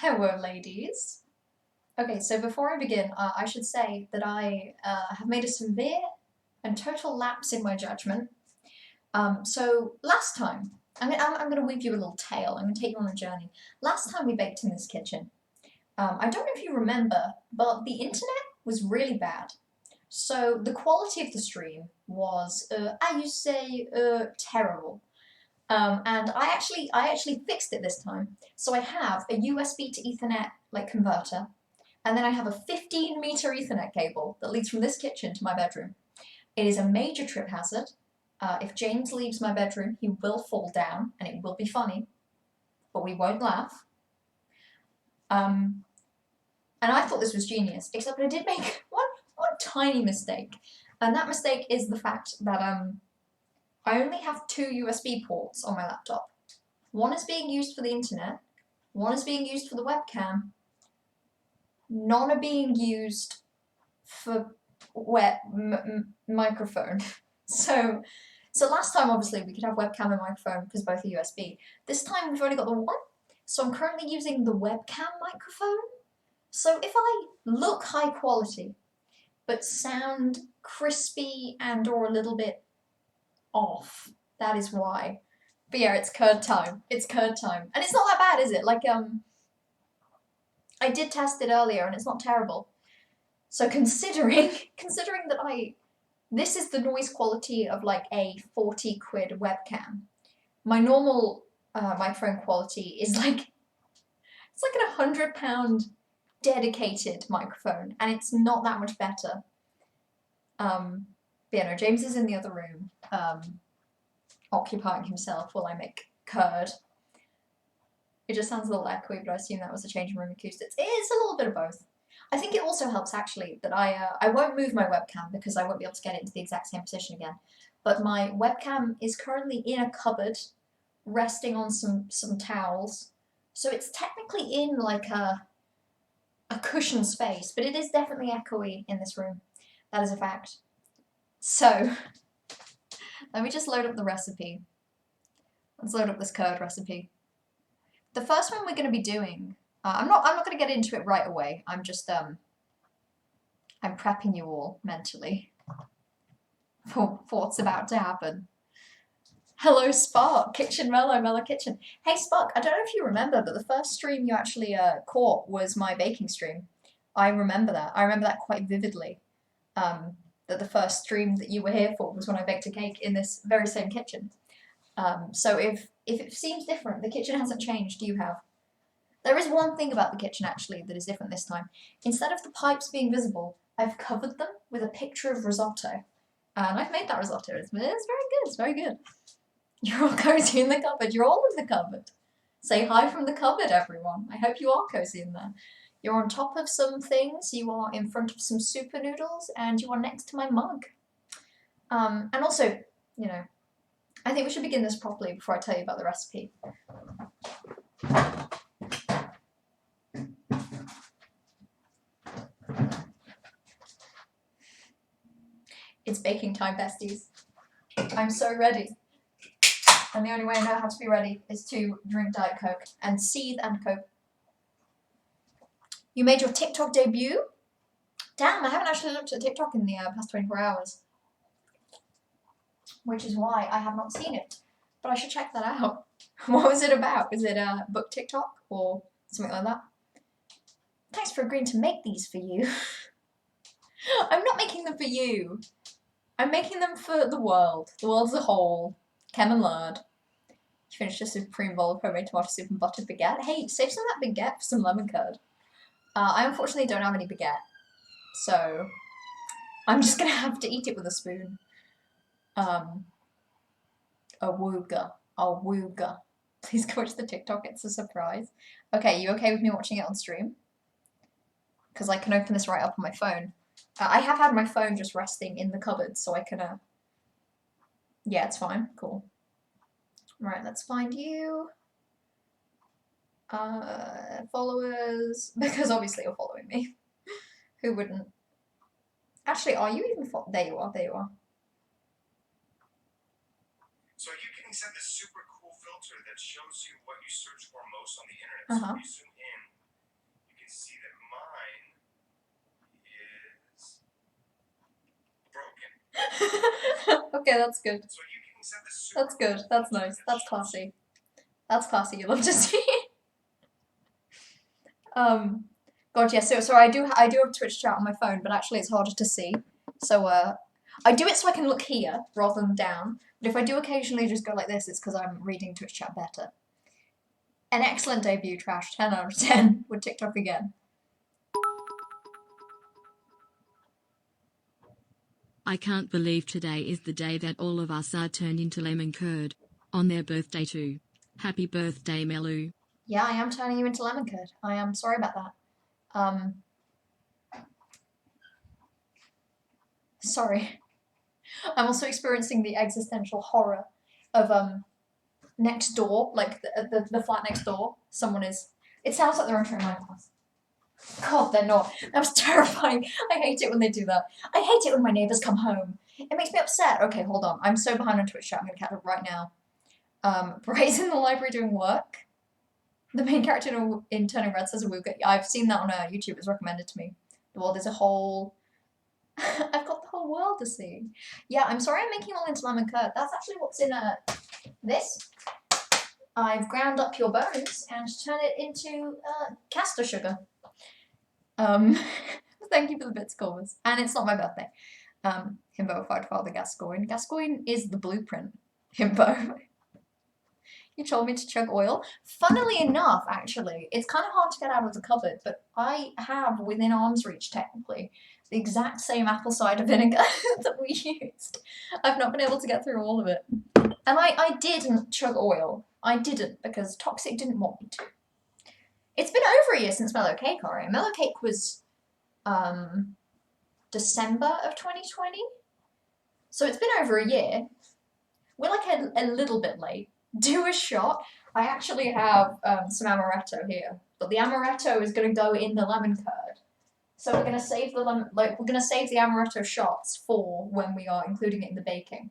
Hello, ladies. Okay, so before I begin, I should say that I have made a severe and total lapse in my judgment. So last time, I'm going to weave you a little tale. I'm going to take you on a journey. Last time we baked in this kitchen, I don't know if you remember, but the internet was really bad. So the quality of the stream was, I used to say, terrible. And I actually fixed it this time. So I have a USB to Ethernet like converter, and then I have a 15-meter Ethernet cable that leads from this kitchen to my bedroom. It is a major trip hazard. If James leaves my bedroom, he will fall down, and it will be funny, but we won't laugh. And I thought this was genius, except I did make one tiny mistake, and that mistake is the fact that I only have two USB ports on my laptop. One is being used for the internet, one is being used for the webcam, none are being used for microphone. So last time, obviously, we could have webcam and microphone because both are USB. This time, we've only got the one, so I'm currently using the webcam microphone. So if I look high quality, but sound crispy and or a little bit off, that is why. But yeah, it's curd time. It's curd time. And it's not that bad, is it? Like, I did test it earlier and it's not terrible. So considering that this is the noise quality of like a 40 quid webcam. My normal microphone quality is like, it's like an £100 dedicated microphone, and it's not that much better. But yeah, no, James is in the other room, occupying himself while I make curd. It just sounds a little echoey, but I assume that was the changing room acoustics. It's a little bit of both. I think it also helps actually that I won't move my webcam because I won't be able to get it into the exact same position again. But my webcam is currently in a cupboard, resting on some towels. So it's technically in like a cushion space, but it is definitely echoey in this room. That is a fact. So let me just load up the recipe. Let's load up this curd recipe. The first one we're going to be doing, I'm not going to get into it right away. I'm just I'm prepping you all mentally for what's about to happen. Hello, Spark, Kitchen Mellow Kitchen. Hey, Spark, I don't know if you remember, but the first stream you actually caught was my baking stream. I remember that. I remember that quite vividly. That the first stream that you were here for was when I baked a cake in this very same kitchen. So if it seems different, the kitchen hasn't changed, you have. There is one thing about the kitchen actually that is different this time. Instead of the pipes being visible, I've covered them with a picture of risotto. And I've made that risotto. It's very good. It's very good. You're all cozy in the cupboard. You're all in the cupboard. Say hi from the cupboard, everyone. I hope you are cozy in there. You're on top of some things. You are in front of some super noodles, and you are next to my mug. And also, you know, I think we should begin this properly before I tell you about the recipe. It's baking time, besties. I'm so ready. And the only way I know how to be ready is to drink Diet Coke and seethe and cope. You made your TikTok debut? Damn, I haven't actually looked at TikTok in the past 24 hours. Which is why I have not seen it. But I should check that out. What was it about? Is it a book TikTok or something like that? Thanks for agreeing to make these for you. I'm not making them for you. I'm making them for the world as a whole. Kem and Lard. You finished a supreme bowl of homemade tomato soup and buttered baguette. Hey, save some of that baguette for some lemon curd. I unfortunately don't have any baguette, so I'm just gonna have to eat it with a spoon. Awooga. Please go watch the TikTok, it's a surprise. Okay, you okay with me watching it on stream? Because I can open this right up on my phone. I have had my phone just resting in the cupboard, so I can, yeah, it's fine. Cool. Right, let's find you. Followers, because obviously you're following me. Who wouldn't? Actually, are you even there you are. So you can set this super cool filter that shows you what you search for most on the internet. So if you zoom in can see that mine is broken. Okay, that's good. So you can set the That's good. That's nice. That's classy. That's classy. You love to see. God, yeah. So I do have Twitch chat on my phone, but actually it's harder to see. So I do it so I can look here rather than down. But if I do occasionally just go like this, it's because I'm reading Twitch chat better. An excellent debut, Trash. 10 out of 10 with TikTok again. I can't believe today is the day that all of us are turned into lemon curd. On their birthday too. Happy birthday, Melu. Yeah, I am turning you into lemon curd. I am sorry about that. Sorry. I'm also experiencing the existential horror of next door, like the flat next door. Someone is. It sounds like they're entering my house. God, they're not. That was terrifying. I hate it when they do that. I hate it when my neighbors come home. It makes me upset. Okay, hold on. I'm so behind on Twitch chat. I'm gonna catch up right now. Bray's in the library doing work. The main character in Turning Red says a woo. I've seen that on YouTube. It was recommended to me. Well, there's a whole. I've got the whole world to see. Yeah, I'm sorry I'm making all into lemon curd. That's actually what's in this. I've ground up your bones and turned it into castor sugar. Thank you for the bits, Corvus. And it's not my birthday. Himbo Father Gascoigne. Gascoigne is the blueprint. Himbo. You told me to chug oil. Funnily enough, actually, it's kind of hard to get out of the cupboard, but I have, within arm's reach technically, the exact same apple cider vinegar that we used. I've not been able to get through all of it. And I didn't chug oil. I didn't, because Toxic didn't want me to. It's been over a year since Mellow Cake, alright. Mellow Cake was December of 2020. So it's been over a year. We're like a little bit late. Do a shot. I actually have some amaretto here, but the amaretto is going to go in the lemon curd. So we're going to save the amaretto shots for when we are including it in the baking.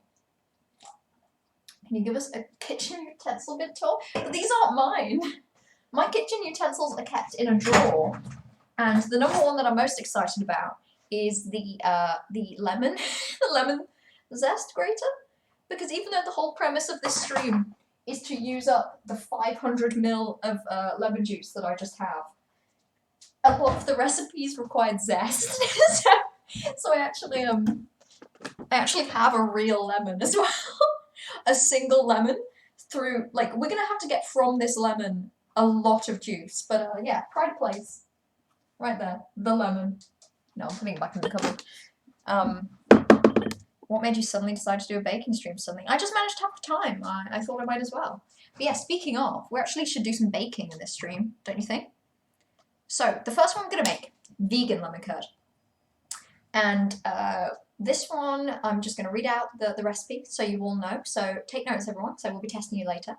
Can you give us a kitchen utensil bit tour? But these aren't mine. My kitchen utensils are kept in a drawer, and the number one that I'm most excited about is the lemon, the lemon zest grater, because even though the whole premise of this stream is to use up the 500 ml of lemon juice that I just have, a lot of the recipes required zest, so I actually have a real lemon as well, a single lemon through, like, we're gonna have to get from this lemon a lot of juice, but yeah, pride of place, right there, the lemon. No, I'm putting it back in the cupboard. What made you suddenly decide to do a baking stream suddenly? I just managed to have the time. I thought I might as well. But yeah, speaking of, we actually should do some baking in this stream, don't you think? So, the first one I'm going to make, vegan lemon curd. And this one, I'm just going to read out the recipe so you all know. So, take notes, everyone, so we'll be testing you later.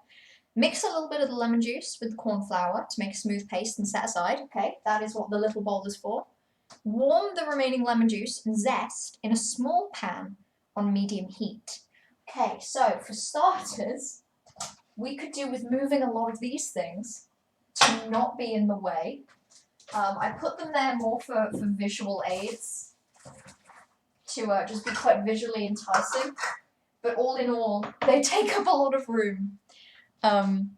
Mix a little bit of the lemon juice with the corn flour to make a smooth paste and set aside. Okay, that is what the little bowl is for. Warm the remaining lemon juice and zest in a small pan on medium heat. Okay, so for starters, we could do with moving a lot of these things to not be in the way. I put them there more for visual aids, to just be quite visually enticing, but all in all, they take up a lot of room. Lemon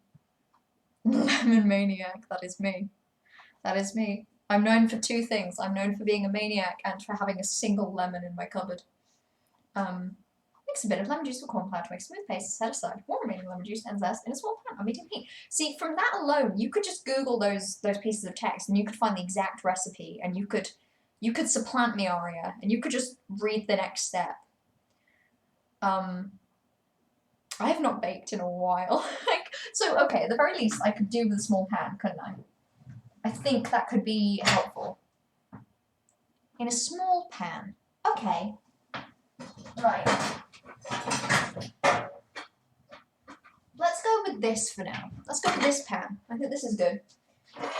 maniac, that is me. That is me. I'm known for two things. I'm known for being a maniac and for having a single lemon in my cupboard. Mix a bit of lemon juice with corn flour to make a smooth paste, set aside. Warm remaining lemon juice and zest in a small pan on medium heat. See, from that alone, you could just Google those pieces of text and you could find the exact recipe, and you could supplant me, Aria, and you could just read the next step. I have not baked in a while. So, okay, at the very least, I could do with a small pan, couldn't I? I think that could be helpful. In a small pan. Okay. Right. Let's go with this for now. Let's go with this pan. I think this is good.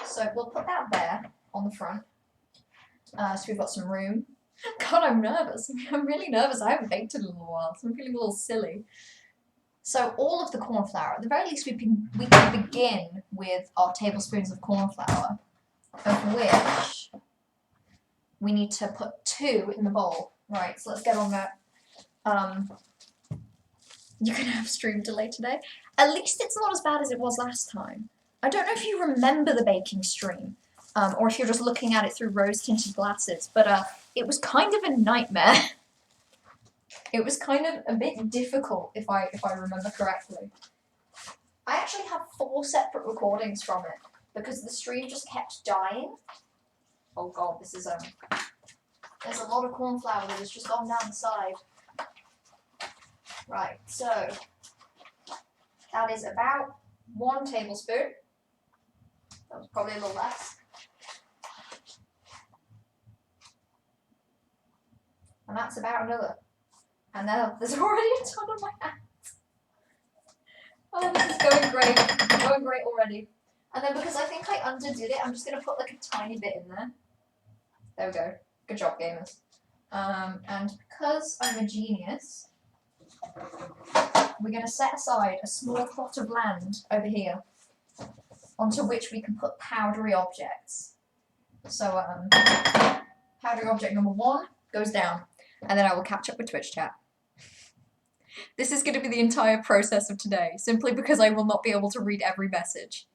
So we'll put that there on the front. So we've got some room. God, I'm nervous. I'm really nervous. I haven't baked in a little while, so I'm feeling a little silly. So all of the corn flour, at the very least we can begin with our tablespoons of corn flour. of which we need to put 2 in the bowl. Right, so let's get on that. You're gonna have stream delay today. At least it's not as bad as it was last time. I don't know if you remember the baking stream, or if you're just looking at it through rose-tinted glasses, but it was kind of a nightmare. It was kind of a bit difficult, if I remember correctly. I actually have 4 separate recordings from it because the stream just kept dying. Oh god, this is there's a lot of corn flour that has just gone down the side. Right, so that is about 1 tablespoon. That was probably a little less. And that's about another. And now there's already a ton on my hands. Oh, this is going great already. And then because I think I underdid it, I'm just gonna put like a tiny bit in there. There we go. Good job, gamers. And because I'm a genius, we're gonna set aside a small plot of land over here, onto which we can put powdery objects. So powdery object number 1 goes down, and then I will catch up with Twitch chat. This is going to be the entire process of today, simply because I will not be able to read every message.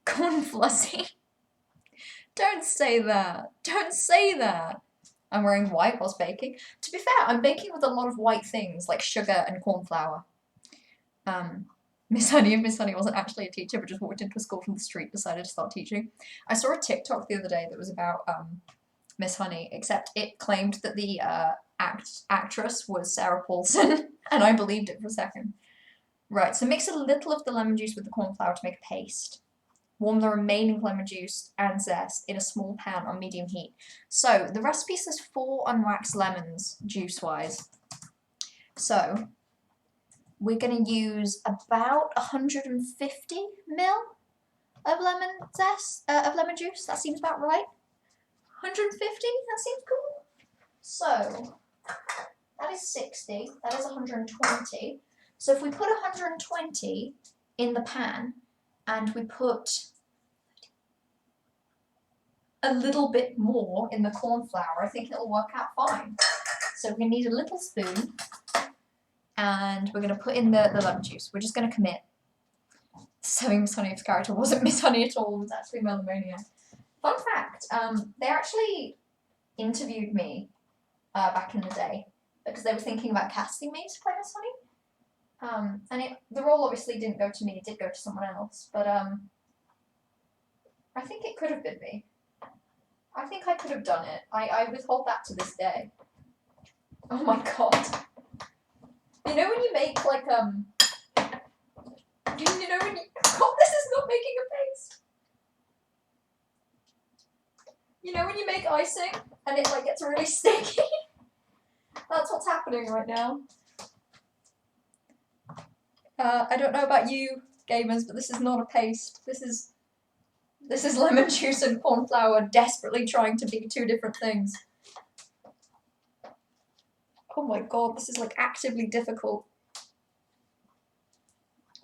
Corn Flussy. Don't say that. Don't say that. I'm wearing white whilst baking. To be fair, I'm baking with a lot of white things, like sugar and corn flour. Miss Honey wasn't actually a teacher, but just walked into a school from the street, decided to start teaching. I saw a TikTok the other day that was about Miss Honey, except it claimed that the actress was Sarah Paulson, and I believed it for a second. Right, so mix a little of the lemon juice with the corn flour to make a paste. Warm the remaining lemon juice and zest in a small pan on medium heat. So the recipe says 4 unwaxed lemons, juice-wise. So we're going to use about 150 ml of lemon zest, of lemon juice. That seems about right. 150? That seems cool. So that is 60. That is 120. So if we put 120 in the pan, and we put a little bit more in the corn flour, I think it'll work out fine. So we're going to need a little spoon, and we're going to put in the lemon juice. We're just going to commit. Saying Miss Honey's character wasn't Miss Honey at all, it was actually Melamania. Fun fact, they actually interviewed me back in the day, because they were thinking about casting me to play Miss Honey. And the role obviously didn't go to me, it did go to someone else, but I think it could have been me. I think I could have done it. I withhold that to this day. Oh my god. You know when you make like, you know when you, god, this is not making a paste. You know when you make icing and it like gets really sticky? That's what's happening right now. I don't know about you gamers, but this is not a paste. This is lemon juice and corn flour desperately trying to be 2 different things. Oh my god, this is like actively difficult.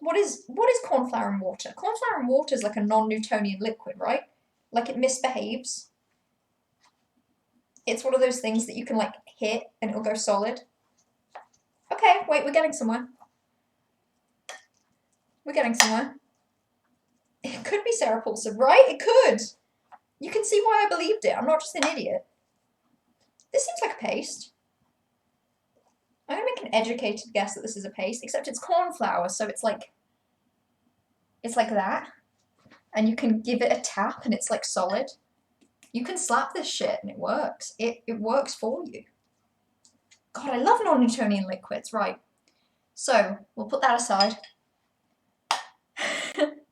What is corn flour and water? Corn flour and water is like a non-Newtonian liquid, right? Like it misbehaves. It's one of those things that you can like hit and it'll go solid. Okay, wait, we're getting somewhere. We're getting somewhere. It could be Sarah Paulson, right? It could. You can see why I believed it. I'm not just an idiot. This seems like a paste. I'm going to make an educated guess that this is a paste, except it's corn flour, so it's like that. And you can give it a tap and it's like solid. You can slap this shit and it works. It works for you. God, I love non-Newtonian liquids. Right. So, we'll put that aside.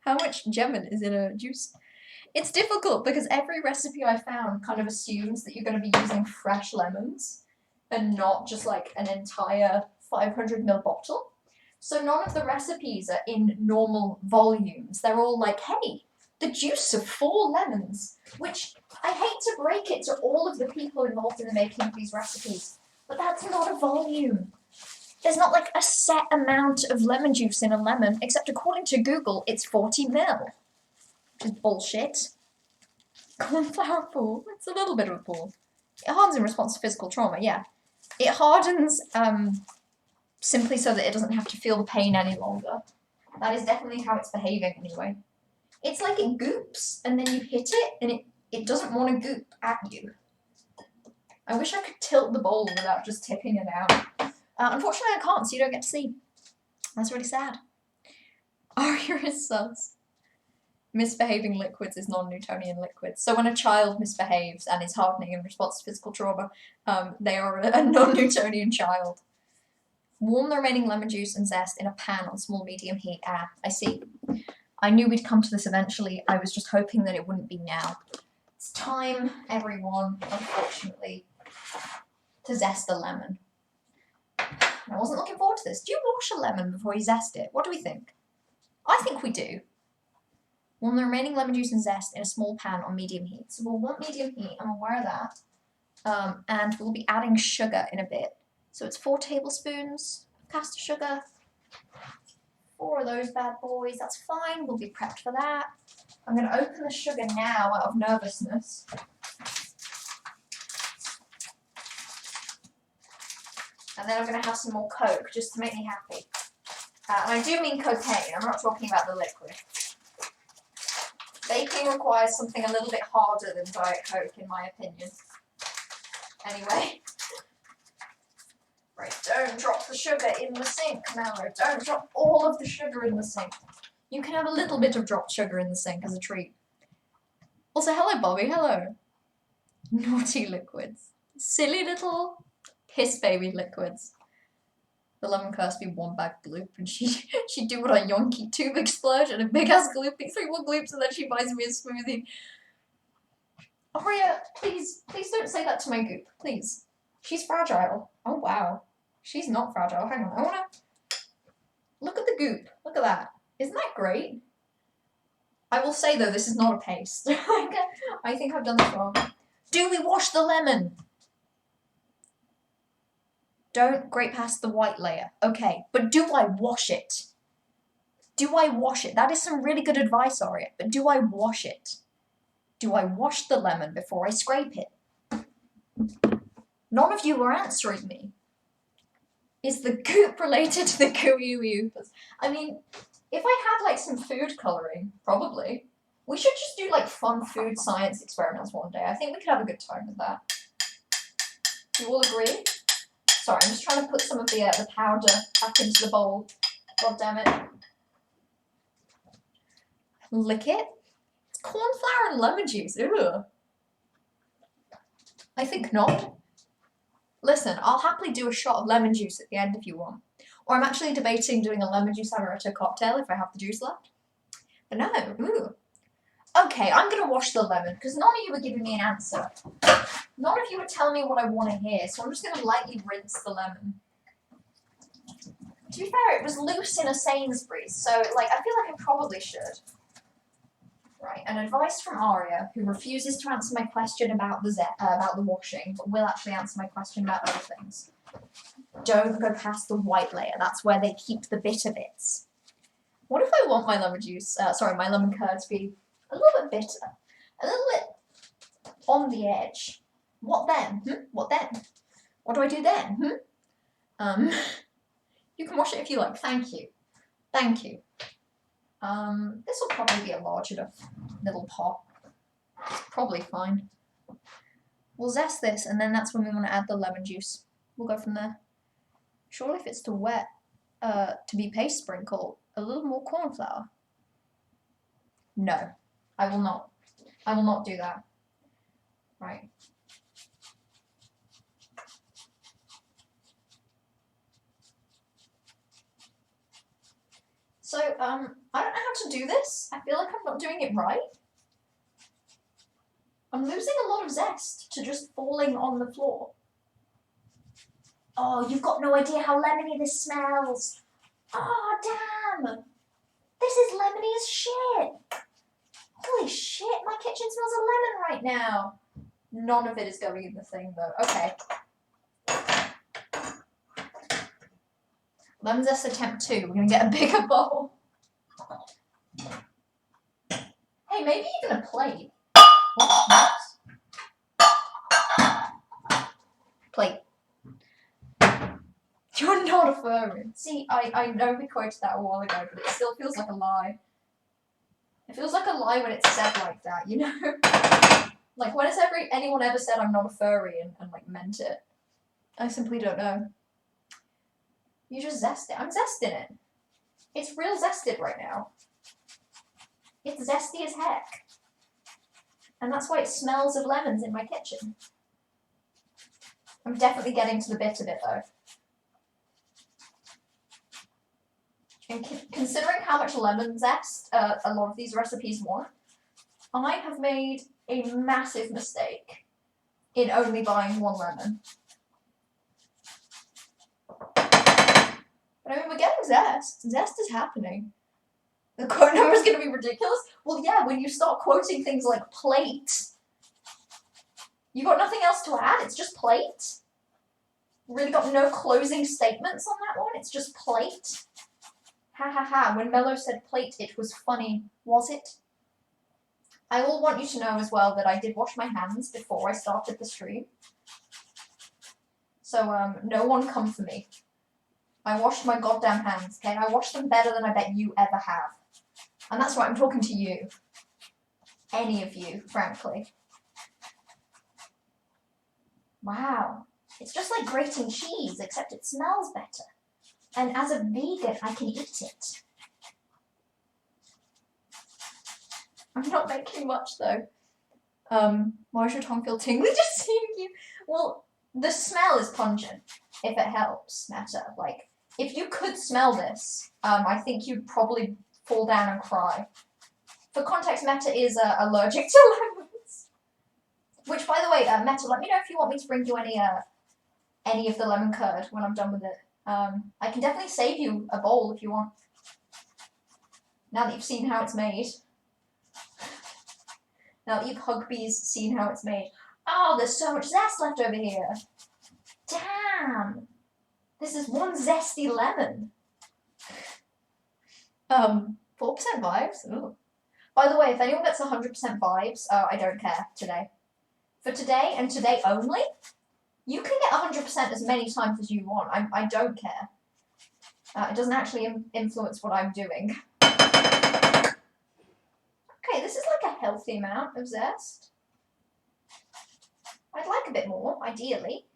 How much gemin is in a juice? It's difficult because every recipe I found kind of assumes that you're going to be using fresh lemons and not just like an entire 500 ml bottle. So none of the recipes are in normal volumes. They're all like, hey, the juice of 4 lemons, which I hate to break it to all of the people involved in the making of these recipes, but that's not a volume. There's not like a set amount of lemon juice in a lemon, except according to Google, it's 40 ml, which is bullshit. Cornflower pool. It's a little bit of a pool. It hardens in response to physical trauma, yeah. It hardens simply so that it doesn't have to feel the pain any longer. That is definitely how it's behaving anyway. It's like it goops and then you hit it and it doesn't want to goop at you. I wish I could tilt the bowl without just tipping it out. Unfortunately I can't, so you don't get to see. That's really sad. Aria is sus. Misbehaving liquids is non-Newtonian liquids. So when a child misbehaves and is hardening in response to physical trauma, they are a non-Newtonian child. Warm the remaining lemon juice and zest in a pan on small-medium heat. Ah, I see. I knew we'd come to this eventually. I was just hoping that it wouldn't be now. It's time, everyone, unfortunately, to zest the lemon. I wasn't looking forward to this. Do you wash a lemon before you zest it? What do we think? I think we do. Warm the remaining lemon juice and zest in a small pan on medium heat. So we'll want medium heat, I'm aware of that. And we'll be adding sugar in a bit. So it's 4 tablespoons of caster sugar. 4 of those bad boys, that's fine, we'll be prepped for that. I'm going to open the sugar now out of nervousness. And then I'm going to have some more Coke, just to make me happy. And I do mean cocaine, I'm not talking about the liquid. Baking requires something a little bit harder than Diet Coke, in my opinion. Anyway. Right, don't drop the sugar in the sink, Mallow. Don't drop all of the sugar in the sink. You can have a little bit of dropped sugar in the sink as a treat. Also, hello, Bobby, hello. Naughty liquids. Silly little piss baby liquids. The lemon curse be one bag gloop, and she'd do what a yonky tube explosion, a big ass gloopy, 3 more gloops, and then she buys me a smoothie. Aria, please don't say that to my goop, please. She's fragile. Oh wow. She's not fragile. Hang on, I wanna look at the goop. Look at that. Isn't that great? I will say though, this is not a paste. I think I've done this wrong. Do we wash the lemon? Don't grate past the white layer. Okay, but do I wash it? Do I wash it? That is some really good advice, Aria, but do I wash it? Do I wash the lemon before I scrape it? None of you were answering me. Is the goop related to the gooey? I mean, if I had like some food colouring, probably. We should just do like fun food science experiments one day. I think we could have a good time with that. Do you all agree? Sorry, I'm just trying to put some of the powder back into the bowl. God damn it. Lick it. It's cornflower and lemon juice. Ew. I think not. Listen, I'll happily do a shot of lemon juice at the end if you want. Or I'm actually debating doing a lemon juice amaretto cocktail if I have the juice left. But no, ooh. Okay, I'm going to wash the lemon because none of you were giving me an answer. None of you were telling me what I want to hear, so I'm just going to lightly rinse the lemon. To be fair, it was loose in a Sainsbury's, so like I feel like I probably should. Right, an advice from Aria, who refuses to answer my question about the washing, but will actually answer my question about other things. Don't go past the white layer. That's where they keep the bitter bits. What if I want my lemon juice? My lemon curd to be a little bit bitter, a little bit on the edge. What then? What then? What do I do then? You can wash it if you like. Thank you. Thank you. This will probably be a large enough little pot. It's probably fine. We'll zest this, and then that's when we want to add the lemon juice. We'll go from there. Surely if it's too wet to be paste sprinkle, a little more cornflour. No, I will not. I will not do that. Right. So, I don't know how to do this. I feel like I'm not doing it right. I'm losing a lot of zest to just falling on the floor. Oh, you've got no idea how lemony this smells. Oh, damn. This is lemony as shit. Holy shit, my kitchen smells of lemon right now. None of it is going in the thing, though. Okay. Lemon zest attempt 2. We're going to get a bigger bowl. Hey, maybe even a plate. Oh, nice. Plate. You're not a furry. See, I know we quoted that a while ago, but it still feels like a lie. It feels like a lie when it's said like that, you know? Like, when has anyone ever said I'm not a furry and like meant it? I simply don't know. You just zest it. I'm zesting it. It's real zested right now. It's zesty as heck. And that's why it smells of lemons in my kitchen. I'm definitely getting to the bit of it though. And considering how much lemon zest a lot of these recipes want, I have made a massive mistake in only buying 1 lemon. But I mean, we're getting zest. Zest is happening. The quote number is going to be ridiculous. Well, yeah, when you start quoting things like plate, you got nothing else to add. It's just plate. Really got no closing statements on that one. It's just plate. Ha ha ha. When Mello said plate, it was funny. Was it? I will want you to know as well that I did wash my hands before I started the stream. So, no one come for me. I washed my goddamn hands, okay? I washed them better than I bet you ever have. And that's right, I'm talking to you. Any of you, frankly. Wow. It's just like grating cheese, except it smells better. And as a vegan, I can eat it. I'm not making much, though. Why does your tongue feel tingly just seeing you? Well, the smell is pungent, if it helps, Meta. Like, if you could smell this, I think you'd probably fall down and cry. For context, Meta is allergic to lemons. Which, by the way, Meta, let me know if you want me to bring you any of the lemon curd when I'm done with it. I can definitely save you a bowl if you want. Now that you've seen how it's made. Now that you've Hugbees seen how it's made. Oh, there's so much zest left over here. Damn. This is one zesty lemon. 4% vibes? Ooh. By the way, if anyone gets 100% vibes, I don't care today. For today, and today only, you can get 100% as many times as you want. I don't care. It doesn't actually influence what I'm doing. Okay, this is like a healthy amount of zest. I'd like a bit more, ideally.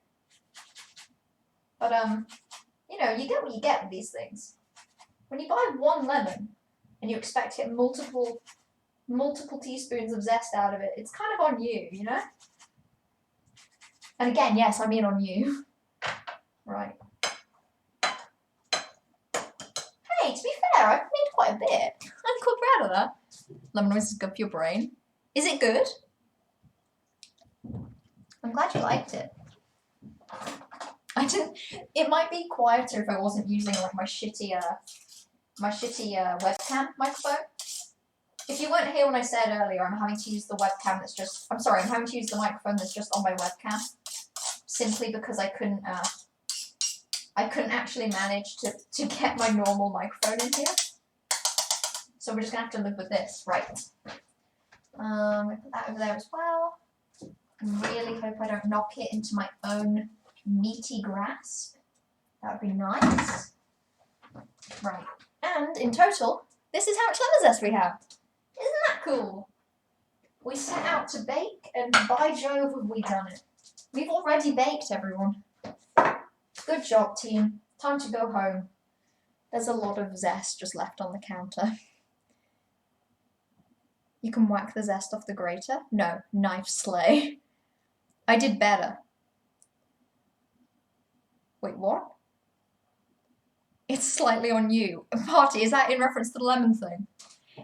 But, you know, you get what you get with these things. When you buy 1 lemon and you expect to get multiple teaspoons of zest out of it, it's kind of on you, you know? And again, yes, I mean on you. Right. Hey, to be fair, I've made quite a bit. I'm quite proud of that. Lemon noise is good for your brain. Is it good? I'm glad you liked it. It might be quieter if I wasn't using like my shitty webcam microphone. If you weren't here when I said earlier, I'm having to use the webcam that's just. I'm sorry, I'm having to use the microphone that's just on my webcam, simply because I couldn't actually manage to get my normal microphone in here. So we're just gonna have to live with this, right? I put that over there as well. Really hope I don't knock it into my own meaty grasp. That would be nice. Right. And in total, this is how much lemon zest we have. Isn't that cool? We set out to bake, and by Jove have we done it. We've already baked, everyone. Good job, team. Time to go home. There's a lot of zest just left on the counter. You can whack the zest off the grater? No, knife slay. I did better. Wait, what? It's slightly on you. Party, is that in reference to the lemon thing?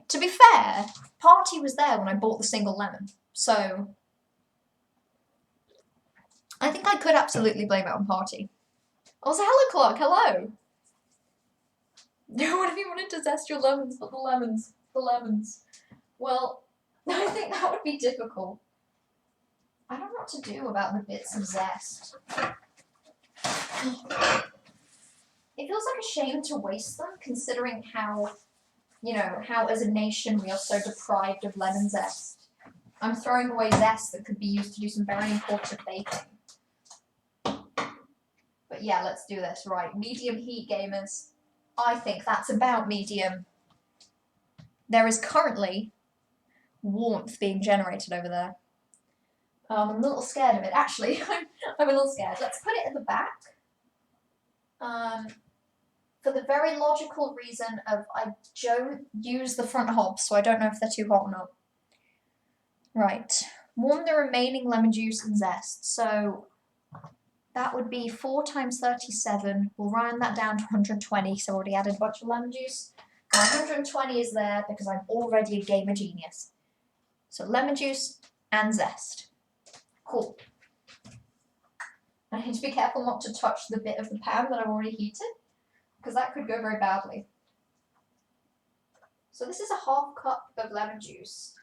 To be fair, Party was there when I bought the single lemon, so I think I could absolutely blame it on Party. Also, hello Clark, hello! What if you wanted to zest your lemons, but the lemons. Well, I think that would be difficult. I don't know what to do about the bits of zest. It feels like a shame to waste them, considering how, you know, how as a nation we are so deprived of lemon zest. I'm throwing away zest that could be used to do some very important baking. But yeah, let's do this. Right, medium heat, gamers. I think that's about medium. There is currently warmth being generated over there. I'm a little scared of it. Actually, I'm a little scared. Let's put it at the back. For the very logical reason of I don't use the front hobs, so I don't know if they're too hot or not. Right. Warm the remaining lemon juice and zest. So that would be 4 times 37. We'll round that down to 120, so I already added a bunch of lemon juice. My 120 is there because I'm already a gamer genius. So lemon juice and zest. Cool. I need to be careful not to touch the bit of the pan that I've already heated, because that could go very badly. So this is a half cup of lemon juice,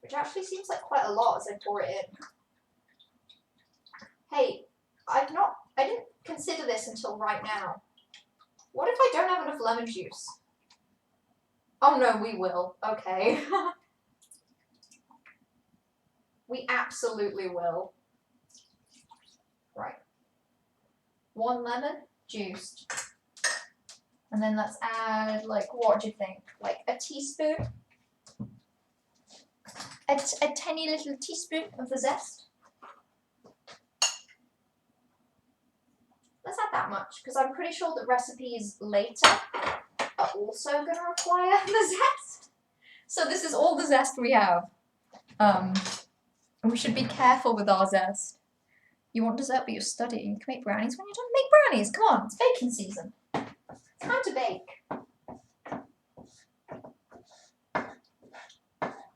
which actually seems like quite a lot as I pour it in. Hey, I didn't consider this until right now. What if I don't have enough lemon juice? Oh no, we will. Okay. We absolutely will. Right. 1 lemon, juiced. And then let's add, like, what do you think? Like a teaspoon? A tiny little teaspoon of the zest? Let's add that much, because I'm pretty sure that recipes later are also going to require the zest. So this is all the zest we have. We should be careful with our zest. You want dessert, but you're studying. You can make brownies when you're done. Make brownies. Come on, it's baking season. It's time to bake.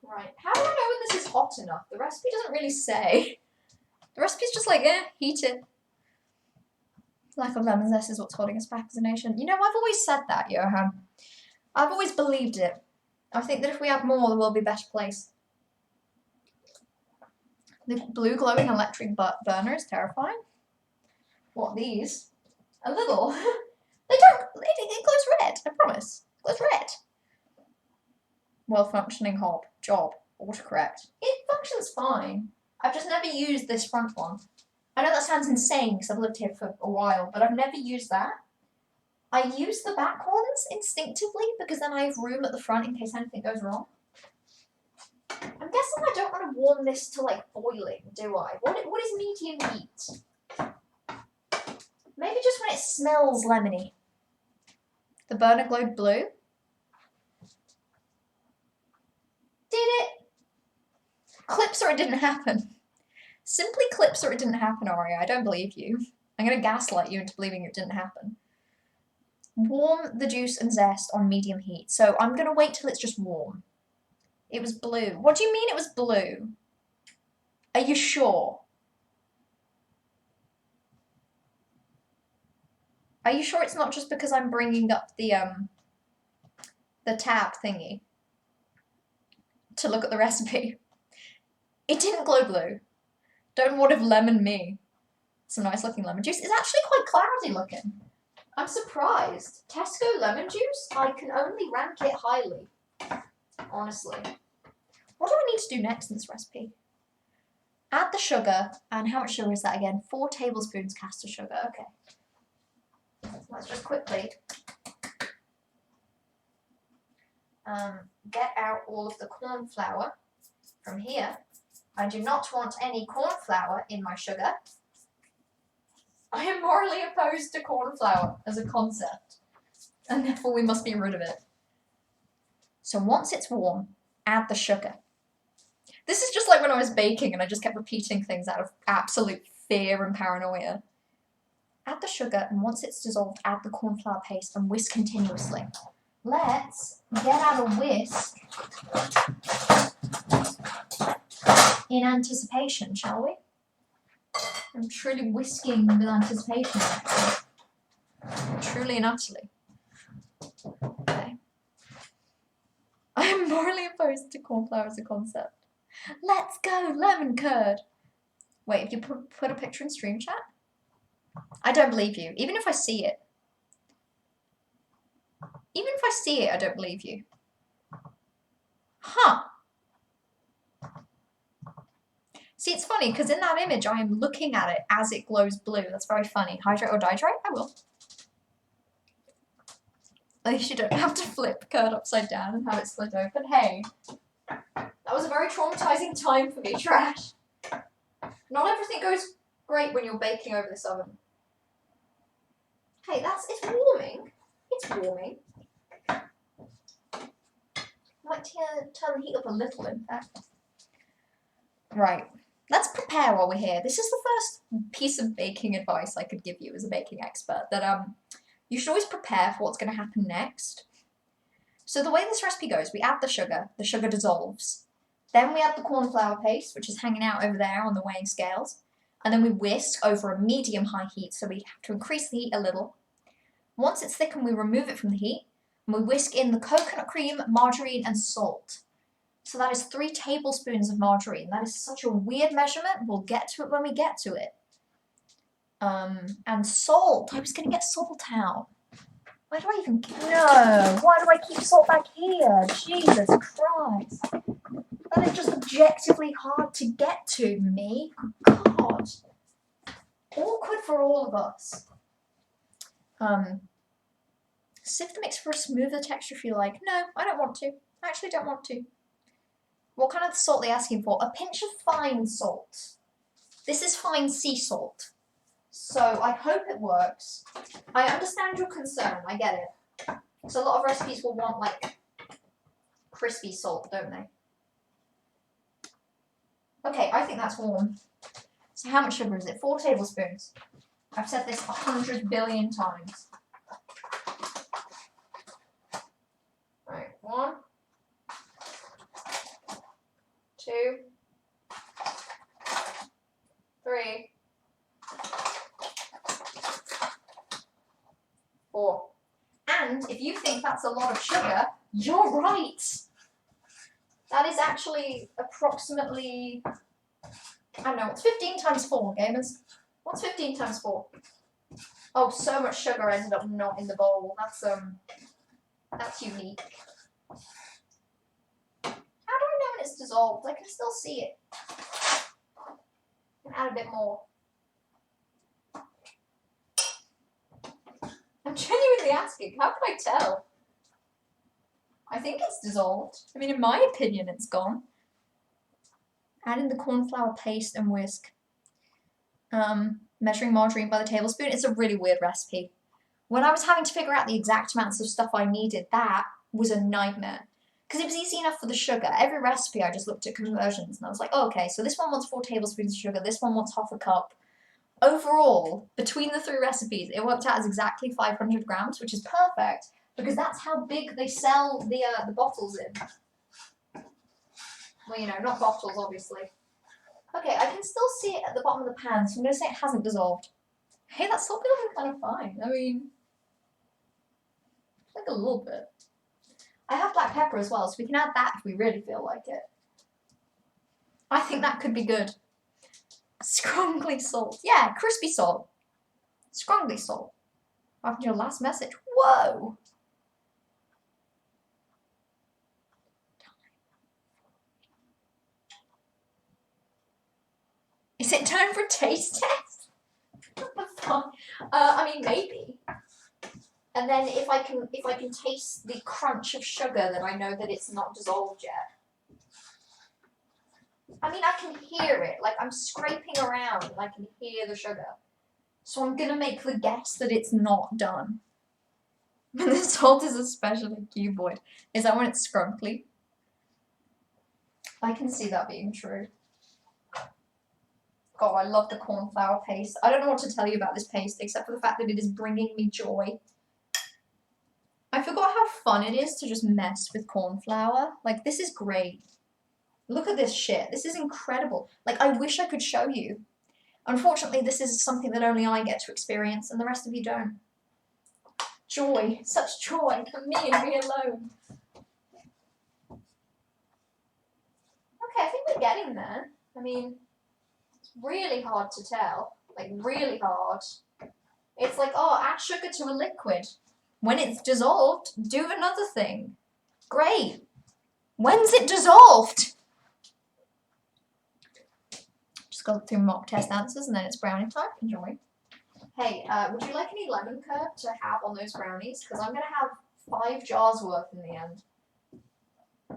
Right. How do I know when this is hot enough? The recipe doesn't really say. The recipe's just like, heat it. Lack of lemon zest is what's holding us back as a nation. You know, I've always said that, Johan. I've always believed it. I think that if we add more, the world will be a better place. The blue glowing electric burner is terrifying. What, these? A little. It glows red, I promise. It glows red. Well-functioning hob. Job. Autocorrect. It functions fine. I've just never used this front one. I know that sounds insane because I've lived here for a while, but I've never used that. I use the back ones instinctively because then I have room at the front in case anything goes wrong. I'm guessing I don't want to warm this to like boiling, do I? What is medium heat? Maybe just when it smells lemony. The burner glowed blue. Did it? Clips or it didn't happen. Simply clips or it didn't happen, Aria. I don't believe you. I'm going to gaslight you into believing it didn't happen. Warm the juice and zest on medium heat. So I'm going to wait till it's just warm. It was blue. What do you mean it was blue? Are you sure? Are you sure it's not just because I'm bringing up the tab thingy to look at the recipe? It didn't glow blue. Don't what if lemon me. Some nice looking lemon juice. It's actually quite cloudy looking. I'm surprised. Tesco lemon juice? I can only rank it highly. Honestly. What do I need to do next in this recipe? Add the sugar. And how much sugar is that again? 4 tablespoons caster sugar. Okay. Let's just quickly get out all of the corn flour from here. I do not want any corn flour in my sugar. I am morally opposed to corn flour as a concept, and therefore we must be rid of it. So once it's warm, add the sugar. This is just like when I was baking and I just kept repeating things out of absolute fear and paranoia. Add the sugar, and once it's dissolved, add the corn flour paste and whisk continuously. Let's get out a whisk in anticipation, shall we? I'm truly whisking with anticipation. Truly and utterly. Okay. I am morally opposed to corn flour as a concept. Let's go, lemon curd. Wait, if you put a picture in stream chat? I don't believe you, even if I see it. Even if I see it, I don't believe you. Huh. See, it's funny because in that image I am looking at it as it glows blue. That's very funny. Hydrate or dihydrate? I will. At least you don't have to flip curd upside down and have it split open. Hey, that was a very traumatizing time for me, Trash. Not everything goes great when you're baking over this oven. Hey, it's warming. It's warming. Might turn the heat up a little, in fact. Right. Let's prepare while we're here. This is the first piece of baking advice I could give you as a baking expert, that you should always prepare for what's going to happen next. So the way this recipe goes, we add the sugar dissolves. Then we add the corn flour paste, which is hanging out over there on the weighing scales. And then we whisk over a medium-high heat, so we have to increase the heat a little. Once it's thickened, we remove it from the heat, and we whisk in the coconut cream, margarine, and salt. So that is 3 tablespoons of margarine. That is such a weird measurement. We'll get to it when we get to it. And salt. I was going to get salt out. Why do I even... No. Why do I keep salt back here? Jesus Christ. That is just objectively hard to get to, me. God. Awkward for all of us. Sift the mix for a smoother texture if you like. No, I don't want to. I actually don't want to. What kind of salt are they asking for? A pinch of fine salt. This is fine sea salt. So I hope it works. I understand your concern. I get it. So a lot of recipes will want like crispy salt, don't they? Okay, I think that's warm. So how much sugar is it? 4 tablespoons. I've said this 100 billion times. Right, 1, 2, 3, 4. And if you think that's a lot of sugar, you're right. That is actually approximately, I don't know, what's 15 times 4, gamers? What's 15 times 4? Oh, so much sugar ended up not in the bowl. That's unique. How do I know when it's dissolved? I can still see it. I can add a bit more. I'm genuinely asking, how can I tell? I think it's dissolved. I mean, in my opinion, it's gone. Add in the corn flour paste and whisk. Measuring margarine by the tablespoon. It's a really weird recipe. When I was having to figure out the exact amounts of stuff I needed, that was a nightmare. Because it was easy enough for the sugar. Every recipe, I just looked at conversions and I was like, oh, okay, so this one wants 4 tablespoons of sugar, this one wants half a cup. Overall, between the 3 recipes, it worked out as exactly 500 grams, which is perfect, because that's how big they sell the bottles in. Well, you know, not bottles, obviously. Okay, I can still see it at the bottom of the pan, so I'm going to say it hasn't dissolved. Hey, that's still feeling kind of fine. I mean, like a little bit. I have black pepper as well, so we can add that if we really feel like it. I think that could be good. Scrongly salt. Yeah, crispy salt. Scrongly salt. After your last message. Whoa! Is it time for a taste test? What the fuck? I mean, maybe. And then if I can taste the crunch of sugar, then I know that it's not dissolved yet. I mean, I can hear it. Like, I'm scraping around and I can hear the sugar. So I'm gonna make the guess that it's not done. And the salt is especially cuboid. Is that when it's scrunkly? I can see that being true. God, I love the corn flour paste. I don't know what to tell you about this paste, except for the fact that it is bringing me joy. I forgot how fun it is to just mess with corn flour. Like, this is great. Look at this shit. This is incredible. Like, I wish I could show you. Unfortunately, this is something that only I get to experience, and the rest of you don't. Joy. Such joy for me and me alone. Okay, I think we're getting there. I mean, it's really hard to tell. Like, really hard. It's like, oh, add sugar to a liquid. When it's dissolved, do another thing. Great. When's it dissolved? Just go through mock test answers and then it's brownie time. Enjoy. Hey, would you like any lemon curd to have on those brownies? Because I'm going to have 5 jars worth in the end.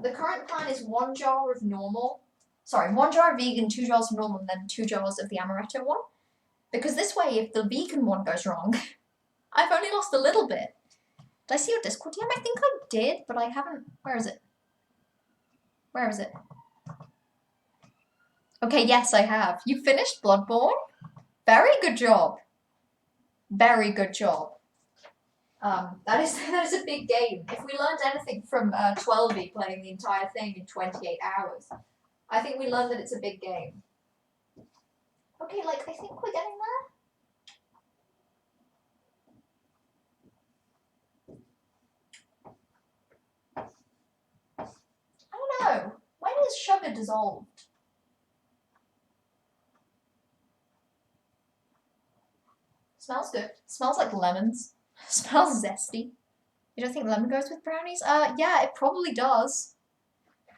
The current plan is 1 jar of normal. Sorry, 1 jar of vegan, 2 jars of normal, and then 2 jars of the amaretto one. Because this way, if the vegan one goes wrong, I've only lost a little bit. Did I see your Discord DM? I think I did, but I haven't. Where is it? Where is it? Okay, yes, I have. You finished Bloodborne? Very good job. Very good job. That is a big game. If we learned anything from 12e playing the entire thing in 28 hours, I think we learned that it's a big game. Okay, like, I think we're getting there. I don't know. When is sugar dissolved? Smells good. Smells like lemons. Smells zesty. You don't think lemon goes with brownies? Yeah, it probably does.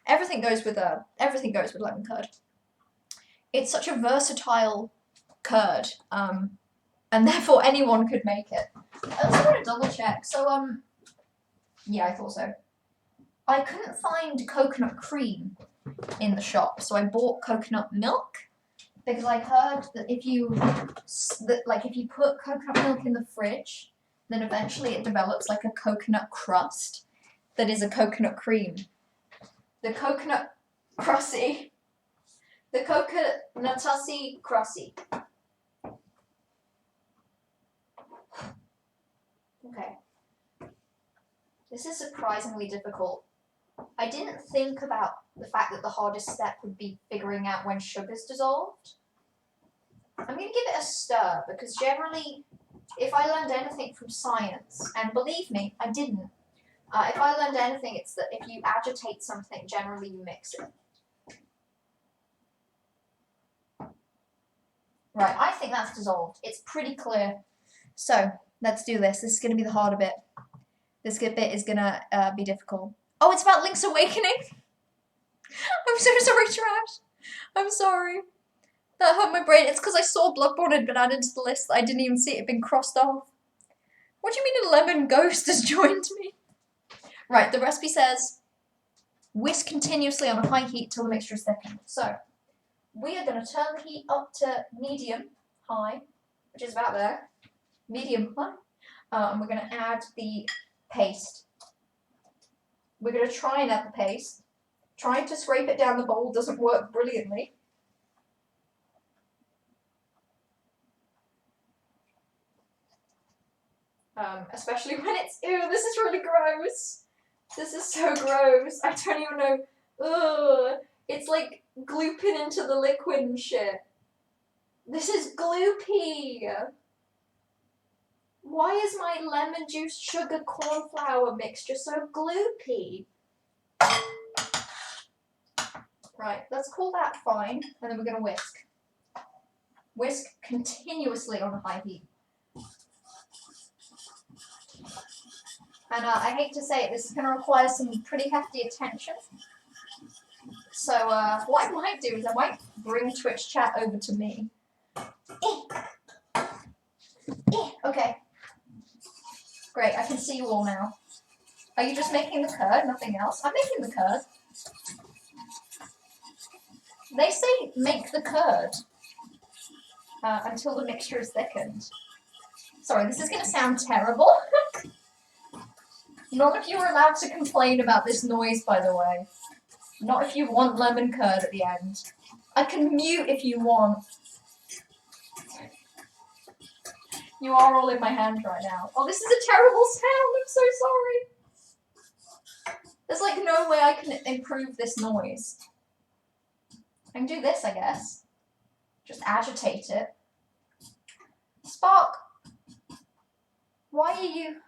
Everything goes with lemon curd. It's such a versatile curd, and therefore anyone could make it. I also want to double check. So, yeah, I thought so. I couldn't find coconut cream in the shop, so I bought coconut milk. Because I heard that if you put coconut milk in the fridge, then eventually it develops like a coconut crust that is a coconut cream. The coconut crusty. The coconutusy crusty. Okay. This is surprisingly difficult. I didn't think about the fact that the hardest step would be figuring out when sugar's dissolved. I'm going to give it a stir, because generally, if I learned anything from science, and believe me, I didn't, if I learned anything, it's that if you agitate something, generally you mix it. Right, I think that's dissolved. It's pretty clear. So, let's do this. This is going to be the harder bit. This bit is going to be difficult. Oh, it's about Link's Awakening? I'm so sorry, Trash. I'm sorry. That hurt my brain. It's because I saw Bloodborne had been added to the list. I didn't even see it had been crossed off. What do you mean a lemon ghost has joined me? Right, the recipe says, whisk continuously on a high heat till the mixture is thickened. So, we are going to turn the heat up to medium high, which is about there. Medium high. And we're going to add the paste. We're going to try and add the paste. Trying to scrape it down the bowl doesn't work brilliantly. Especially when it's, ew, this is really gross. This is so gross. I don't even know. Ugh. It's like glooping into the liquid and shit. This is gloopy. Why is my lemon juice sugar cornflour mixture so gloopy? Right, let's call that fine, and then we're going to whisk. Whisk continuously on a high heat. And I hate to say it, this is going to require some pretty hefty attention. So what I might do is I might bring Twitch chat over to me. Okay. Great, I can see you all now. Are you just making the curd, nothing else? I'm making the curd. They say make the curd until the mixture is thickened. Sorry, this is going to sound terrible. None of you are allowed to complain about this noise, by the way. Not if you want lemon curd at the end. I can mute if you want. You are all in my hand right now. Oh, this is a terrible sound. I'm so sorry. There's like no way I can improve this noise. I can do this, I guess. Just agitate it. Spark. Why are you...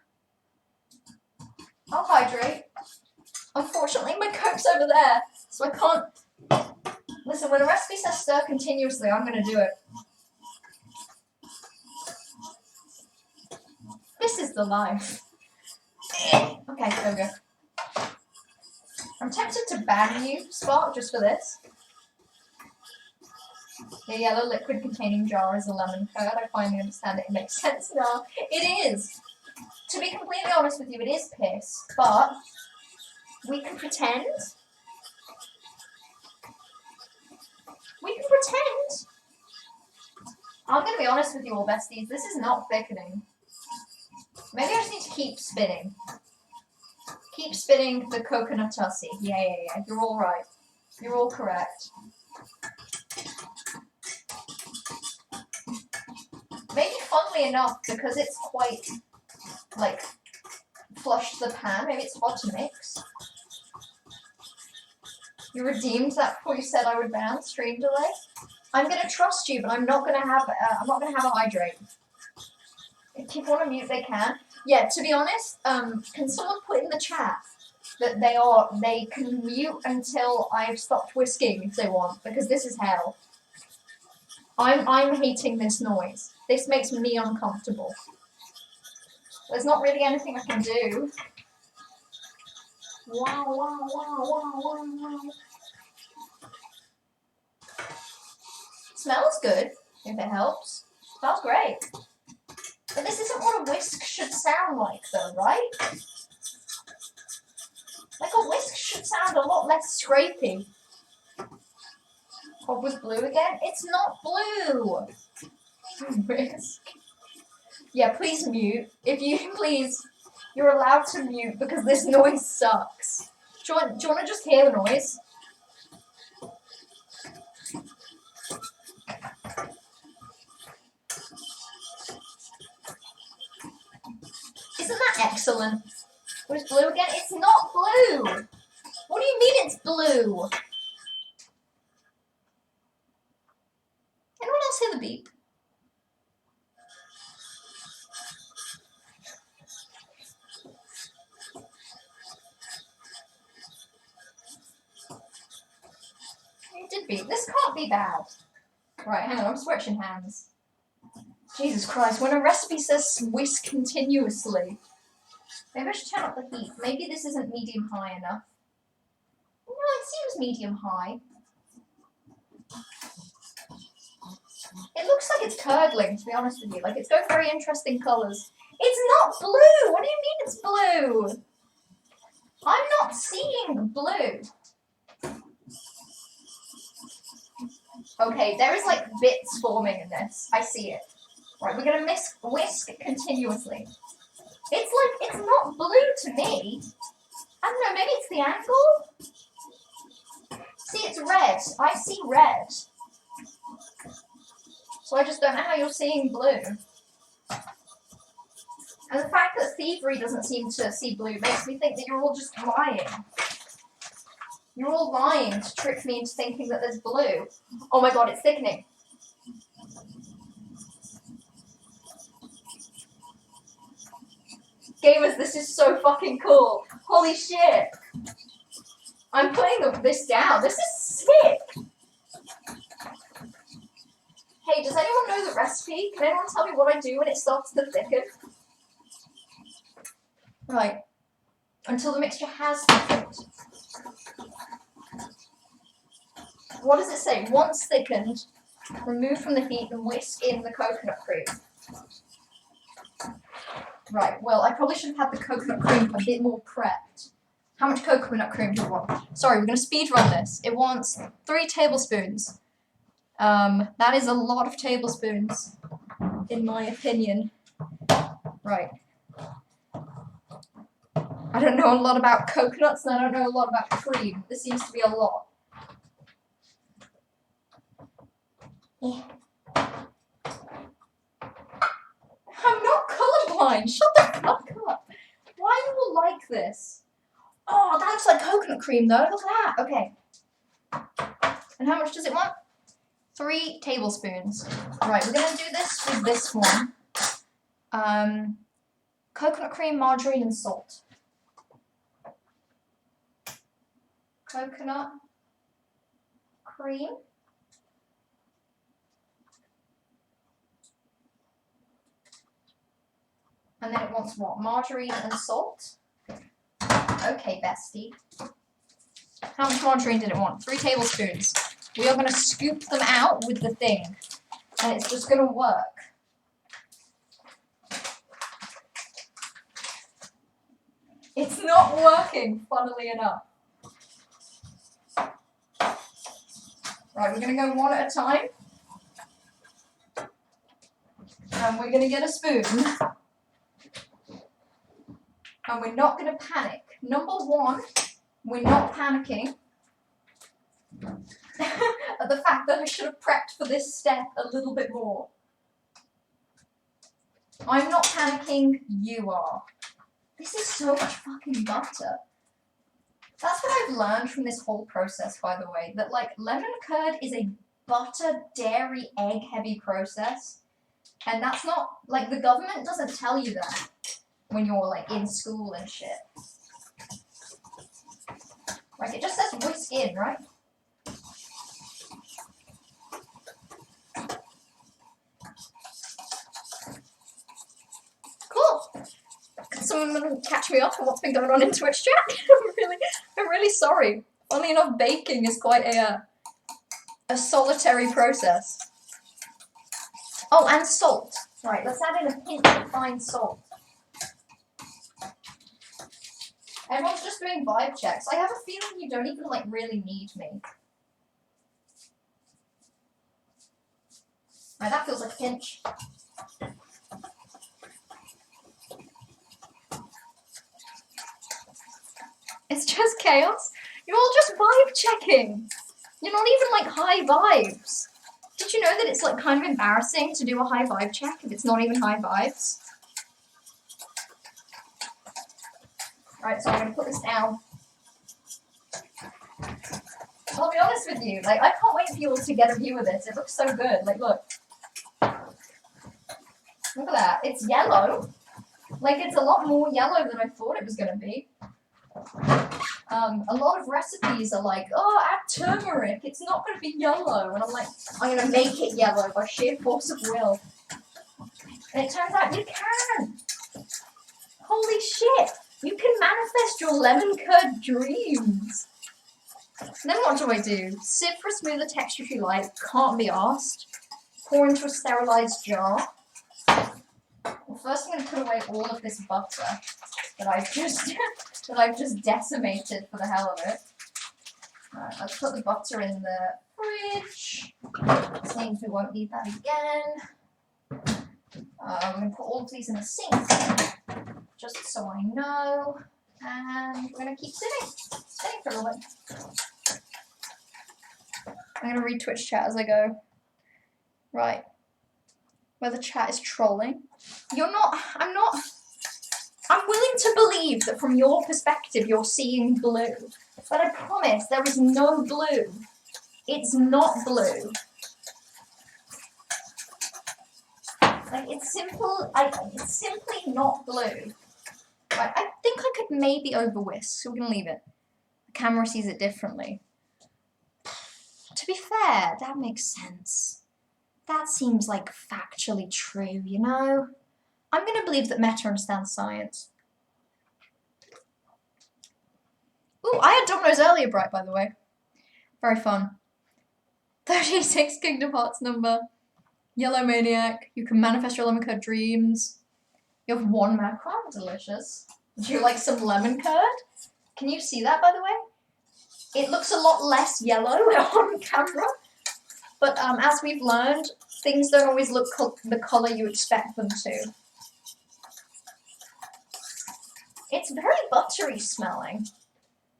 I'll hydrate. Unfortunately, my Coke's over there, so I can't... Listen, when a recipe says stir continuously, I'm going to do it. This is the life. Okay, there we go. I'm tempted to ban you, Spark, just for this. The yellow liquid containing jar is a lemon curd. I finally understand it. It makes sense now. It is. To be completely honest with you, it is piss, but we can pretend. We can pretend. I'm going to be honest with you all, besties. This is not thickening. Maybe I just need to keep spinning. Keep spinning the coconut tussie. Yeah. You're all right. You're all correct. Maybe funnily enough, because it's quite, like, flushed the pan, maybe it's hot to mix. You redeemed that before you said I would ban stream delay. I'm gonna trust you, but I'm not gonna have a hydrate. If people want to mute, they can. Yeah, to be honest, can someone put in the chat that they can mute until I've stopped whisking if they want, because this is hell. I'm hating this noise. This makes me uncomfortable. There's not really anything I can do. Wow. Smells good, if it helps. Smells great. But this isn't what a whisk should sound like, though, right? Like, a whisk should sound a lot less scrapey. Hob was blue again? It's not blue! Whisk. Yeah, please mute. If you please, you're allowed to mute because this noise sucks. Do you want to just hear the noise? Isn't that excellent? Was blue again? It's not blue! What do you mean it's blue? Anyone else hear the beep? It did beep. This can't be bad. Right, hang on, I'm switching hands. Jesus Christ, when a recipe says whisk continuously. Maybe I should turn up the heat. Maybe this isn't medium-high enough. No, it seems medium-high. It looks like it's curdling, to be honest with you. Like, it's got very interesting colours. It's not blue! What do you mean it's blue? I'm not seeing blue. Okay, there is, like, bits forming in this. I see it. Right, we're going to whisk continuously. It's like, it's not blue to me. I don't know, maybe it's the angle? See, it's red. I see red. So I just don't know how you're seeing blue. And the fact that Thievery doesn't seem to see blue makes me think that you're all just lying. You're all lying to trick me into thinking that there's blue. Oh my god, it's thickening. Gamers, this is so fucking cool. Holy shit. I'm putting this down. This is sick. Hey, does anyone know the recipe? Can anyone tell me what I do when it starts to thicken? Right. Until the mixture has thickened. What does it say? Once thickened, remove from the heat and whisk in the coconut cream. Right, well, I probably should have had the coconut cream a bit more prepped. How much coconut cream do you want? Sorry, we're going to speed run this. It wants 3 tablespoons. That is a lot of tablespoons, in my opinion. Right. I don't know a lot about coconuts, and I don't know a lot about cream. This seems to be a lot. Yeah. I'm not colourblind. Shut the fuck up. Why are you all like this? Oh, that looks like coconut cream, though. Look at that. Okay. And how much does it want? 3 tablespoons. Right, we're going to do this with this one. Coconut cream, margarine, and salt. Coconut cream. And then it wants what? Margarine and salt? Okay, bestie. How much margarine did it want? 3 tablespoons. We are going to scoop them out with the thing. And it's just going to work. It's not working, funnily enough. Right, we're going to go one at a time. And we're going to get a spoon. And we're not going to panic. Number one, we're not panicking at the fact that I should have prepped for this step a little bit more. I'm not panicking, you are. This is so much fucking butter. That's what I've learned from this whole process, by the way, that like lemon curd is a butter, dairy, egg heavy process. And that's not, like, the government doesn't tell you that when you're like in school and shit. Like, it just says whisk in, right? Cool. Can someone catch me up on what's been going on in Twitch chat? I'm really sorry. Funnily enough, baking is quite a solitary process. Oh, and salt. Right, let's add in a pinch of fine salt. Everyone's just doing vibe checks. I have a feeling you don't even, like, really need me. Right, that feels like a pinch. It's just chaos. You're all just vibe checking. You're not even, like, high vibes. Did you know that it's, like, kind of embarrassing to do a high vibe check if it's not even high vibes? Right, so I'm going to put this down. I'll be honest with you, like, I can't wait for you all to get a view of this. It looks so good. Like, look. Look at that. It's yellow. Like, it's a lot more yellow than I thought it was going to be. A lot of recipes are like, oh, add turmeric. It's not going to be yellow. And I'm like, I'm going to make it yellow by sheer force of will. And it turns out you can. Holy shit. You can manifest your lemon curd dreams. Then what do? Sieve for a smoother texture if you like. Can't be arsed. Pour into a sterilized jar. Well, first I'm going to put away all of this butter that I've just decimated for the hell of it. Alright, let's put the butter in the fridge. Seems we won't need that again. I'm going to put all of these in the sink, just so I know. And we're going to keep sitting for a little bit. I'm going to read Twitch chat as I go. Right. Where the chat is trolling. I'm willing to believe that from your perspective you're seeing blue. But I promise there is no blue. It's not blue. Like, it's simply not blue. Right, I think I could maybe over-whisk, so we're going to leave it. The camera sees it differently. To be fair, that makes sense. That seems like factually true, you know? I'm going to believe that Meta understands science. Ooh, I had Domino's earlier, Bright, by the way. Very fun. 36 Kingdom Hearts number. Yellow Maniac. You can manifest your lemon curd dreams. You have one macron. Delicious. Do you like some lemon curd? Can you see that, by the way? It looks a lot less yellow on camera. But as we've learned, things don't always look the colour you expect them to. It's very buttery smelling.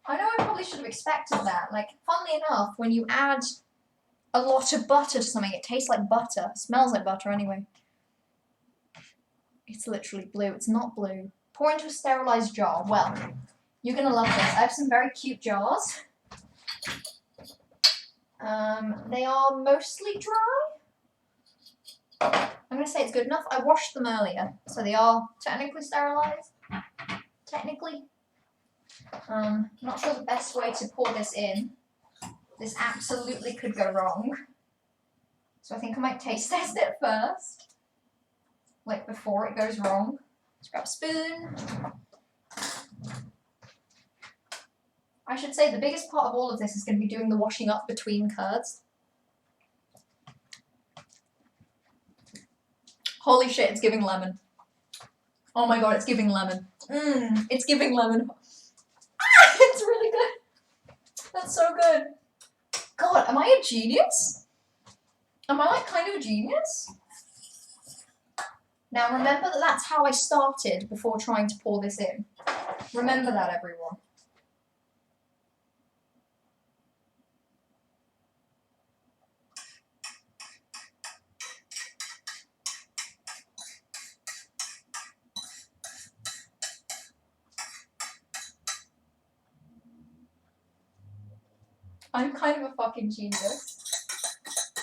I know I probably should have expected that. Like, funnily enough, when you add a lot of butter to something, it tastes like butter. It smells like butter anyway. It's literally blue. It's not blue. Pour into a sterilized jar. Well, you're going to love this. I have some very cute jars. They are mostly dry. I'm going to say it's good enough. I washed them earlier, so they are technically sterilized. Technically. Not sure the best way to pour this in. This absolutely could go wrong. So I think I might taste test it first. Like before it goes wrong. Let's grab a spoon. I should say the biggest part of all of this is going to be doing the washing up between curds. Holy shit, it's giving lemon. Oh my god, it's giving lemon. It's giving lemon. It's really good. That's so good. God, am I a genius? Am I like kind of a genius? Now remember that that's how I started before trying to pour this in. Remember that, everyone. I'm kind of a fucking genius.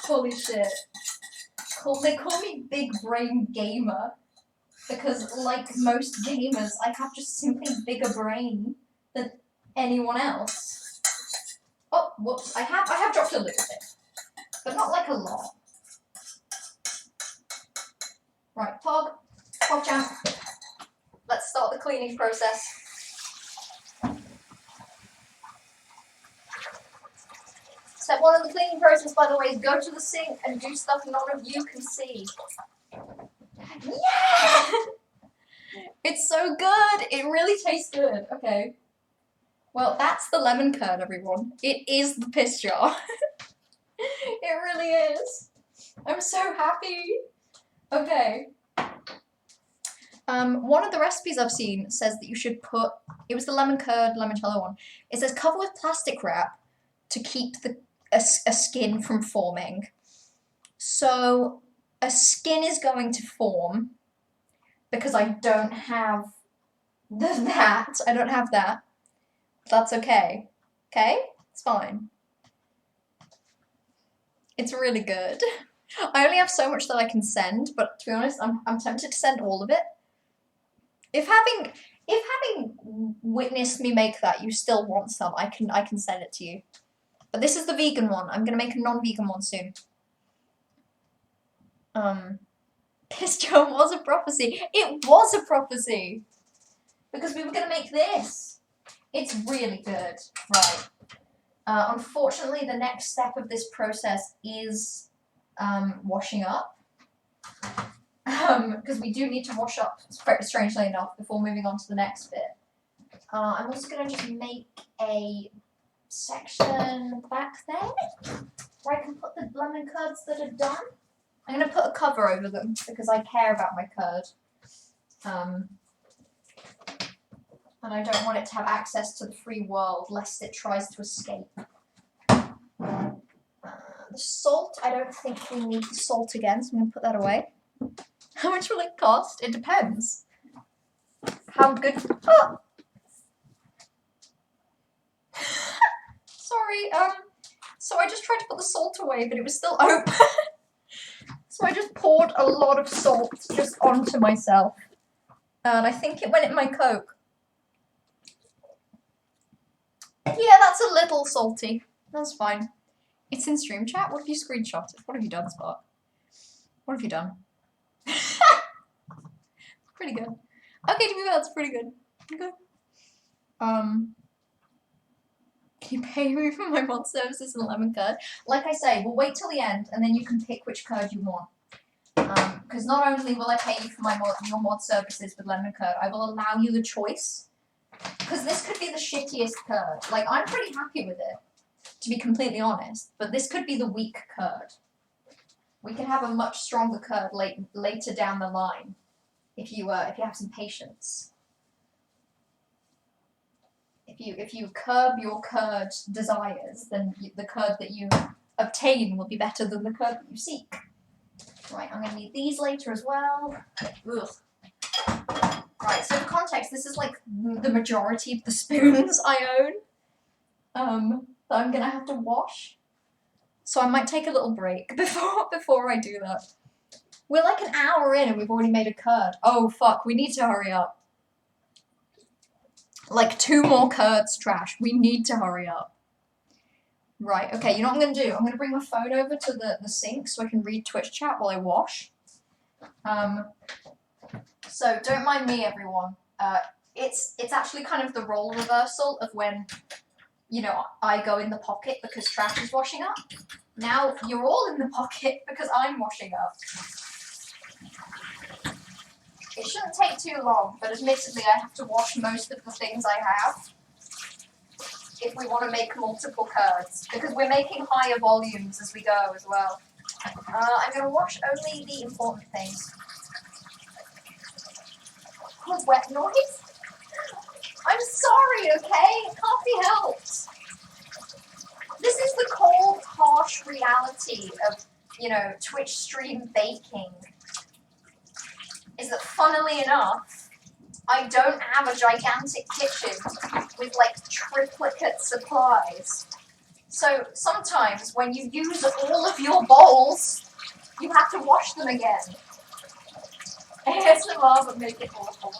Holy shit. They call me Big Brain Gamer because, like most gamers, I have just simply bigger brain than anyone else. Oh, whoops! I have dropped a little bit, but not like a lot. Right, PogChamp. Let's start the cleaning process. Step 1 of the cleaning process, by the way, is go to the sink and do stuff none of you can see. Yeah! It's so good! It really tastes good. Okay. Well, that's the lemon curd, everyone. It is the piss jar. It really is. I'm so happy. Okay. One of the recipes I've seen says that you should put, it was the lemon curd, limoncello one. It says cover with plastic wrap to keep a skin from forming. So a skin is going to form because I don't have that. I don't have that. That's okay. Okay? It's fine. It's really good. I only have so much that I can send, but to be honest, I'm tempted to send all of it. If having witnessed me make that, you still want some, I can send it to you. But this is the vegan one. I'm gonna make a non-vegan one soon. Piss jar was a prophecy. It was a prophecy! Because we were gonna make this. It's really good. Right. Unfortunately, the next step of this process is washing up. Because we do need to wash up, strangely enough, before moving on to the next bit. I'm also gonna just make a section back there where I can put the lemon curds that are done. I'm going to put a cover over them because I care about my curd. And I don't want it to have access to the free world lest it tries to escape. The salt, I don't think we need the salt again, so I'm going to put that away. How much will it cost? It depends. How good... Oh! Sorry, so I just tried to put the salt away, but it was still open. So I just poured a lot of salt just onto myself. And I think it went in my Coke. Yeah, that's a little salty. That's fine. It's in stream chat. What have you screenshotted? What have you done, Spark? What have you done? Pretty good. Okay, to be fair, that's pretty good. Okay. Can you pay me for my mod services and lemon curd? Like I say, we'll wait till the end, and then you can pick which curd you want. Because not only will I pay you for your mod services with lemon curd, I will allow you the choice. Because this could be the shittiest curd. Like, I'm pretty happy with it, to be completely honest. But this could be the weak curd. We can have a much stronger curd later down the line, if you have some patience. If you curb your curd desires, then the curd that you obtain will be better than the curd that you seek. Right, I'm going to need these later as well. Ugh. Right, so for context, this is like the majority of the spoons I own that I'm going to have to wash. So I might take a little break before I do that. We're like an hour in and we've already made a curd. Oh fuck, we need to hurry up. Like 2 more curds, trash. We need to hurry up. Right, okay, you know what I'm going to do? I'm going to bring my phone over to the sink so I can read Twitch chat while I wash. So don't mind me, everyone. It's actually kind of the role reversal of when, you know, I go in the pocket because trash is washing up. Now you're all in the pocket because I'm washing up. It shouldn't take too long, but admittedly I have to wash most of the things I have if we want to make multiple curds, because we're making higher volumes as we go as well. I'm going to wash only the important things. Oh, wet noise? I'm sorry, okay? It can't be helped. This is the cold, harsh reality of, you know, Twitch stream baking. Is that, funnily enough, I don't have a gigantic kitchen with, like, triplicate supplies. So sometimes when you use all of your bowls, you have to wash them again. ASMR would make it awful.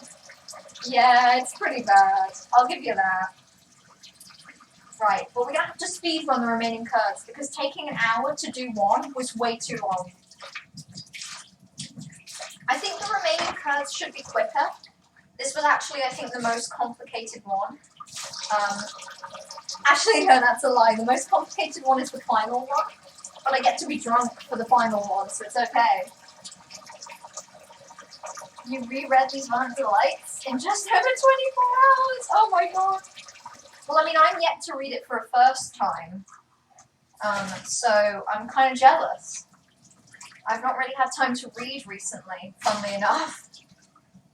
Yeah, it's pretty bad. I'll give you that. Right, but we're gonna have to speed run the remaining curds because taking an hour to do one was way too long. I think the remaining curds should be quicker. This was actually, I think, the most complicated one. Actually, no, that's a lie. The most complicated one is the final one, but I get to be drunk for the final one, so it's okay. You reread these Violent Delights in just over 24 hours? Oh my god. Well, I mean, I'm yet to read it for a first time, so I'm kind of jealous. I've not really had time to read recently, funnily enough.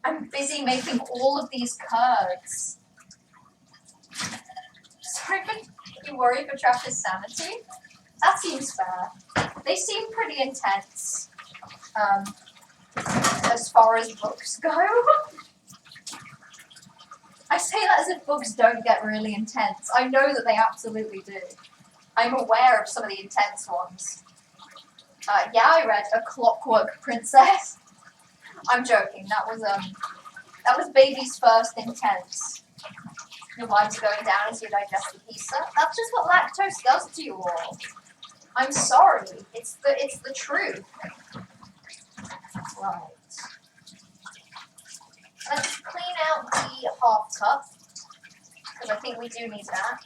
I'm busy making all of these curds. Sorry, but you worry for Trash's sanity? That seems fair. They seem pretty intense, as far as books go. I say that as if books don't get really intense. I know that they absolutely do. I'm aware of some of the intense ones. Yeah, I read A Clockwork Princess. I'm joking. That was baby's first intense. Your vibes are going down as you digest the pizza. That's just what lactose does to you all. I'm sorry. It's the truth. Right. Let's clean out the half cup, because I think we do need that.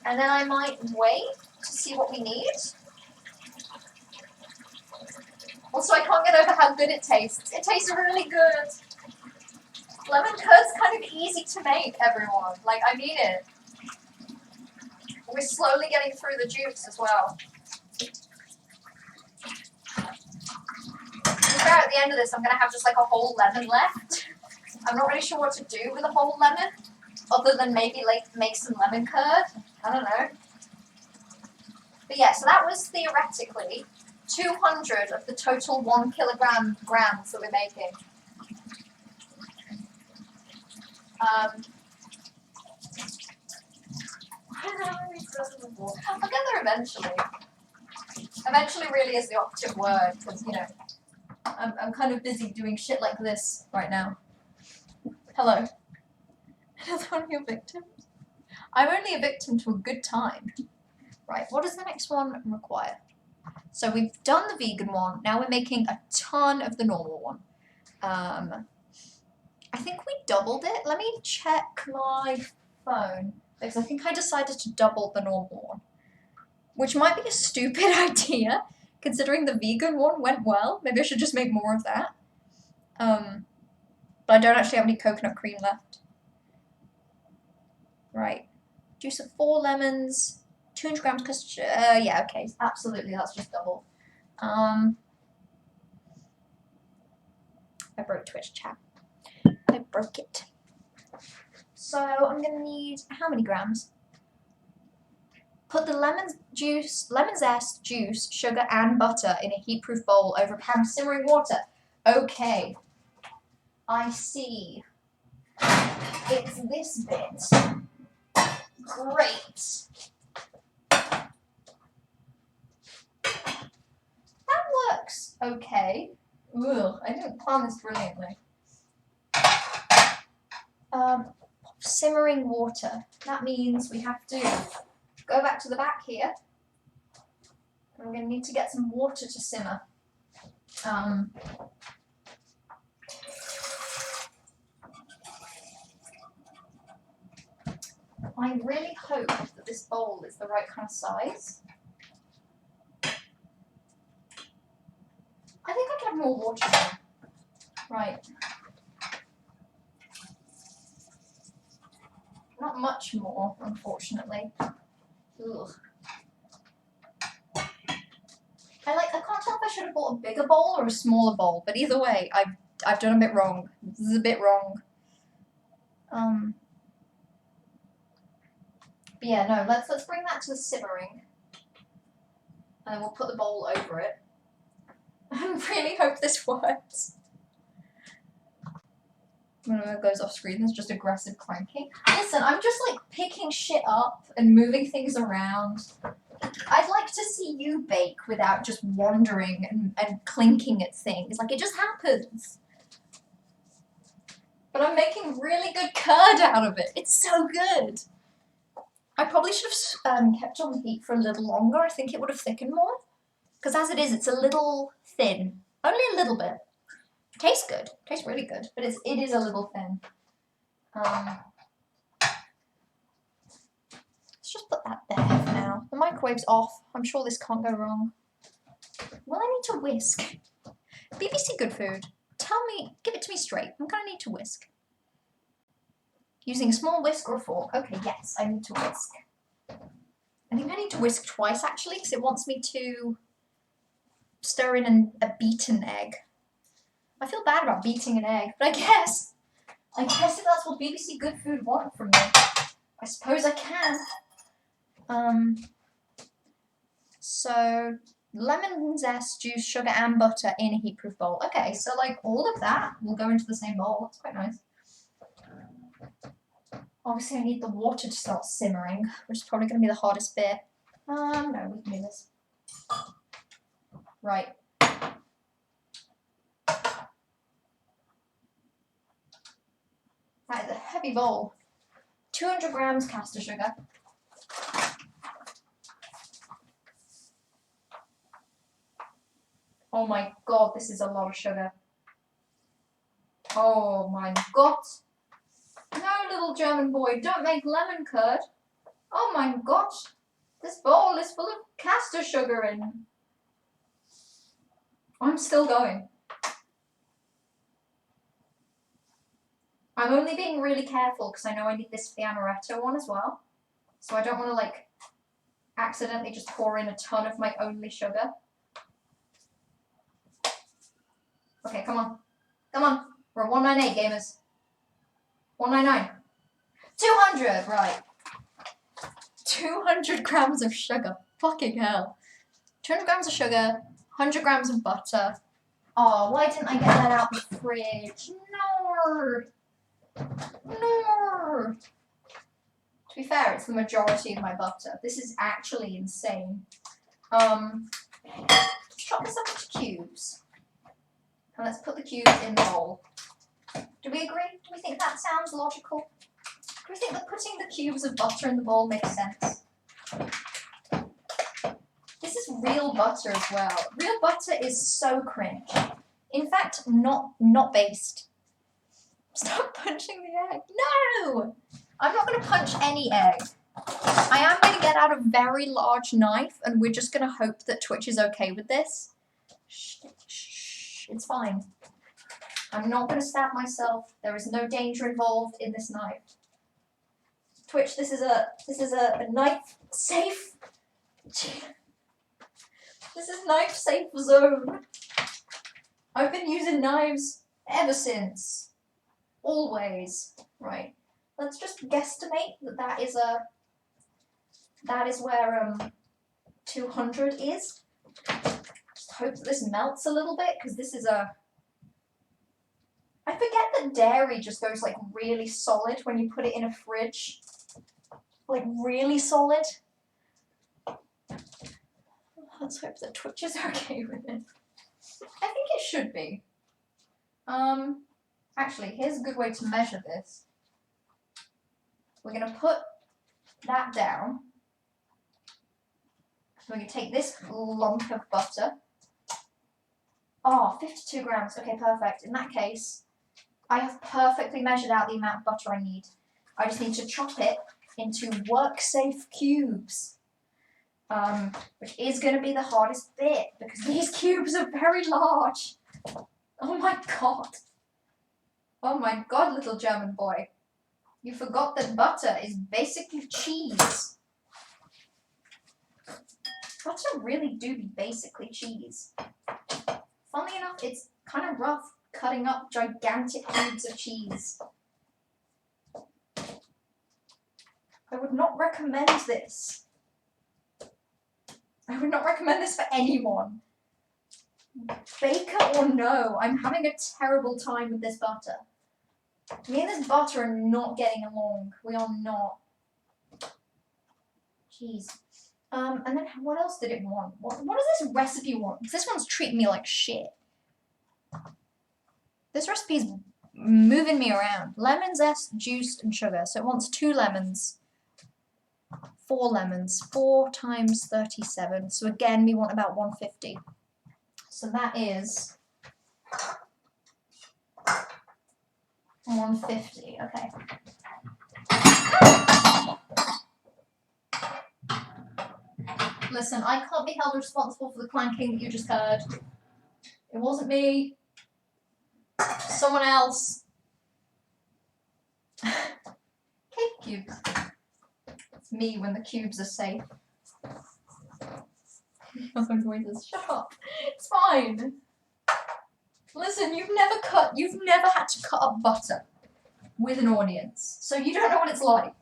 And then I might wait to see what we need. Also, I can't get over how good it tastes. It tastes really good. Lemon curd's kind of easy to make, everyone. Like, I mean it. We're slowly getting through the juice as well. To be fair, at the end of this, I'm going to have just like a whole lemon left. I'm not really sure what to do with a whole lemon, other than maybe like make some lemon curd. I don't know. But yeah, so that was theoretically 200 of the total 1 kilogram grams that we're making. I'll get there eventually. Eventually really is the operative word, because, you know, I'm kind of busy doing shit like this right now. Hello. Another one of your victims? I'm only a victim to a good time. Right, what does the next one require? So we've done the vegan one, now we're making a ton of the normal one. I think we doubled it. Let me check my phone, because I think I decided to double the normal one. Which might be a stupid idea, considering the vegan one went well. Maybe I should just make more of that. But I don't actually have any coconut cream left. Right. Juice of 4 lemons, 200 grams custard. Yeah, okay, absolutely, that's just double. I broke Twitch chat. I broke it. So I'm gonna need how many grams? Put the lemon zest, juice, sugar, and butter in a heat-proof bowl over a pan of simmering water. Okay. I see. It's this bit. Great. That works okay. Ugh, I didn't plan this brilliantly. Simmering water. That means we have to go back to the back here. I'm going to need to get some water to simmer. I really hope that this bowl is the right kind of size. I think I can have more water now. Right. Not much more, unfortunately. Ugh. I can't tell if I should have bought a bigger bowl or a smaller bowl, but either way, I've done a bit wrong. This is a bit wrong. But yeah, no, let's bring that to the simmering. And then we'll put the bowl over it. I really hope this works. When it goes off screen, there's just aggressive clanking. Listen, I'm just like picking shit up and moving things around. I'd like to see you bake without just wandering and clinking at things. Like, it just happens. But I'm making really good curd out of it. It's so good. I probably should have kept on the heat for a little longer. I think it would have thickened more. Because as it is, it's a little thin. Only a little bit. Tastes good. Tastes really good. But it is a little thin. Let's just put that there for now. The microwave's off. I'm sure this can't go wrong. Will I need to whisk? BBC Good Food. Tell me, give it to me straight. I'm going to need to whisk. Using a small whisk or a fork. Okay, yes, I need to whisk. I think I need to whisk twice, actually, because it wants me to stir in a beaten egg. I feel bad about beating an egg, but I guess if that's what BBC Good Food want from me, I suppose I can. So lemon zest, juice, sugar, and butter in a heat-proof bowl. Okay, so like all of that will go into the same bowl. That's quite nice. Obviously, I need the water to start simmering, which is probably going to be the hardest bit. No, we can do this. Right. That is a heavy bowl. 200 grams caster sugar. Oh my god, this is a lot of sugar. Oh my god. No, little German boy, don't make lemon curd. Oh my gosh. This bowl is full of caster sugar in. I'm still going. I'm only being really careful because I know I need this for the amaretto one as well. So I don't want to like accidentally just pour in a ton of my only sugar. Okay, come on. Come on. We're 198 gamers. 199. 200, right. 200 grams of sugar. Fucking hell. 200 grams of sugar, 100 grams of butter. Oh, why didn't I get that out of the fridge? No. No. To be fair, it's the majority of my butter. This is actually insane. Let's chop this up into cubes. And let's put the cubes in the bowl. Do we agree? Do we think that sounds logical? Do we think that putting the cubes of butter in the bowl makes sense? This is real butter as well. Real butter is so cringe. In fact, not based. Stop punching the egg. No! I'm not going to punch any egg. I am going to get out a very large knife and we're just going to hope that Twitch is okay with this. Shh, it's fine. I'm not going to stab myself. There is no danger involved in this knife. Twitch, this is a knife safe. This is knife safe zone. I've been using knives ever since. Always. Right. Let's just guesstimate that is where 200 is. Just hope that this melts a little bit because this is a. I forget that dairy just goes like really solid when you put it in a fridge. Like really solid. Let's hope that Twitch is okay with it. I think it should be. Actually, here's a good way to measure this. We're going to put that down. So we're going to take this lump of butter. Oh, 52 grams. Okay, perfect. In that case, I have perfectly measured out the amount of butter I need. I just need to chop it into work-safe cubes. Which is going to be the hardest bit because these cubes are very large. Oh my god. Oh my god, little German boy. You forgot that butter is basically cheese. Butter really do be basically cheese. Funnily enough, it's kind of rough cutting up gigantic cubes of cheese. I would not recommend this. I would not recommend this for anyone. Baker or no, I'm having a terrible time with this butter. Me and this butter are not getting along. We are not. Jeez. And then what else did it want? What does this recipe want? Because this one's treating me like shit. This recipe is moving me around. Lemon zest, juiced, and sugar. So it wants 2 lemons. 4 lemons. 4 times 37. So again, we want about 150. So that is 150. Okay. Listen, I can't be held responsible for the clanking that you just heard. It wasn't me. Someone else. Cake cubes. It's me when the cubes are safe. Other noises. Shut up. It's fine. Listen, you've never had to cut up butter with an audience, so you don't know what it's like.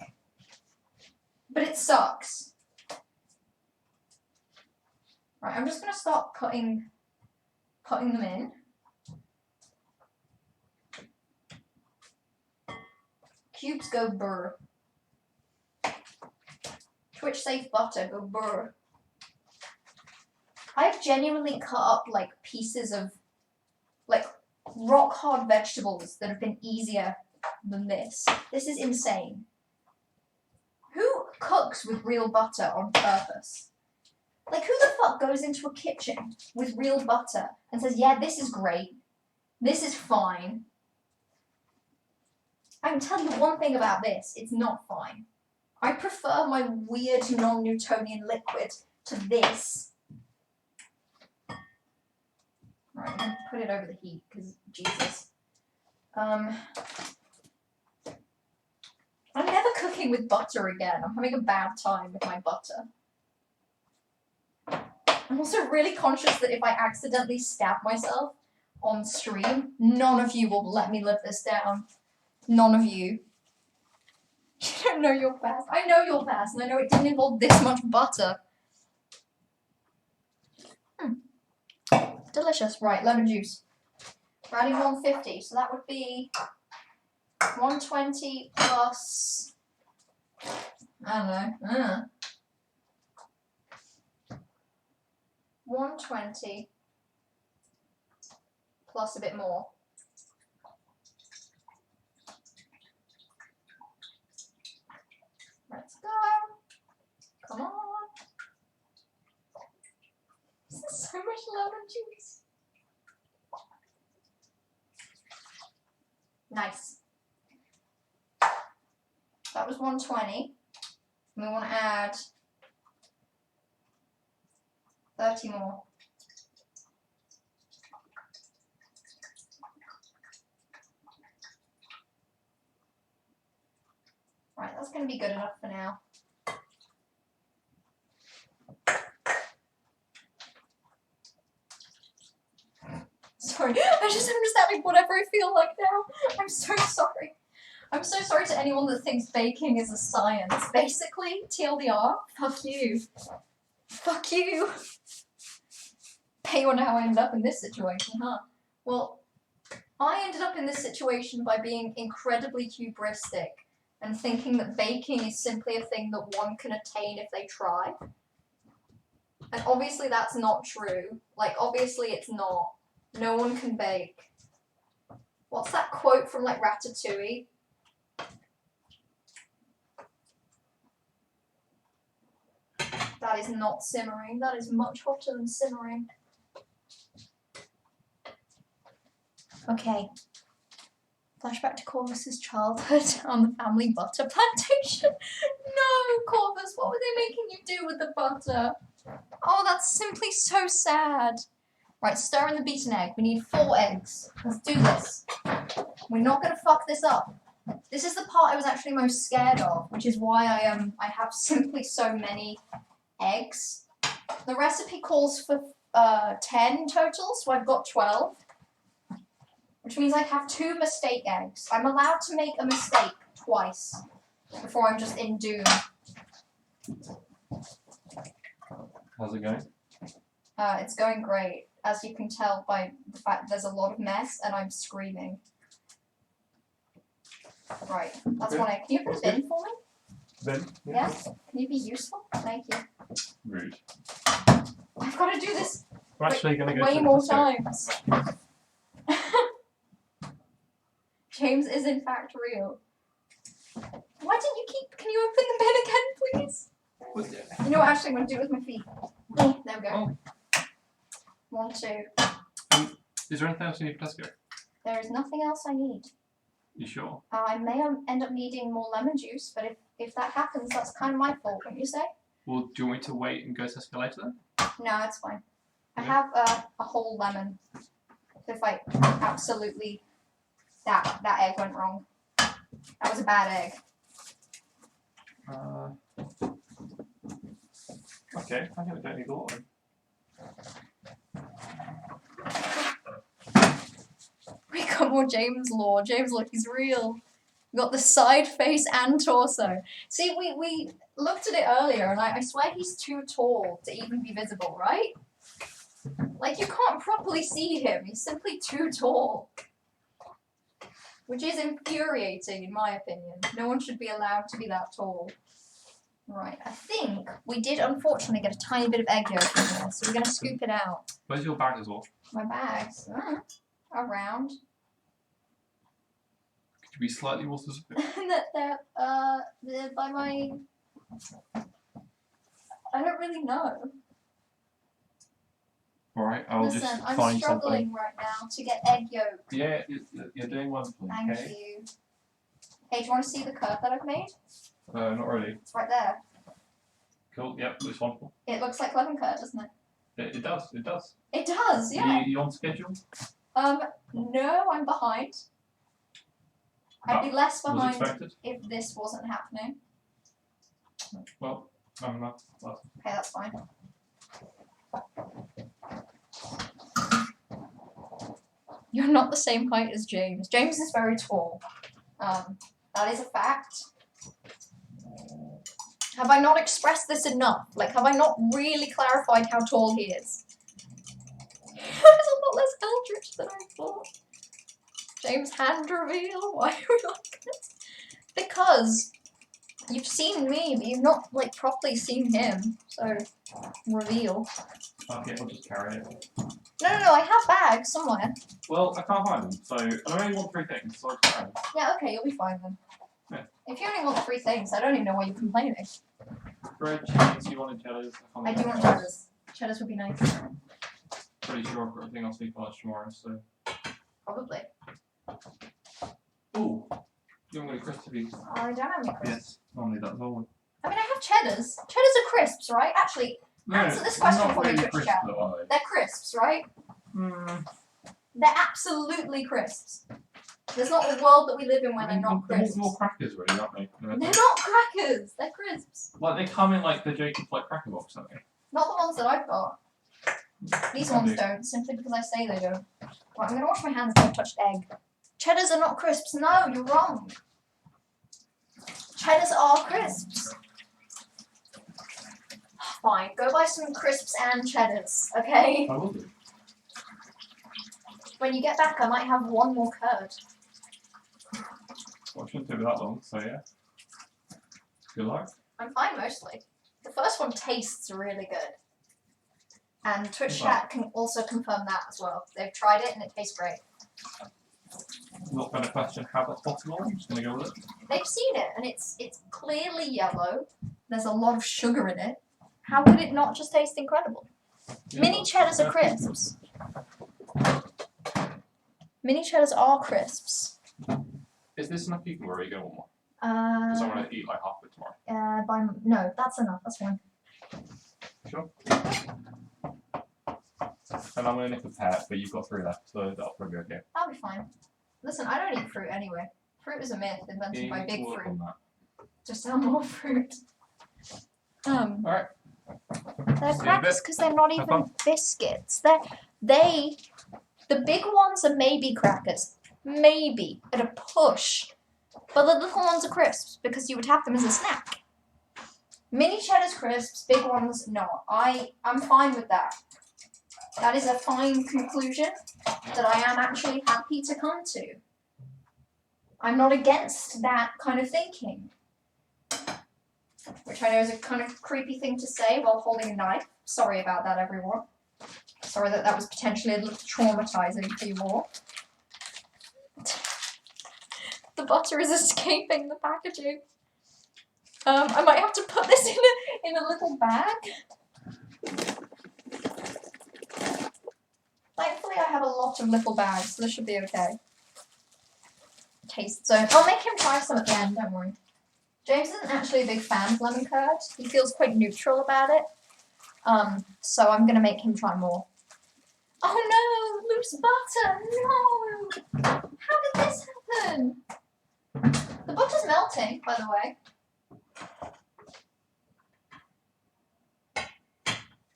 But it sucks. Right, I'm just gonna start cutting them in. Cubes go burr. Twitch safe butter go burr. I've genuinely cut up like pieces of like rock hard vegetables that have been easier than this. This is insane. Who cooks with real butter on purpose? Like, who the fuck goes into a kitchen with real butter and says, yeah, this is great. This is fine. I can tell you one thing about this. It's not fine. I prefer my weird non-Newtonian liquid to this. Right, I'm going to put it over the heat, because Jesus. I'm never cooking with butter again. I'm having a bad time with my butter. I'm also really conscious that if I accidentally stab myself on stream, none of you will let me live this down. None of you. You don't know your fast. I know your fast, and I know it didn't involve this much butter. Delicious. Right, lemon juice. We're adding 150, so that would be 120 plus, I don't know, 120 plus a bit more. Let's go. Come on. This is so much lemon juice. Nice. That was 120. We want to add 30 more. Right, that's going to be good enough for now. Sorry, I'm just having whatever I feel like now. I'm so sorry. I'm so sorry to anyone that thinks baking is a science. Basically, TLDR, fuck you. Fuck you. Bet you wonder how I ended up in this situation, huh? Well, I ended up in this situation by being incredibly hubristic and thinking that baking is simply a thing that one can attain if they try. And obviously that's not true. Like, obviously it's not. No one can bake. What's that quote from, like, Ratatouille? That is not simmering. That is much hotter than simmering. Okay. Flashback to Corvus's childhood on the family butter plantation. No, Corvus, what were they making you do with the butter? Oh, that's simply so sad. Right, stir in the beaten egg. We need 4 eggs. Let's do this. We're not going to fuck this up. This is the part I was actually most scared of, which is why I have simply so many eggs. The recipe calls for 10 total, so I've got 12. Which means I have 2 mistake eggs. I'm allowed to make a mistake twice before I'm just in doom. How's it going? It's going great, as you can tell by the fact there's a lot of mess and I'm screaming. Right, that's Okay. one egg. Can you put a bin for me? Ben? Yeah? Can you be useful? Thank you. Rude. I've got to do this We're actually going to go way to more Tesco. times. James is in fact real. Why didn't you keep... Can you open the bin again, please? You know what, actually, I'm going to do it with my feet. There we go. Oh. 1, 2. Is there anything else you need for Tesco? There is nothing else I need. You sure? I may end up needing more lemon juice, but if that happens, that's kind of my fault, wouldn't you say? Well, do you want me to wait and go to Tesco later then? No, it's fine. I Okay. have a whole lemon. If I absolutely... That egg went wrong. That was a bad egg. Okay, I think we don't need a lot then. We got more James lore. James, look, he's real. We got the side, face, and torso. See, we looked at it earlier, and I swear he's too tall to even be visible, right? Like, you can't properly see him. He's simply too tall. Which is infuriating, in my opinion. No one should be allowed to be that tall. Right, I think we did unfortunately get a tiny bit of egg yolk in here, so we're going to scoop it out. Where's your bag as well? My bags. Around. Could you be slightly more specific? They're by my... I don't really know. Alright, I'll Listen, just I'm find struggling something. right now to get egg yolk. Yeah, you're doing wonderfully, Thank okay? you. Hey, do you want to see the curve that I've made? Not really. It's right there. Cool, yep, looks wonderful. It looks like lemon curd, doesn't it? It does, it does. It does, yeah. You on schedule? No, I'm behind. I'd be less Was behind expected? if this wasn't happening. Well, that's Okay, that's fine. You're not the same height as James. James is very tall. That is a fact. Have I not expressed this enough? Like, have I not really clarified how tall he is? That is a lot less eldritch than I thought. James hand reveal? Why are we like this? Because you've seen me, but you've not, like, properly seen him. So, reveal. okay, I'll just carry it. No, I have bags somewhere. Well, I can't find them, so and I only want 3 things, so I'll just carry them. Yeah, okay, you'll be fine then. Yeah. If you only want 3 things, I don't even know why you're complaining. Bread, cheese, you wanted cheddars? I do want cheddars. Cheddars would be nice. Pretty sure I've got everything else we need for lunch tomorrow, so. Probably. Ooh, you haven't got any crisps? I don't have any crisps. Yes, normally that's all. I mean, I have cheddars. Cheddars are crisps, right? Actually, answer this question not for me, really Twitch crisp chat. though, are they? They're crisps, right? They're absolutely crisps. There's not a world that we live in where they're not They're crisps. more crackers, really, aren't they? They're not crackers. They're crisps. Like they come in like the Jacob's like cracker box, don't they? Not the ones that I've got. These Can ones do. don't, simply because I say they don't. Right, I'm going to wash my hands because I've touched egg. Cheddars are not crisps. No, you're wrong. Cheddars are crisps. Fine, go buy some crisps and cheddars, okay? I will do. When you get back, I might have one more curd. Well, it shouldn't take me that long, so yeah. Good luck. I'm fine mostly. The first one tastes really good. And Twitch Wow. chat can also confirm that as well. They've tried it and it tastes great. Not going to question how that's possible. I'm just going to go with it. They've seen it and it's clearly yellow. There's a lot of sugar in it. How could it not just taste incredible? Yeah. Mini cheddars are crisps. Mini cheddars are crisps. Is this enough people or are you going to want more? Because I Uh, want to eat like half of it tomorrow. no, that's enough. That's fine. Sure. And I'm going to nick a pair, but you've got 3 left, so that'll probably be okay. That'll be fine. Listen, I don't eat fruit anyway. Fruit is a myth invented You by need to Big work Fruit. on that. To sell more fruit. Alright. They're See you in a crackers bit. because they're not Have even fun. biscuits. The big ones are maybe crackers. Maybe. At a push. But the little ones are crisps because you would have them as a snack. Mini Cheddar's crisps, big ones, no. I'm fine with that. That is a fine conclusion that I am actually happy to come to. I'm not against that kind of thinking. Which I know is a kind of creepy thing to say while holding a knife. Sorry about that, everyone. Sorry that was potentially a little traumatizing for you all. The butter is escaping the packaging. I might have to put this in a little bag. Thankfully, I have a lot of little bags, so this should be okay. Taste zone. I'll make him try some at the end, don't worry. James isn't actually a big fan of lemon curd. He feels quite neutral about it. So I'm gonna make him try more. Oh no, loose butter, no! How did this happen? The butter's melting, by the way.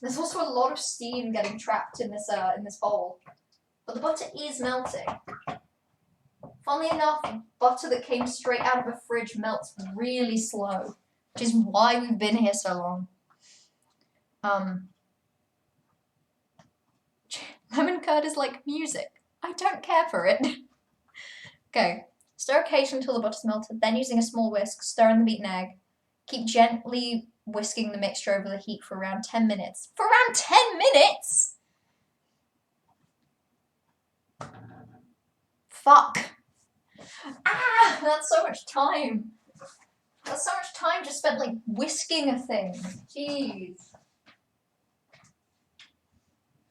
There's also a lot of steam getting trapped in this bowl, but the butter is melting. Funnily enough, butter that came straight out of a fridge melts really slow, which is why we've been here so long. Lemon curd is like music. I don't care for it. Okay, stir occasionally until the butter's melted, then using a small whisk, stir in the beaten egg. Keep gently whisking the mixture over the heat for around 10 minutes. For around 10 minutes?! Fuck. Ah, that's so much time. That's so much time just spent like whisking a thing. Jeez.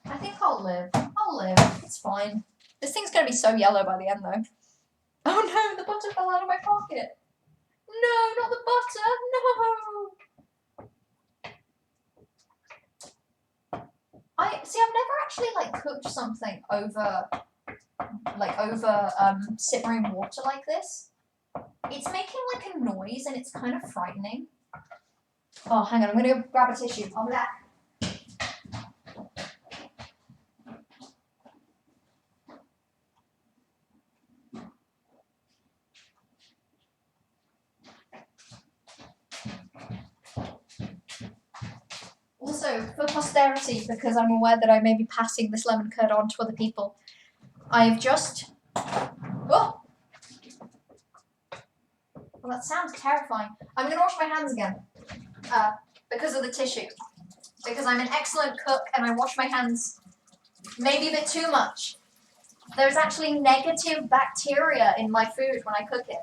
I think I'll live. I'll live. It's fine. This thing's gonna be so yellow by the end though. Oh no, the butter fell out of my pocket. No, not the butter. No. I've never actually like cooked something over simmering water like this. It's making like a noise and it's kind of frightening. Oh, hang on, I'm gonna go grab a tissue. I'll be back. Also, for posterity, because I'm aware that I may be passing this lemon curd on to other people, I've just... Oh! Well, that sounds terrifying. I'm going to wash my hands again. Because of the tissue. Because I'm an excellent cook and I wash my hands maybe a bit too much. There's actually negative bacteria in my food when I cook it.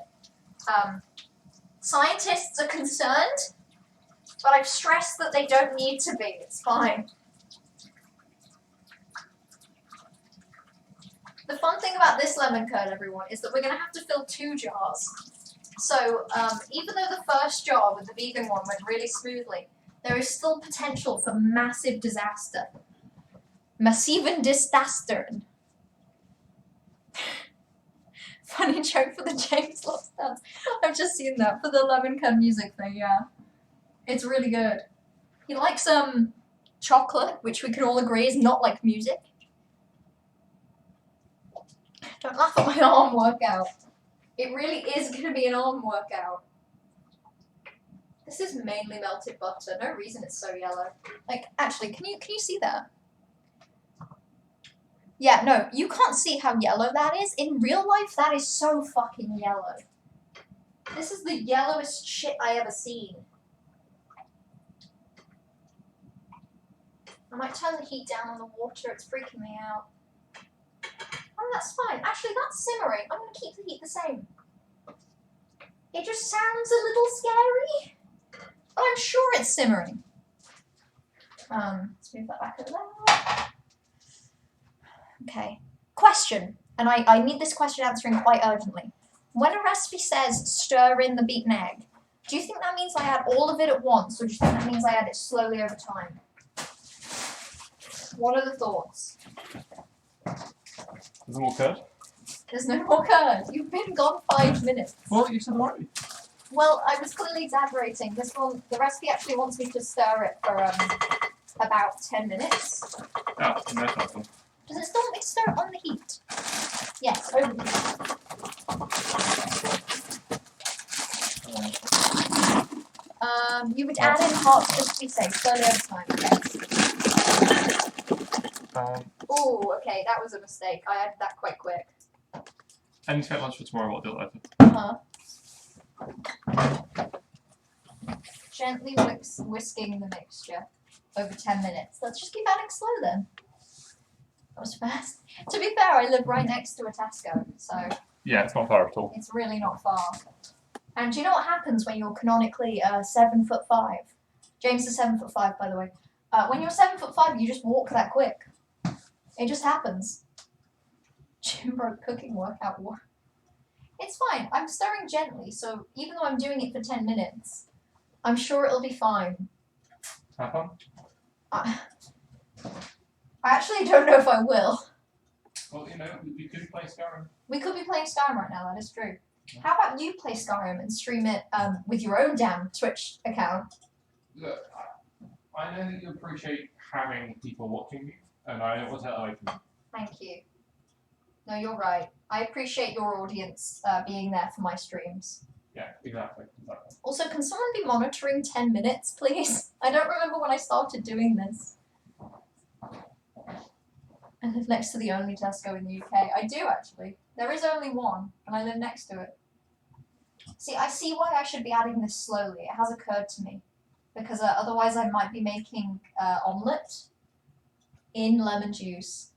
Scientists are concerned, but I've stressed that they don't need to be. It's fine. The fun thing about this lemon curd, everyone, is that we're going to have to fill 2 jars. So, even though the first jar with the vegan one went really smoothly, there is still potential for massive disaster. Massiven disaster. Funny joke for the James Lost dance. I've just seen that for the lemon curd music thing, yeah. It's really good. He likes chocolate, which we can all agree is not like music. Don't laugh at my arm workout. It really is going to be an arm workout. This is mainly melted butter. No reason it's so yellow. Like, actually, can you see that? Yeah, no, you can't see how yellow that is. In real life, that is so fucking yellow. This is the yellowest shit I ever seen. I might turn the heat down on the water. It's freaking me out. Oh, that's fine. Actually, that's simmering. I'm going to keep the heat the same. It just sounds a little scary. But I'm sure it's simmering. Let's move that back over there. Okay. Question. And I need this question answering quite urgently. When a recipe says stir in the beaten egg, do you think that means I add all of it at once, or do you think that means I add it slowly over time? What are the thoughts? Is there more curd? There's no more curd. You've been gone 5 minutes. Well, you said right. Well, I was clearly exaggerating. This one, the recipe actually wants me to stir it for about 10 minutes. Oh, no problem. Does it still want me to stir it on the heat? Yes, over the heat. You would add in hot just to be safe, slowly over time. Okay. Oh, okay, that was a mistake. I added that quite quick. I need to get lunch for tomorrow. I'll do it later. Gently whisking the mixture over 10 minutes. Let's just keep adding slow then. That was fast. To be fair, I live right next to a Tesco, so Yeah, it's not far at all. it's really not far. And do you know what happens when you're canonically 7'5"? James is 7'5", by the way. When you're 7'5", you just walk that quick. It just happens. Jim broke cooking workout. It's fine. I'm stirring gently, so even though I'm doing it for 10 minutes, I'm sure it'll be fine. Have fun. I actually don't know if I will. Well, you know, you could play Skyrim. We could be playing Skyrim right now, that is true. How about you play Skyrim and stream it with your own damn Twitch account? Look, I know that you appreciate having people watching you, and I don't want to take that away from you. Thank you. No, you're right. I appreciate your audience being there for my streams. Yeah, exactly. Also, can someone be monitoring 10 minutes, please? I don't remember when I started doing this. I live next to the only Tesco in the UK. I do, actually. There is only one, and I live next to it. See, I see why I should be adding this slowly. It has occurred to me. Because otherwise I might be making omelette in lemon juice.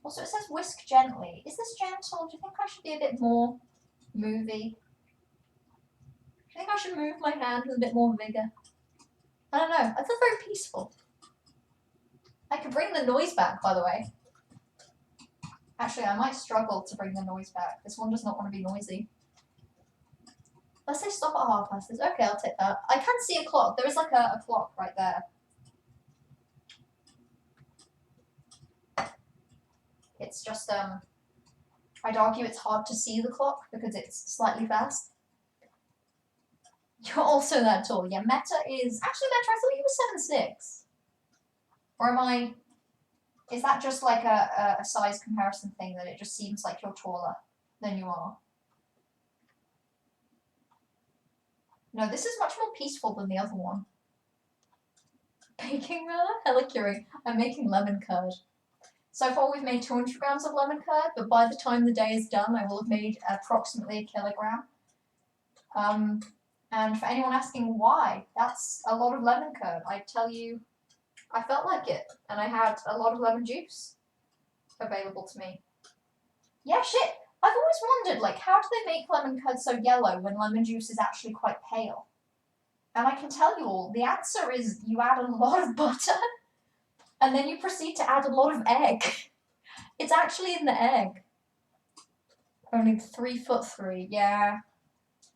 Also, it says whisk gently. Is this gentle? Do you think I should be a bit more movie? Do you think I should move my hand with a bit more vigor? I don't know. I feel very peaceful. I could bring the noise back, by the way. Actually, I might struggle to bring the noise back. This one does not want to be noisy. Let's say stop at 1/2. Okay, I'll take that. I can see a clock. There is like a clock right there. It's just, I'd argue it's hard to see the clock because it's slightly fast. You're also that tall. Yeah, Meta is... Actually, Meta, I thought you were 7'6". Or am I... Is that just like a size comparison thing that it just seems like you're taller than you are? No, this is much more peaceful than the other one. Baking Helicuri. I'm making lemon curd. So far we've made 200 grams of lemon curd, but by the time the day is done, I will have made approximately 1 kilogram. And for anyone asking why, that's a lot of lemon curd. I tell you, I felt like it, and I had a lot of lemon juice available to me. Yeah, shit. I've always wondered, like, how do they make lemon curd so yellow when lemon juice is actually quite pale? And I can tell you all, the answer is you add a lot of butter, and then you proceed to add a lot of egg. It's actually in the egg. Only 3'3", yeah.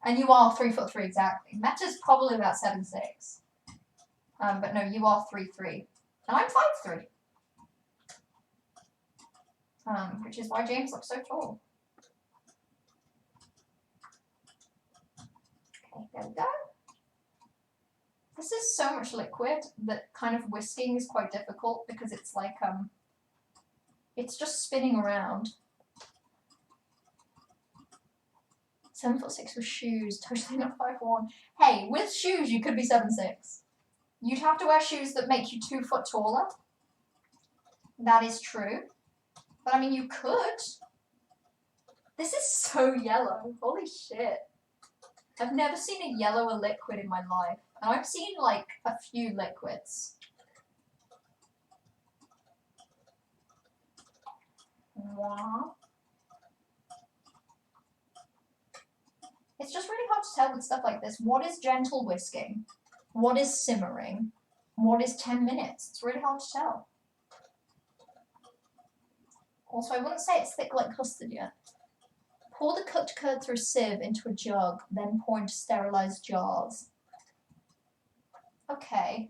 And you are 3'3" exactly. Meta's probably about 7'6". But no, you are 3'3", and I'm 5'3". Which is why James looks so tall. Okay, there we go. This is so much liquid that kind of whisking is quite difficult because it's like, it's just spinning around. 7'6" with shoes, totally not 5'1". Hey, with shoes you could be 7'6". You'd have to wear shoes that make you 2 foot taller. That is true. But I mean, you could. This is so yellow. Holy shit. I've never seen a yellower liquid in my life. And I've seen, like, a few liquids. Wow. It's just really hard to tell with stuff like this. What is gentle whisking? What is simmering? What is 10 minutes? It's really hard to tell. Also, I wouldn't say it's thick like custard yet. Pour the cooked curd through a sieve into a jug, then pour into sterilised jars. Okay.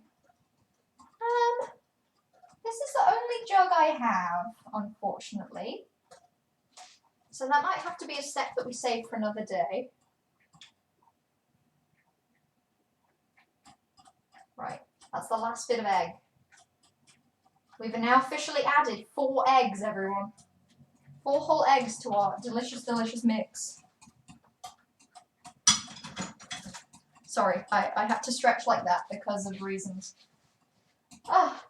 This is the only jug I have, unfortunately. So that might have to be a step that we save for another day. Right, that's the last bit of egg. We've now officially added 4 eggs, everyone. 4 whole eggs to our delicious, delicious mix. Sorry, I had to stretch like that because of reasons. Ah,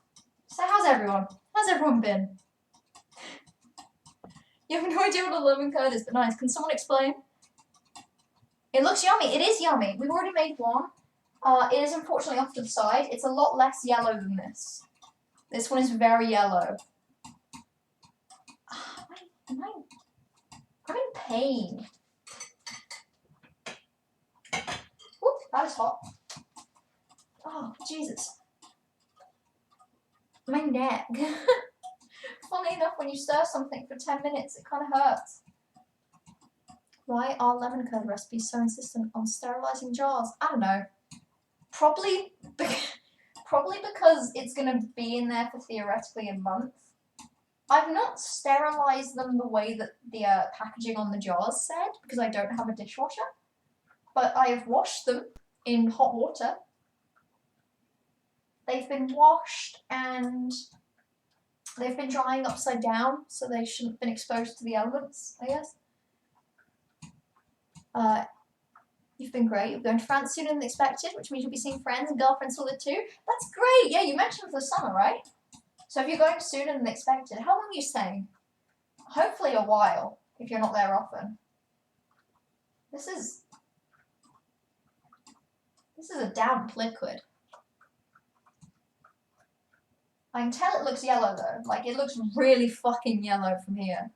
so how's everyone? How's everyone been? You have no idea what a lemon curd is, but nice. Can someone explain? It looks yummy. It is yummy. We've already made one. It is unfortunately off to the side. It's a lot less yellow than this. This one is very yellow. I'm in pain. Whoop, that is hot. Oh, Jesus. My neck. Funny enough, when you stir something for 10 minutes, it kind of hurts. Why are lemon curd recipes so insistent on sterilizing jars? I don't know. Probably because it's going to be in there for theoretically a month. I've not sterilized them the way that the packaging on the jars said, because I don't have a dishwasher. But I have washed them in hot water. They've been washed and they've been drying upside down, so they shouldn't have been exposed to the elements, I guess. You've been great. You're going to France sooner than expected, which means you'll be seeing friends and girlfriends all the too. That's great. Yeah, you mentioned for the summer, right? So if you're going sooner than expected, how long are you staying? Hopefully a while, if you're not there often. This is a damp liquid. I can tell it looks yellow though. Like, it looks really fucking yellow from here.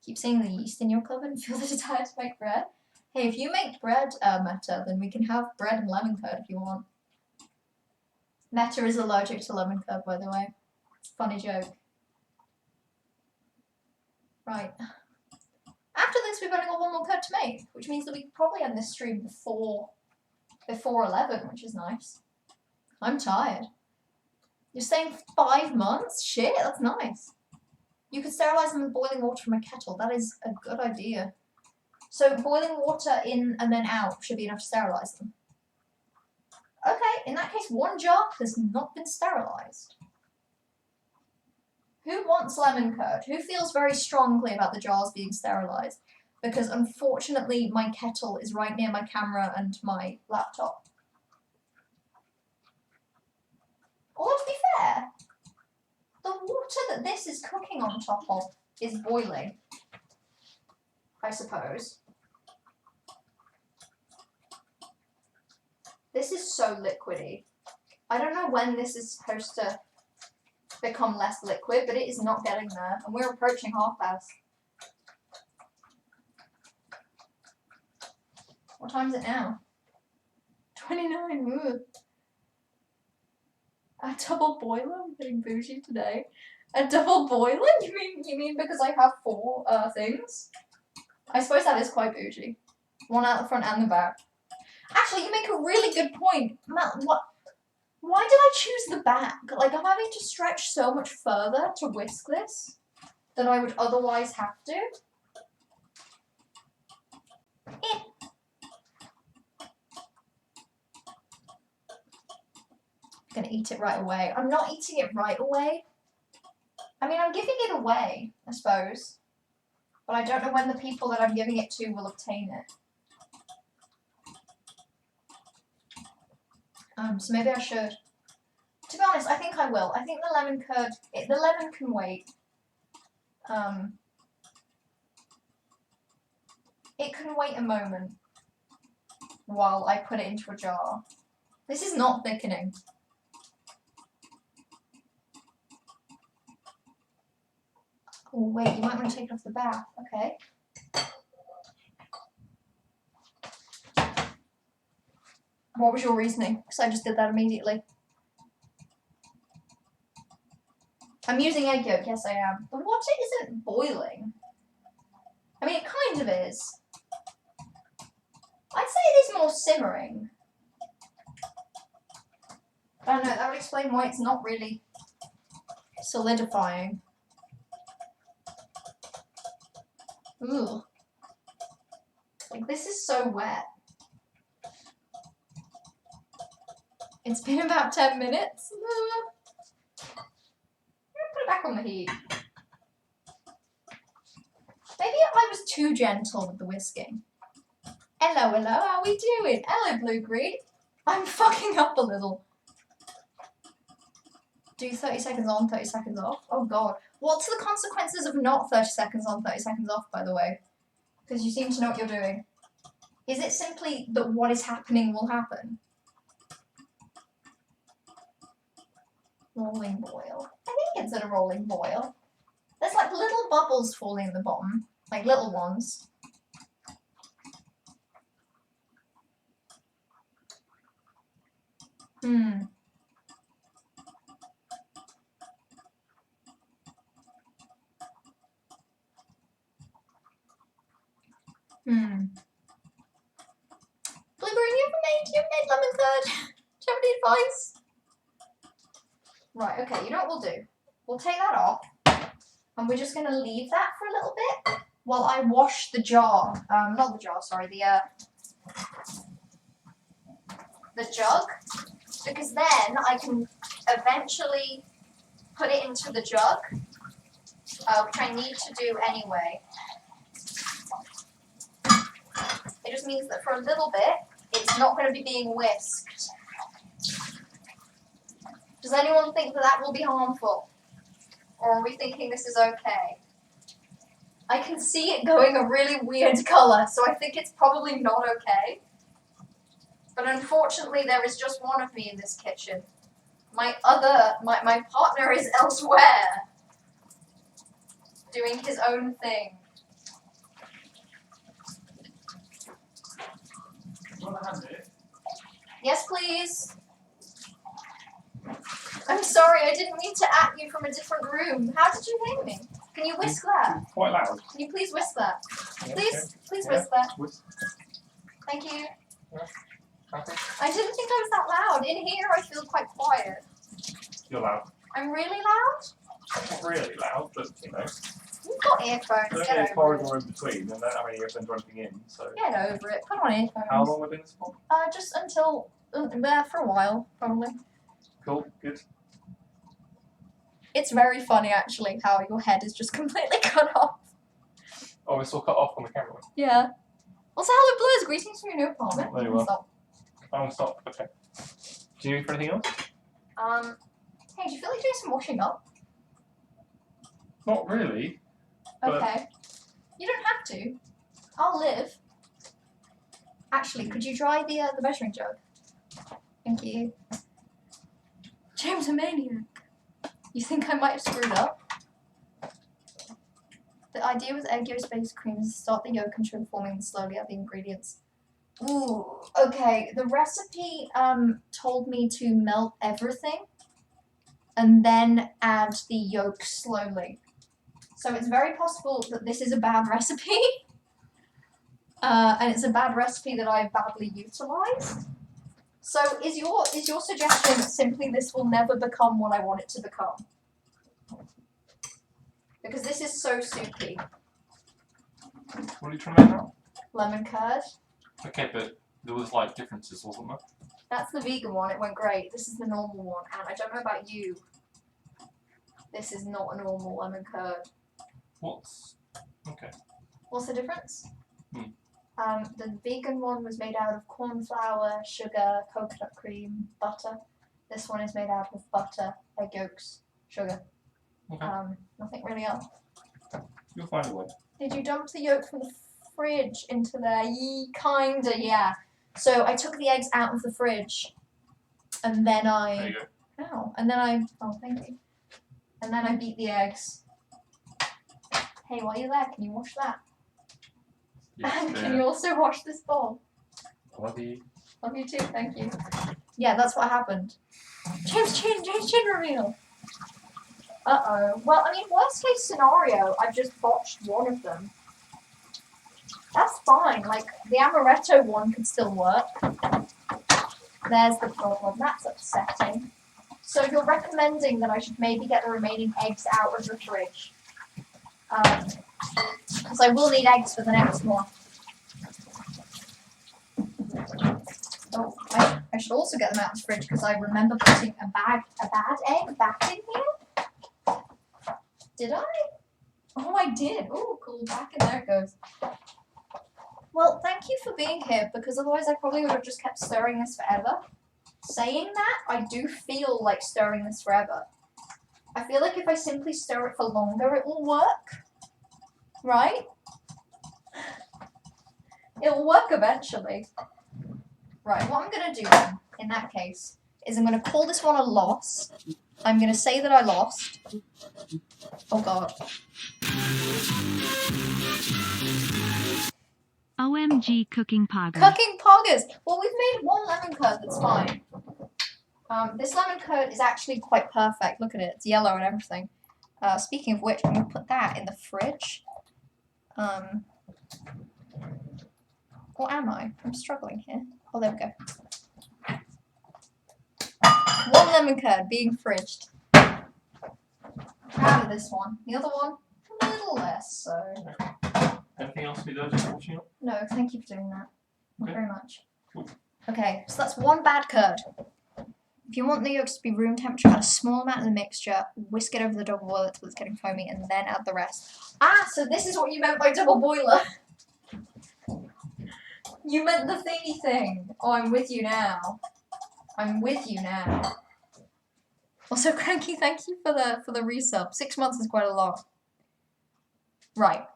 Keep seeing the yeast in your cupboard and feel the desire to make bread. Hey, if you make bread, Meta, then we can have bread and lemon curd if you want. Meta is allergic to lemon curd, by the way. It's a funny joke. Right. After this, we've only got one more curd to make, which means that we could probably end this stream before 11, which is nice. I'm tired. You're saying 5 months? Shit, that's nice. You could sterilize them with boiling water from a kettle. That is a good idea. So boiling water in and then out should be enough to sterilize them. Okay, in that case, 1 jar has not been sterilized. Who wants lemon curd? Who feels very strongly about the jars being sterilized? Because unfortunately, my kettle is right near my camera and my laptop. Although to be fair, the water that this is cooking on top of is boiling, I suppose. This is so liquidy. I don't know when this is supposed to become less liquid, but it is not getting there, and we're approaching half past. What time is it now? 29. Ooh. A double boiler? I'm getting bougie today. A double boiler? You mean because I have 4 things? I suppose that is quite bougie. One out the front and the back. Actually, you make a really good point. Matt, why did I choose the back? Like, I'm having to stretch so much further to whisk this than I would otherwise have to. I'm gonna eat it right away. I'm not eating it right away. I mean, I'm giving it away, I suppose. But I don't know when the people that I'm giving it to will obtain it. So maybe I should. To be honest, I think I will. I think the lemon curd, the lemon can wait. It can wait a moment while I put it into a jar. This is not thickening. Oh wait, you might want to take it off the back. Okay. What was your reasoning? Because I just did that immediately. I'm using egg yolk, yes I am. The water isn't boiling. I mean, it kind of is. I'd say it is more simmering. I don't know, that would explain why it's not really solidifying. Ooh. Like, this is so wet. It's been about 10 minutes. Put it back on the heat. Maybe I was too gentle with the whisking. Hello, hello, how we doing? Hello, Blue Green. I'm fucking up a little. Do 30 seconds on, 30 seconds off? Oh god. What's the consequences of not 30 seconds on, 30 seconds off, by the way? Because you seem to know what you're doing. Is it simply that what is happening will happen? Rolling boil. I think it's a rolling boil. There's like little bubbles falling in the bottom. Like little ones. Hmm. Blueberry, you've made lemon curd. Do you have any advice? Right, okay, you know what we'll do? We'll take that off, and we're just gonna leave that for a little bit while I wash the jar. Not the jar, sorry, the jug, because then I can eventually put it into the jug, which I need to do anyway. It just means that for a little bit, it's not going to be being whisked. Does anyone think that that will be harmful? Or are we thinking this is okay? I can see it going a really weird colour, so I think it's probably not okay. But unfortunately, there is just one of me in this kitchen. My partner is elsewhere, doing his own thing. Do you want to hand it? Yes, please. I'm sorry, I didn't mean to at you from a different room. How did you hear me? Can you whisk that? Quite loud. Can you please whisk that? Yeah, Please, please Yeah. whisk that. Whisk. Thank you. Okay. I didn't think I was that loud. In here, I feel quite quiet. You're loud. I'm really loud? Not really loud, but you know. You've got earphones. There's Get only a over it. corridor in between, and don't have any earphones or anything in, so. Get over it. Put on earphones. How long have we been in this for? Just until for a while, probably. Cool, good. It's very funny, actually, how your head is just completely cut off. Oh, it's all cut off on the camera. Yeah. Also, hello, Blues. Greetings from your new apartment. There you are. Stop. Oh, stop. Okay. Do you need for anything else? Hey, do you feel like doing some washing up? Not really. But- Okay. You don't have to. I'll live. Actually, could you dry the measuring jug? Thank you. James a maniac. You think I might have screwed up? The idea with egg yolk-based cream is to start the yolk and sugar forming and slowly add the ingredients. Ooh, okay. The recipe told me to melt everything and then add the yolk slowly. So it's very possible that this is a bad recipe. And it's a bad recipe that I've badly utilised. So is your suggestion that simply this will never become what I want it to become? Because this is so soupy. What are you trying to make now? Lemon curd. Okay, but there was like differences, wasn't there? That's the vegan one. It went great. This is the normal one. And I don't know about you. This is not a normal lemon curd. What's... Okay. What's the difference? Hmm. The vegan one was made out of corn flour, sugar, coconut cream, butter. This one is made out of butter, egg yolks, sugar. Okay. Nothing really else. You'll find a way. Did you dump the yolk from the fridge into there? Kinda, yeah. So I took the eggs out of the fridge, and then There you go. oh, and then thank you. And then I beat the eggs. Hey, while you're there, can you wash that? And can you also wash this bowl? Love you. Love you too, thank you. Yeah, that's what happened. James Chin reveal. Uh-oh. Well, I mean, worst case scenario, I've just botched one of them. That's fine. Like, the amaretto one could still work. There's the problem. That's upsetting. So you're recommending that I should maybe get the remaining eggs out of the fridge. Because I will need eggs for the next one. Oh, I should also get them out of the fridge because I remember putting a bad egg back in here. Did I? Oh, I did. Oh, cool. Back in there it goes. Well, thank you for being here because otherwise I probably would have just kept stirring this forever. Saying that, I do feel like stirring this forever. I feel like if I simply stir it for longer, it will work. Right? It will work eventually. Right, what I'm going to do then, in that case, is I'm going to call this one a loss. I'm going to say that I lost. Oh god. OMG cooking poggers. Cooking poggers! Well, we've made one lemon curd that's fine. This lemon curd is actually quite perfect. Look at it, it's yellow and everything. Speaking of which, I'm going to put that in the fridge. Or am I? I'm struggling here. Oh, there we go. One lemon curd being fridged. Proud of this one. The other one, a little less so. Anything else to be done, just watching up? No, thank you for doing that. Thank you Okay. very much. Cool. Okay, so that's one bad curd. If you want the yolks to be room temperature, add a small amount of the mixture, whisk it over the double boiler until it's getting foamy, and then add the rest. Ah, so this is what you meant by double boiler. You meant the thingy thing. Oh, I'm with you now. I'm with you now. Also, Cranky, thank you for the resub. 6 months is quite a lot. Right.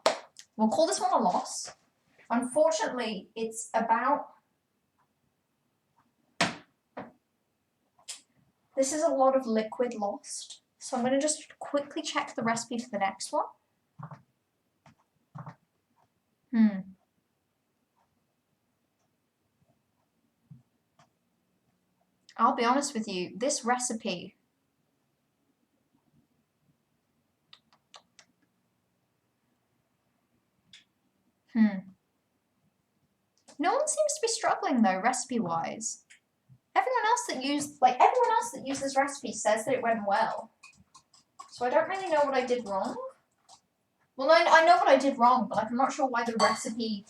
We'll call this one a loss. Unfortunately, it's about... This is a lot of liquid lost. So I'm going to just quickly check the recipe for the next one. I'll be honest with you, this recipe... No one seems to be struggling though, recipe-wise. Everyone else that used this recipe says that it went well. So I don't really know what I did wrong. Well, I know what I did wrong, but like, I'm not sure why the recipe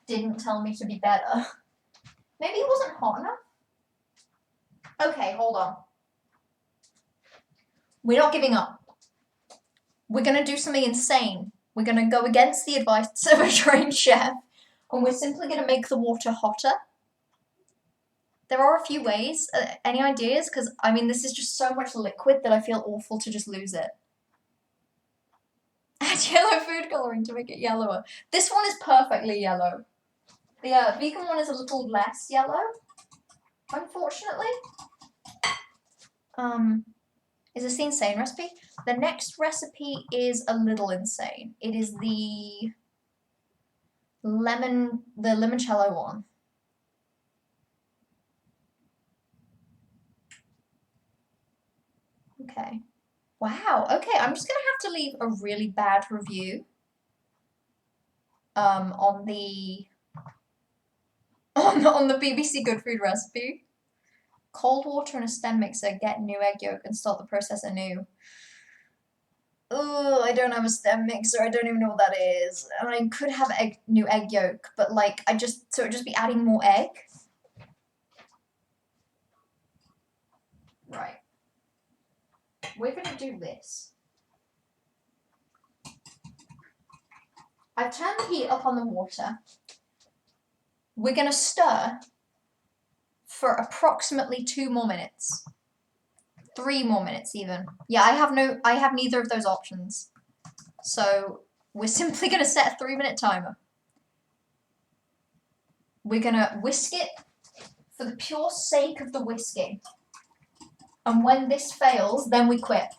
didn't tell me to be better. Maybe it wasn't hot enough? Okay, hold on. We're not giving up. We're going to do something insane. We're going to go against the advice of a trained chef, and we're simply going to make the water hotter. There are a few ways. Any ideas? Because, I mean, this is just so much liquid that I feel awful to just lose it. Add yellow food colouring to make it yellower. This one is perfectly yellow. The vegan one is a little less yellow, unfortunately. Is this the insane recipe? The next recipe is a little insane. It is the limoncello one. Okay. Wow. Okay, I'm just gonna have to leave a really bad review. On the BBC Good Food recipe. Cold water in a stem mixer, get new egg yolk and start the process anew. Oh, I don't have a stem mixer, I don't even know what that is. And I could have new egg yolk, but like, so it'd just be adding more egg. Right. We're gonna do this. I've turned the heat up on the water. We're gonna stir for approximately 2 more minutes. 3 more minutes even. Yeah, I have neither of those options. So we're simply gonna set a 3-minute timer. We're gonna whisk it for the pure sake of the whisking. And when this fails, then we quit.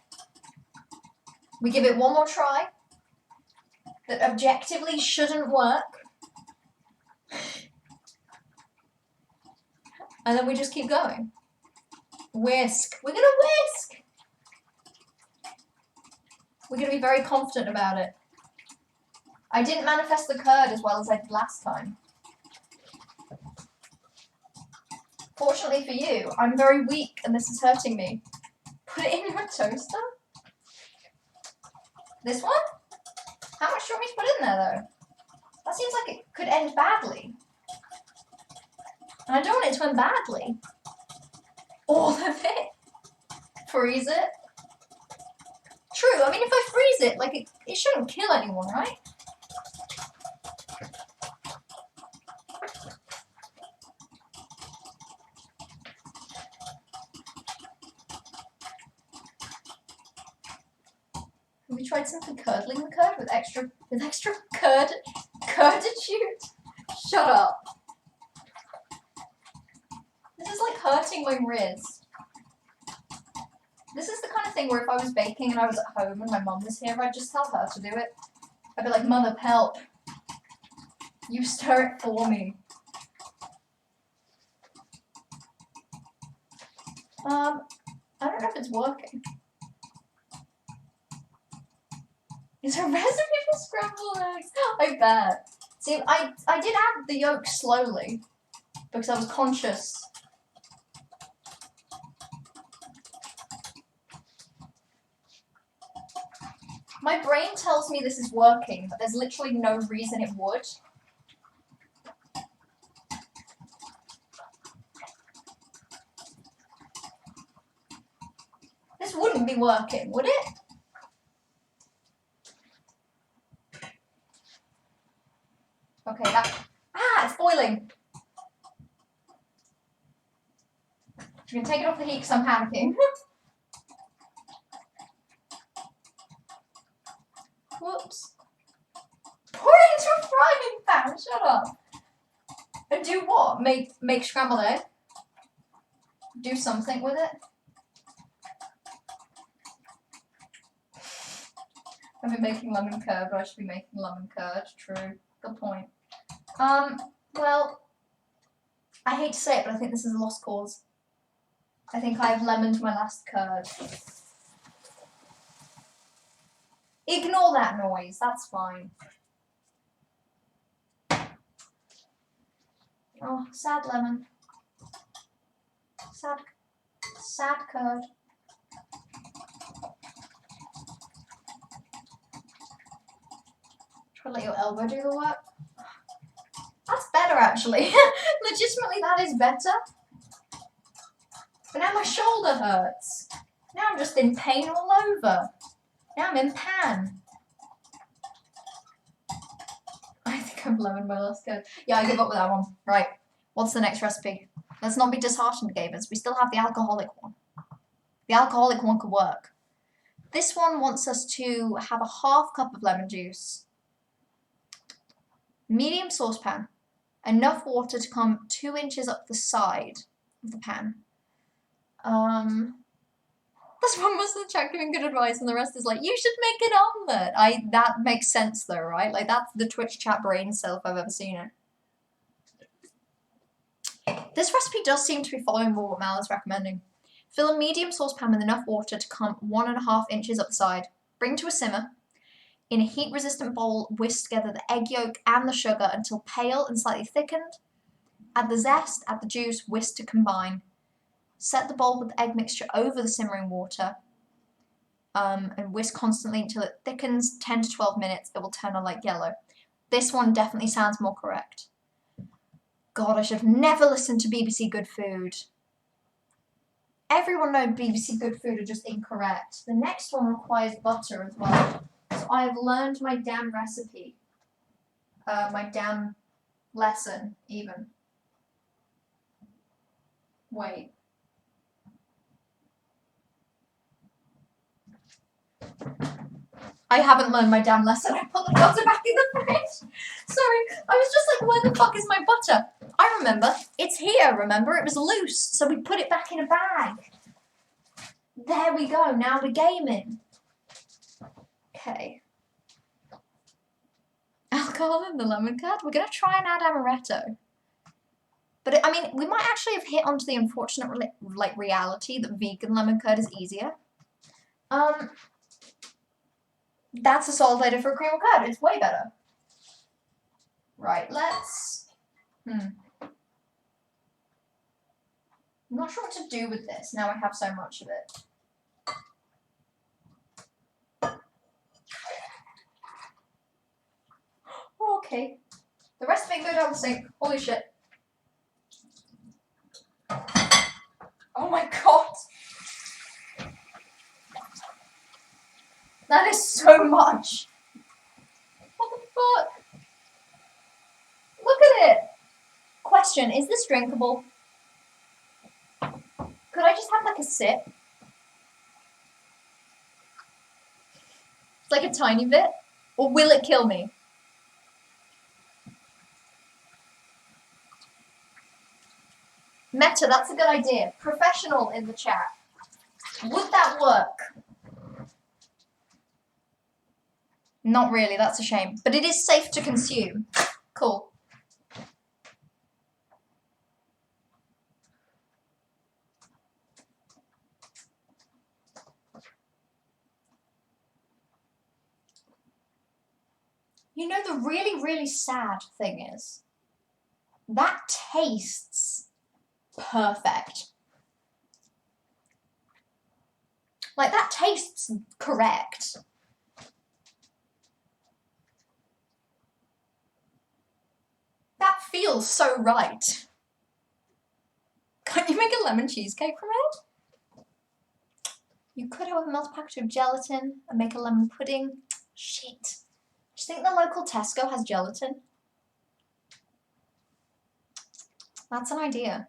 We give it one more try that objectively shouldn't work. And then we just keep going. Whisk. We're gonna whisk! We're gonna be very confident about it. I didn't manifest the curd as well as I did last time. Fortunately for you, I'm very weak and this is hurting me. Put it in your toaster? This one? How much do you want me to put in there, though? That seems like it could end badly. And I don't want it to end badly. All of it? Freeze it? True, I mean, if I freeze it, like, it shouldn't kill anyone, right? Have we tried something curdling the curd with extra curditude? Shut up. This is like hurting my wrist. This is the kind of thing where if I was baking and I was at home and my mum was here, I'd just tell her to do it. I'd be like, Mother, help. You stir it for me. I don't know if it's working. Is there a recipe for scrambled eggs? I bet. See, I did add the yolk slowly because I was conscious. My brain tells me this is working, but there's literally no reason it would. This wouldn't be working, would it? Okay, it's boiling. I'm gonna take it off the heat because I'm panicking. Whoops. Pour it into a frying pan, shut up. And do what? Make scrambled egg? Do something with it? I've been making lemon curd, but I should be making lemon curd. True. Good point. Well, I hate to say it, but I think this is a lost cause. I think I've lemoned my last curd. Ignore that noise, that's fine. Oh, sad lemon. Sad curd. Try to let your elbow do the work. That's better, actually. Legitimately, that is better. But now my shoulder hurts. Now I'm just in pain all over. Now I'm in pan. I think I've lemoned my last curd. Yeah, I give up with that one. Right. What's the next recipe? Let's not be disheartened, gamers. We still have the alcoholic one. The alcoholic one could work. This one wants us to have a half cup of lemon juice. Medium saucepan. Enough water to come 2 inches up the side of the pan. That's one must have checked giving good advice, and the rest is like, you should make an omelette. That makes sense though, right? Like that's the Twitch chat brain cell if I've ever seen it. This recipe does seem to be following what Mal is recommending. Fill a medium saucepan with enough water to come 1.5 inches up the side. Bring to a simmer. In a heat-resistant bowl, whisk together the egg yolk and the sugar until pale and slightly thickened. Add the zest, add the juice, whisk to combine. Set the bowl with the egg mixture over the simmering water and whisk constantly until it thickens. 10 to 12 minutes, it will turn a light yellow. This one definitely sounds more correct. God, I should have never listened to BBC Good Food. Everyone knows BBC Good Food are just incorrect. The next one requires butter as well. So I have learned my damn recipe. My damn lesson, even. Wait. I haven't learned my damn lesson. I put the butter back in the fridge. Sorry, I was just like, where the fuck is my butter? I remember. It's here, remember? It was loose, so we put it back in a bag. There we go. Now we're gaming. Okay. Alcohol in the lemon curd. We're going to try and add amaretto. But, I mean, we might actually have hit onto the unfortunate reality that vegan lemon curd is easier. That's a solid later for a cream of curd. It's way better. Right, let's... I'm not sure what to do with this now I have so much of it. Okay. The rest of it go down the sink. Holy shit. Oh my god. That is so much. What the fuck? Look at it. Question, is this drinkable? Could I just have like a sip? It's like a tiny bit. Or will it kill me? Meta, that's a good idea. Professional in the chat. Would that work? Not really, that's a shame. But it is safe to consume. Cool. You know, the really, really sad thing is, that tastes perfect. Like, that tastes correct. That feels so right. Can't you make a lemon cheesecake from it? You could have a multi-package of gelatin and make a lemon pudding. Shit. Do you think the local Tesco has gelatin? That's an idea.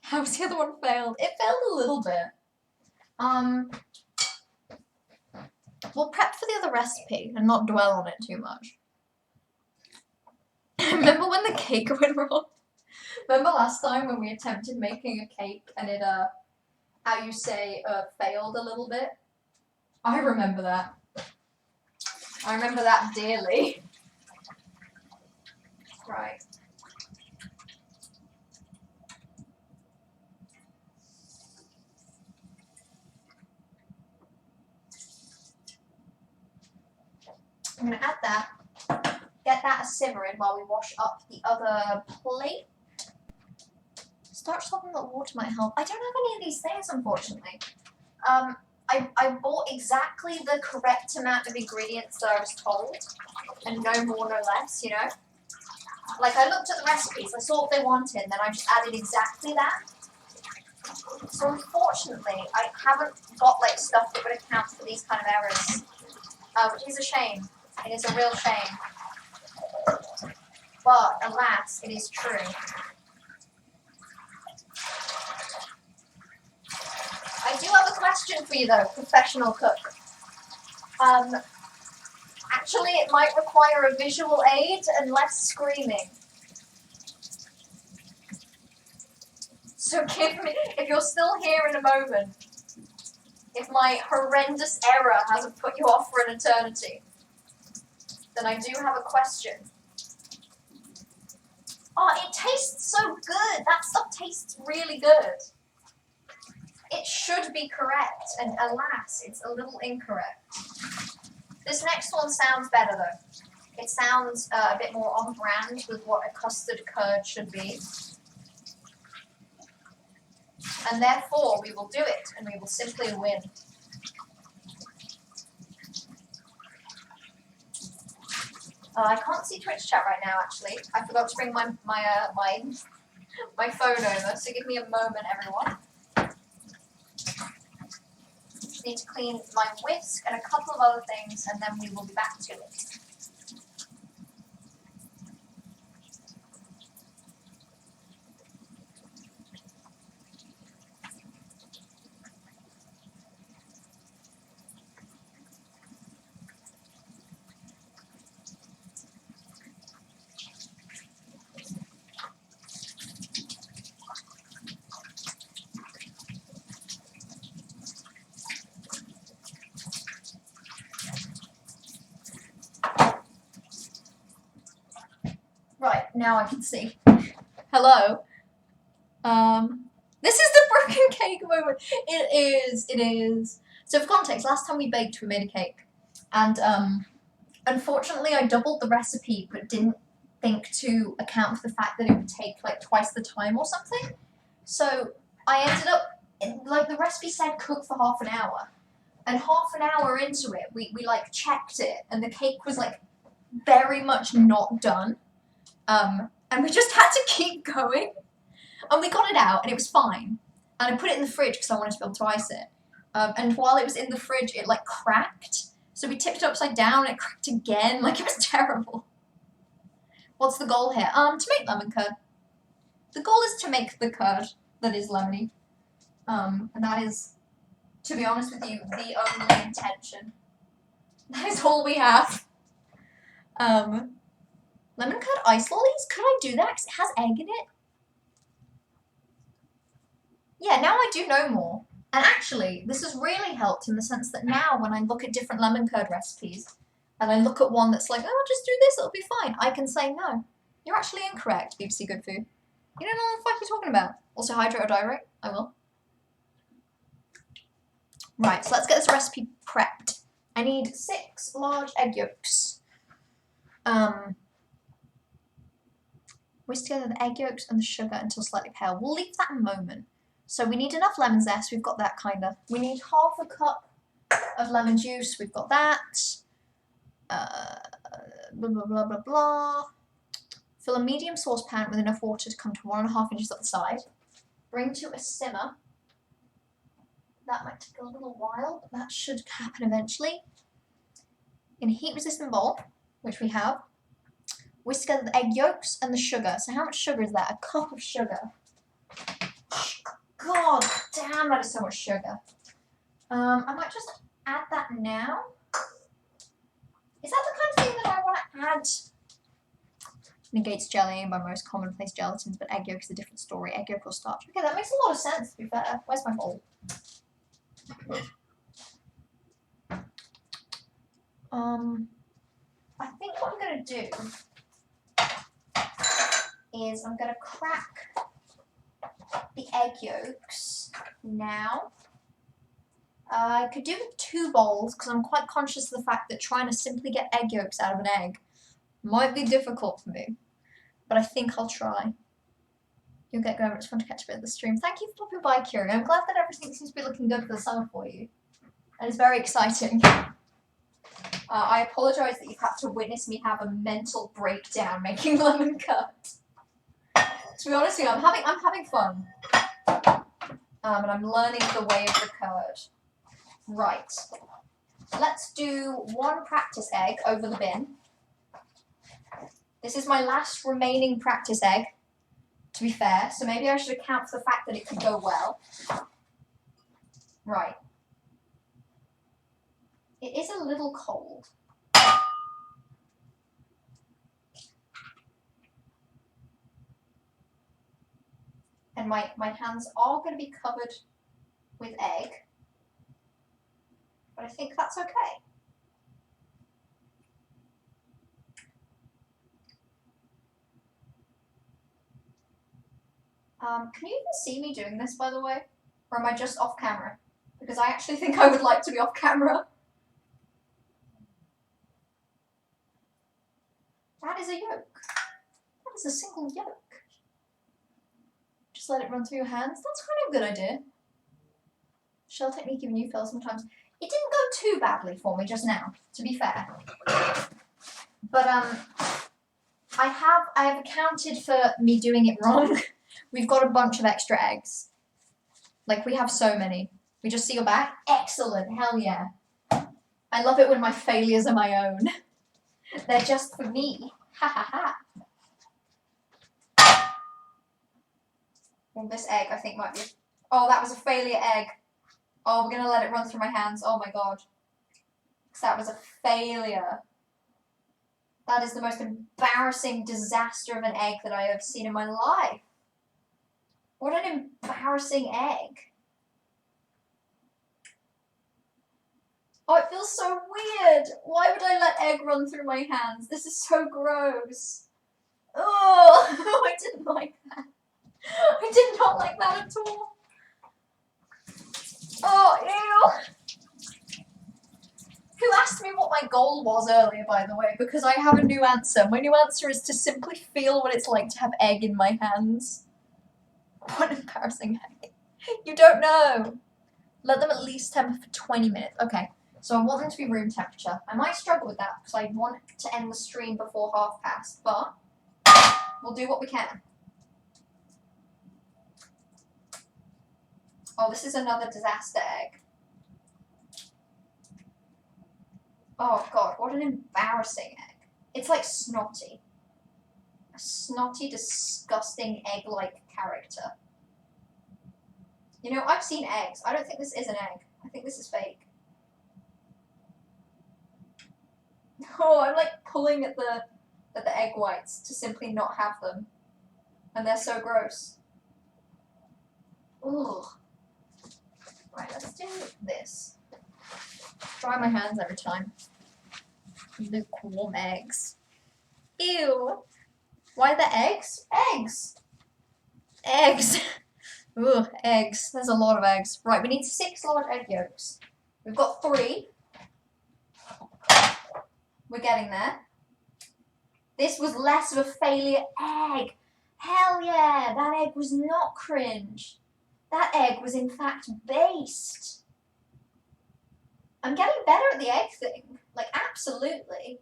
How's the other one failed? It failed a little bit. We'll prep for the other recipe and not dwell on it too much. Remember when the cake went wrong? Remember last time when we attempted making a cake and it, how you say, failed a little bit? I remember that. I remember that dearly. Right. I'm going to add that, get that simmering while we wash up the other plate. Starch, salt, and the water might help. I don't have any of these things, unfortunately. I bought exactly the correct amount of ingredients that I was told, and no more, no less, you know? Like, I looked at the recipes, I saw what they wanted, and then I just added exactly that. So unfortunately, I haven't got, like, stuff that would account for these kind of errors, which is a shame. It is a real shame. But, alas, it is true. I do have a question for you, though, professional cook. Actually, it might require a visual aid and less screaming. So give me, if you're still here in a moment, if my horrendous error hasn't put you off for an eternity, then I do have a question. Oh, it tastes so good. That stuff tastes really good. It should be correct, and alas, it's a little incorrect. This next one sounds better, though. It sounds a bit more on brand with what a custard curd should be. And therefore, we will do it, and we will simply win. I can't see Twitch chat right now, actually. I forgot to bring my phone over, so give me a moment, everyone. Just need to clean my whisk and a couple of other things, and then we will be back to it. Right, now I can see. Hello. This is the broken cake moment. It is. So for context, last time we baked, we made a cake. And unfortunately I doubled the recipe, but didn't think to account for the fact that it would take like twice the time or something. So I ended up, like the recipe said cook for half an hour. And half an hour into it, we like checked it, and the cake was like very much not done. And we just had to keep going. And we got it out, and it was fine. And I put it in the fridge because I wanted to be able to ice it. And while it was in the fridge, it like cracked. So we tipped it upside down, and it cracked again. Like, it was terrible. What's the goal here? To make lemon curd. The goal is to make the curd that is lemony. And that is, to be honest with you, the only intention. That is all we have. Lemon curd ice lollies? Could I do that? Because it has egg in it. Yeah, now I do know more. And actually, this has really helped in the sense that now when I look at different lemon curd recipes, and I look at one that's like, oh, I'll just do this, it'll be fine, I can say, no, you're actually incorrect, BBC Good Food. You don't know what the fuck you're talking about. Also, hydrate or diurate? I will. Right, so let's get this recipe prepped. I need 6 large egg yolks. Whisk together the egg yolks and the sugar until slightly pale. We'll leave that a moment. So we need enough lemon zest, we've got that kind of. We need half a cup of lemon juice, we've got that. Blah, blah, blah, blah, blah. Fill a medium saucepan with enough water to come to 1.5 inches up the side. Bring to a simmer. That might take a little while, but that should happen eventually. In a heat-resistant bowl, which we have, whisk together the egg yolks and the sugar. So how much sugar is that? A cup of sugar. God damn, that is so much sugar. I might just add that now. Is that the kind of thing that I want to add? Negates jelly by most commonplace gelatins, but egg yolk is a different story. Egg yolk or starch. Okay, that makes a lot of sense, to be fair. Where's my bowl? I think what I'm going to do is I'm going to crack the egg yolks now. I could do it with 2 bowls because I'm quite conscious of the fact that trying to simply get egg yolks out of an egg might be difficult for me. But I think I'll try. You'll get going. It's fun to catch a bit of the stream. Thank you for popping by, Kieran. I'm glad that everything seems to be looking good for the summer for you. And it's very exciting. I apologise that you've had to witness me have a mental breakdown making lemon curd. To be honest with you, I'm having fun. And I'm learning the way of the curd. Right. Let's do 1 practice egg over the bin. This is my last remaining practice egg, to be fair, so maybe I should account for the fact that it could go well. Right. It is a little cold. And my hands are going to be covered with egg, but I think that's okay. Can you even see me doing this, by the way? Or am I just off camera? Because I actually think I would like to be off camera. That is a yolk. That is a single yolk. Just let it run through your hands. That's kind of a good idea. Shell technique even you fail sometimes. It didn't go too badly for me just now, to be fair. But I have accounted for me doing it wrong. We've got a bunch of extra eggs. Like, we have so many. We just see your back? Excellent. Hell yeah. I love it when my failures are my own. They're just for me. Ha ha ha. Well, this egg, I think, might be... Oh, that was a failure egg. Oh, we're going to let it run through my hands. Oh, my God. Because that was a failure. That is the most embarrassing disaster of an egg that I have seen in my life. What an embarrassing egg. Oh, it feels so weird. Why would I let egg run through my hands? This is so gross. Oh, I didn't like that. I did not like that at all. Oh, ew. Who asked me what my goal was earlier, by the way? Because I have a new answer. My new answer is to simply feel what it's like to have egg in my hands. What an embarrassing egg. You don't know. Let them at least temper for 20 minutes. Okay. So I want them to be room temperature. I might struggle with that because I want to end the stream before past, but we'll do what we can. Oh, this is another disaster egg. Oh god, what an embarrassing egg. It's like snotty. A snotty, disgusting egg-like character. You know, I've seen eggs. I don't think this is an egg. I think this is fake. Oh, I'm like pulling at the egg whites to simply not have them. And they're so gross. Ugh. Right, let's do this. Dry my hands every time. Lukewarm eggs. Ew. Why the eggs? Eggs! Eggs! Ugh, eggs. There's a lot of eggs. Right, we need 6 large egg yolks. We've got 3. We're getting there. This was less of a failure egg. Hell yeah, that egg was not cringe. That egg was in fact based. I'm getting better at the egg thing. Like, absolutely.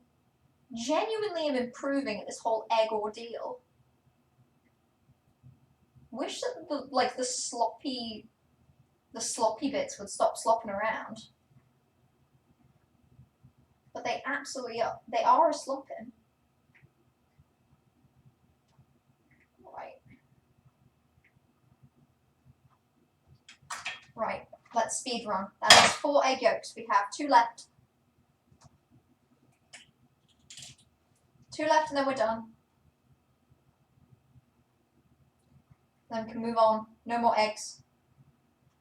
Genuinely am improving at this whole egg ordeal. Wish that the sloppy bits would stop slopping around. But they absolutely are. They are a slopping. Right. Right. Let's speed run. That is 4 egg yolks. We have 2 left. 2 left and then we're done. Then we can move on. No more eggs.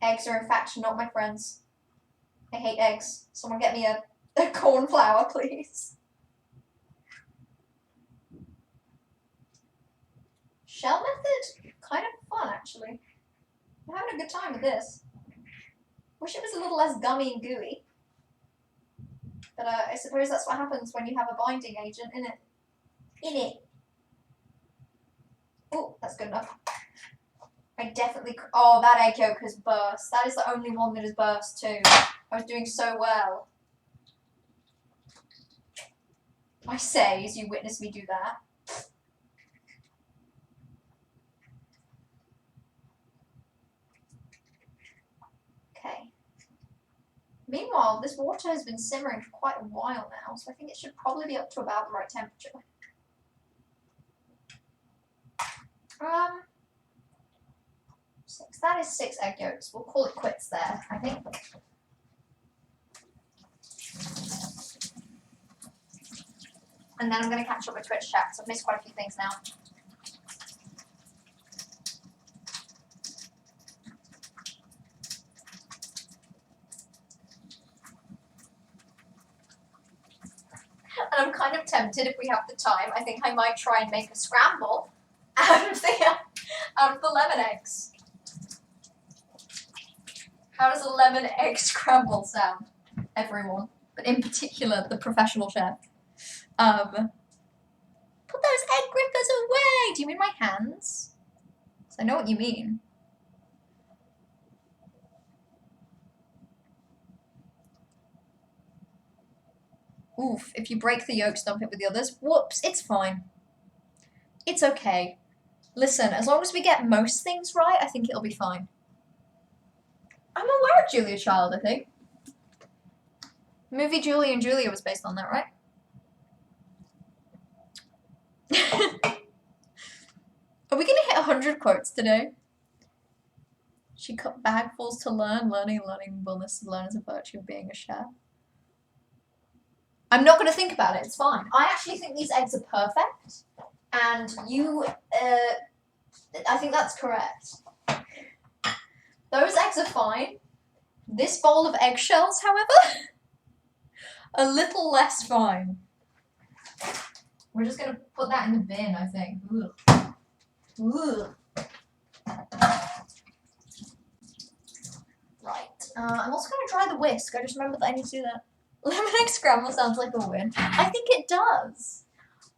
Eggs are in fact not my friends. I hate eggs. Someone get me a cornflower, please. Shell method? Kind of fun, actually. I'm having a good time with this. Wish it was a little less gummy and gooey. But I suppose that's what happens when you have a binding agent in it. Oh, that's good enough. I definitely... Oh, that egg yolk has burst. That is the only one that has burst too. I was doing so well. I say as you witness me do that. Okay. Meanwhile, this water has been simmering for quite a while now, so I think it should probably be up to about the right temperature. 6. That is 6 egg yolks. We'll call it quits there, I think. And then I'm going to catch up with Twitch chat, because I've missed quite a few things now. And I'm kind of tempted, if we have the time, I think I might try and make a scramble out of the lemon eggs. How does a lemon egg scramble sound, everyone? But in particular, the professional chef. Put those egg grippers away! Do you mean my hands? 'Cause I know what you mean. Oof, if you break the yolk, dump it with the others. Whoops, it's fine. It's okay. Listen, as long as we get most things right, I think it'll be fine. I'm aware of Julia Child, I think. The movie Julie and Julia was based on that, right? Are we gonna hit 100 quotes today? She cut bagfuls to learn, learning willness to learn is a virtue of being a chef. I'm not gonna think about it, it's fine. I actually think these eggs are perfect, and you, I think that's correct. Those eggs are fine. This bowl of eggshells, however, a little less fine. We're just gonna put that in the bin, I think. Ugh. Ugh. Right. I'm also gonna dry the whisk. I just remembered that I need to do that. Lemon egg scramble sounds like a win. I think it does.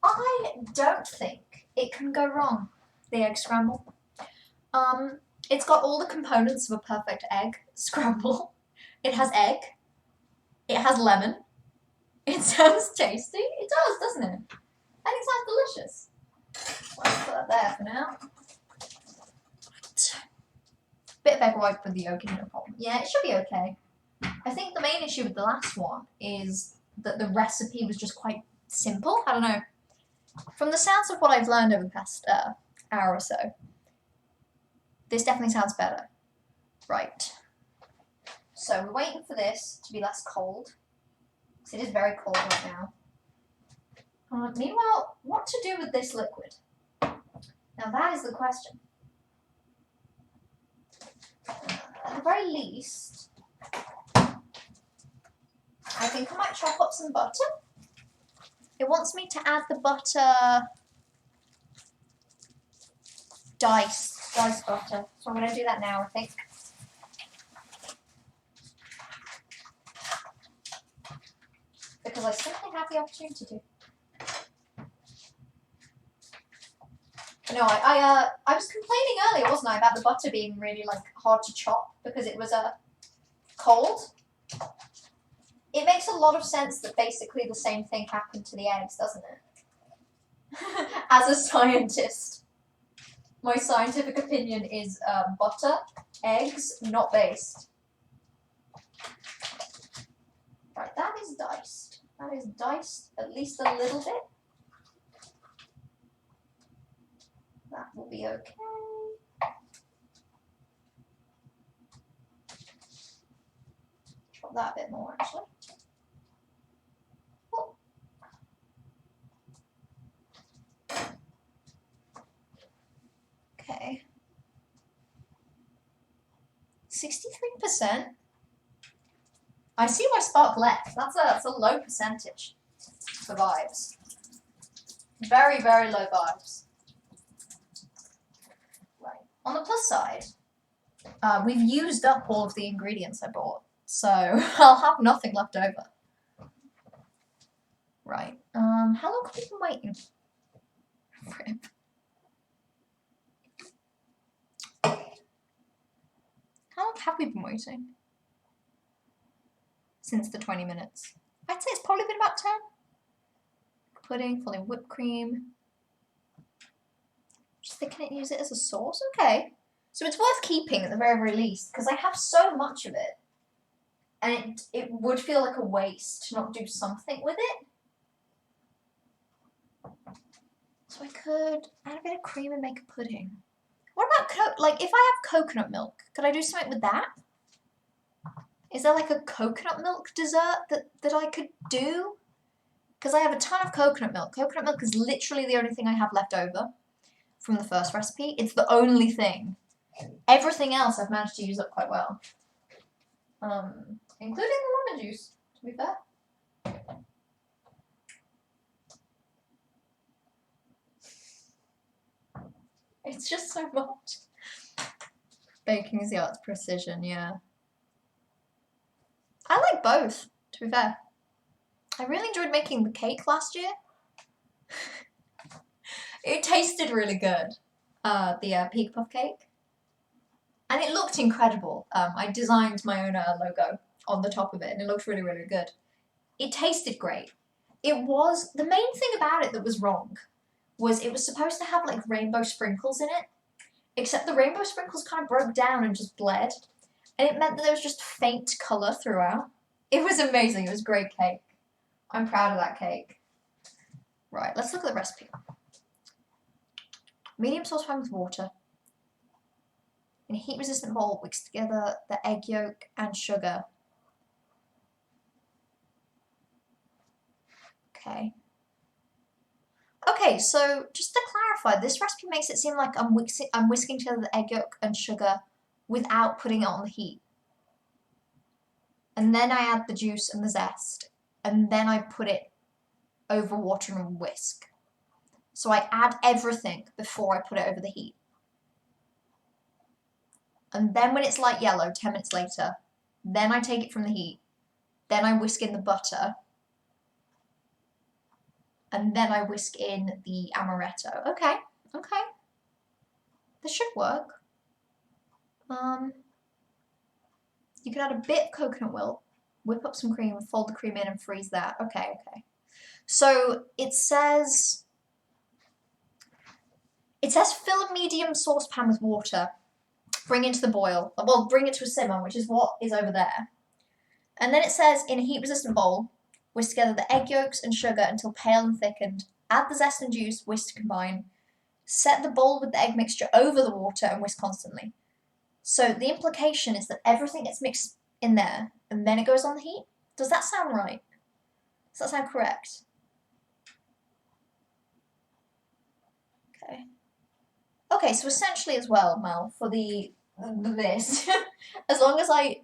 I don't think it can go wrong, the egg scramble. It's got all the components of a perfect egg scramble. It has egg. It has lemon. It sounds tasty. It does, doesn't it? And it sounds delicious. Let's put that there for now. Bit of egg white with the yolk is no problem. Yeah, it should be okay. I think the main issue with the last one is that the recipe was just quite simple. I don't know. From the sounds of what I've learned over the past hour or so, this definitely sounds better. Right. So we're waiting for this to be less cold, because it is very cold right now. Meanwhile, what to do with this liquid? Now that is the question. At the very least, I think I might chop up some butter. It wants me to add the butter diced butter. So I'm going to do that now, I think. Because I simply have the opportunity to. No, I was complaining earlier, wasn't I, about the butter being really like hard to chop because it was cold. It makes a lot of sense that basically the same thing happened to the eggs, doesn't it? As a scientist, my scientific opinion is butter, eggs, not based. Right, that is diced. That is diced at least a little bit. That will be okay. Chop that a bit more, actually. Oh. Okay. 63%. I see why Spark left. That's a low percentage for vibes. Very, very low vibes. Right. On the plus side, we've used up all of the ingredients I bought, so I'll have nothing left over. Right. How long have we been waiting? Rip. How long have we been waiting? Since the 20 minutes. I'd say it's probably been about 10. Pudding, full in whipped cream. Just thinking it use it as a sauce. Okay. So it's worth keeping at the very, very least, because I have so much of it. And it would feel like a waste to not do something with it. So I could add a bit of cream and make a pudding. What about, like, if I have coconut milk, could I do something with that? Is there like a coconut milk dessert that I could do? Because I have a ton of coconut milk. Coconut milk is literally the only thing I have left over from the first recipe. It's the only thing. Everything else I've managed to use up quite well. Including the lemon juice, to be fair. It's just so much. Baking is the art of precision, yeah. I like both, to be fair. I really enjoyed making the cake last year. It tasted really good, the Peak Puff cake. And it looked incredible. I designed my own logo on the top of it, and it looked really, really good. It tasted great. It was, the main thing about it that was wrong was it was supposed to have like rainbow sprinkles in it, except the rainbow sprinkles kind of broke down and just bled. And it meant that there was just faint colour throughout. It was amazing. It was great cake. I'm proud of that cake. Right, let's look at the recipe. Medium saucepan with water. In a heat-resistant bowl, mix together the egg yolk and sugar. Okay. Okay, so just to clarify, this recipe makes it seem like I'm whisking together the egg yolk and sugar without putting it on the heat. And then I add the juice and the zest, and then I put it over water and whisk. So I add everything before I put it over the heat. And then when it's light yellow, 10 minutes later, then I take it from the heat, then I whisk in the butter, and then I whisk in the amaretto. Okay, okay. This should work. You can add a bit of coconut milk. whip up some cream, fold the cream in and freeze that. Okay. So it says fill a medium saucepan with water, bring it to the boil. Well, bring it to a simmer, which is what is over there. And then it says in a heat-resistant bowl, whisk together the egg yolks and sugar until pale and thickened. Add the zest and juice, whisk to combine. Set the bowl with the egg mixture over the water and whisk constantly. So the implication is that everything gets mixed in there and then it goes on the heat. Does that sound right? Does that sound correct? Okay, so essentially as well, Mel, for this, as long as I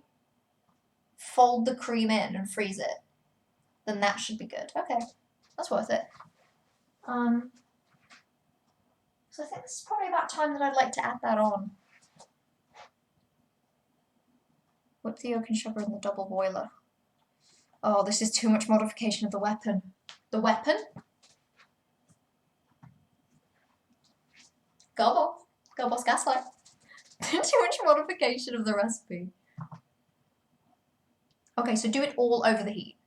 fold the cream in and freeze it, then that should be good. Okay, that's worth it. So I think this is probably about time that I'd like to add that on. Whip the yolk and sugar in the double boiler. Oh, this is too much modification of the weapon. The weapon? Go boss, gaslight. Too much modification of the recipe. Okay, so do it all over the heat.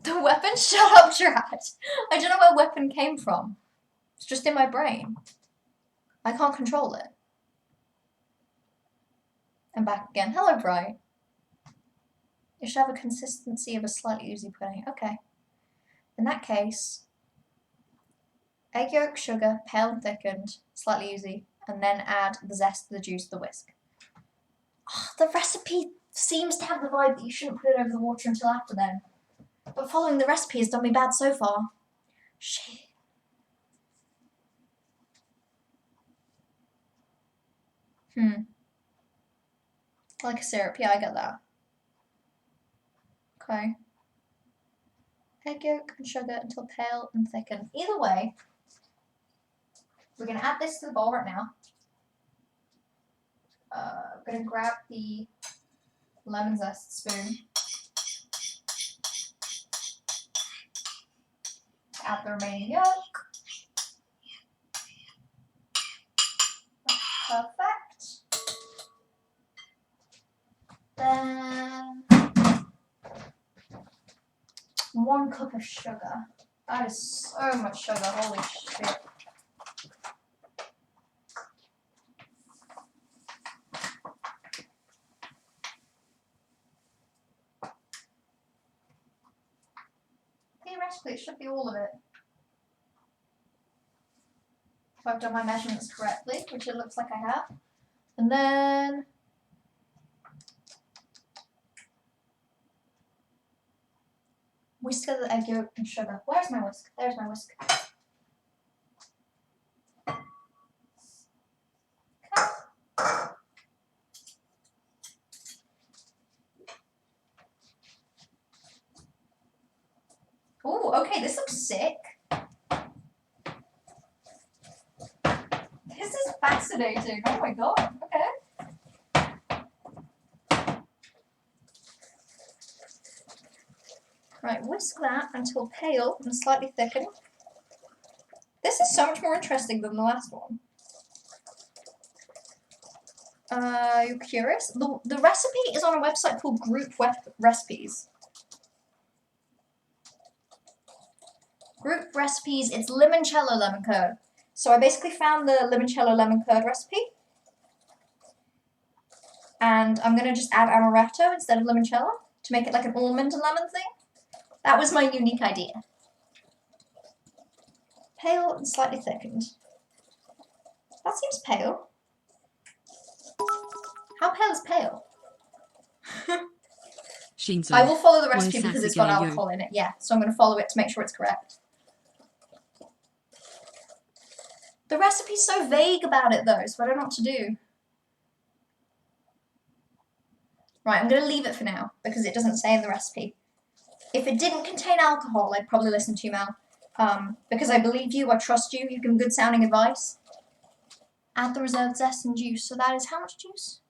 The weapon? Shut up, Drat. I don't know where weapon came from. It's just in my brain. I can't control it. And back again. Hello, Bright. It should have a consistency of a slightly oozy pudding. Okay. In that case, egg yolk, sugar, pale and thickened, slightly oozy, and then add the zest, the juice, the whisk. Oh, the recipe seems to have the vibe that you shouldn't put it over the water until after then. But following the recipe has done me bad so far. Shit. Like a syrup, yeah, I get that. Okay. Egg yolk and sugar until pale and thickened. Either way, we're going to add this to the bowl right now. I'm going to grab the lemon zest spoon. Add the remaining yolk. Perfect. Then 1 cup of sugar. That is so much sugar, holy shit. Theoretically, it should be all of it. If I've done my measurements correctly, which it looks like I have. And then whisk together the egg yolk and sugar. Where's my whisk? There's my whisk. Okay. Ooh, okay, this looks sick. This is fascinating. Oh my god, okay. Right, whisk that until pale and slightly thickened. This is so much more interesting than the last one. You curious? The recipe is on a website called Group Recipes. Group Recipes, it's limoncello lemon curd. So I basically found the limoncello lemon curd recipe. And I'm going to just add amaretto instead of limoncello to make it like an almond and lemon thing. That was my unique idea. Pale and slightly thickened. That seems pale. How pale is pale? Shinzo. I will follow the recipe Oisase because it's got gayo. alcohol in it, yeah. So I'm going to follow it to make sure it's correct. The recipe's so vague about it though, so I don't know what to do. Right, I'm going to leave it for now because it doesn't say in the recipe. If it didn't contain alcohol, I'd probably listen to you, Mel. Because I believe you, I trust you, you've given good sounding advice. Add the reserved zest and juice. So that is how much juice?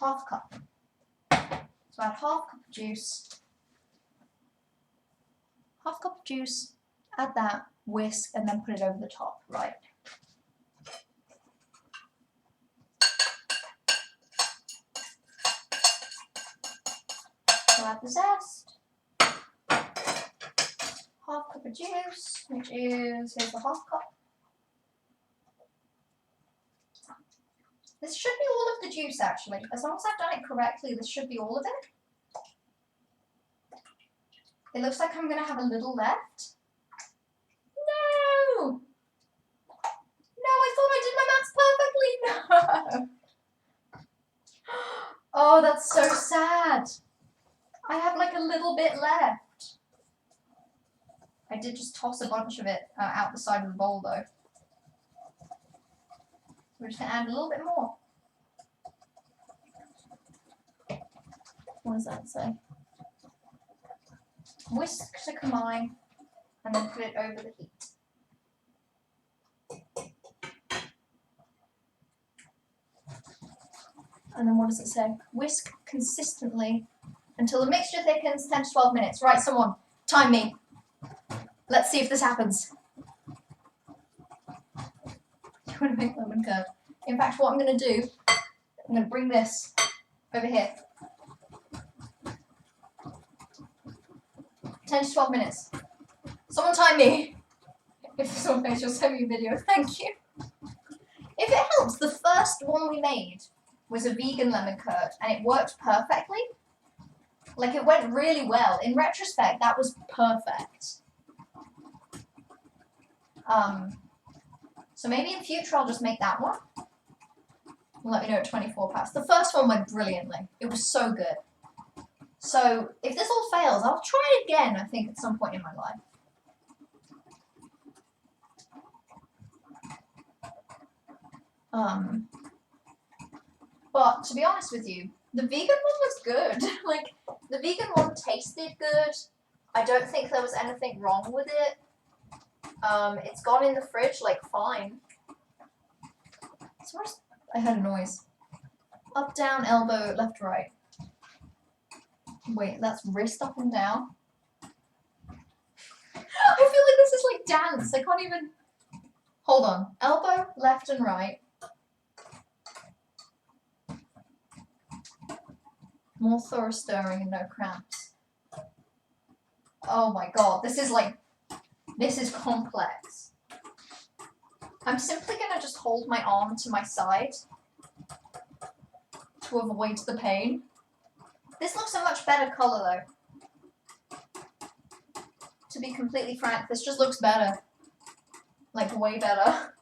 Half a cup. So add half cup of juice. Half cup of juice. Add that, whisk, and then put it over the top. Right. add the zest. Half cup of juice, which is, here's the half cup. This should be all of the juice actually. As long as I've done it correctly, this should be all of it. It looks like I'm going to have a little left. No! No, I thought I did my maths perfectly. No! Oh, that's so sad. I have like a little bit left. I did just toss a bunch of it out the side of the bowl though. We're just going to add a little bit more. What does that say? Whisk to combine and then put it over the heat. And then what does it say? Whisk consistently until the mixture thickens, 10 to 12 minutes. Right, someone, time me. Let's see if this happens. You want to make lemon curd? In fact, what I'm going to do, I'm going to bring this over here. 10 to 12 minutes. Someone time me. If someone thinks you'll send me a video, thank you. If it helps, the first one we made was a vegan lemon curd and it worked perfectly. Like it went really well. In retrospect, that was perfect. So maybe in future I'll just make that one. Let me know at 24 past. The first one went brilliantly. It was so good. So if this all fails, I'll try it again, I think, at some point in my life. But to be honest with you, the vegan one was good. Like, the vegan one tasted good. I don't think there was anything wrong with it. It's gone in the fridge, like, fine. So I heard a noise. Up, down, elbow, left, right. Wait, that's wrist up and down? I feel like this is like dance. I can't even... Hold on. Elbow, left and right. More thorough stirring and no cramps. Oh my god, this is like... This is complex. I'm simply gonna just hold my arm to my side to avoid the pain. This looks a much better colour though. To be completely frank, this just looks better. Like, way better.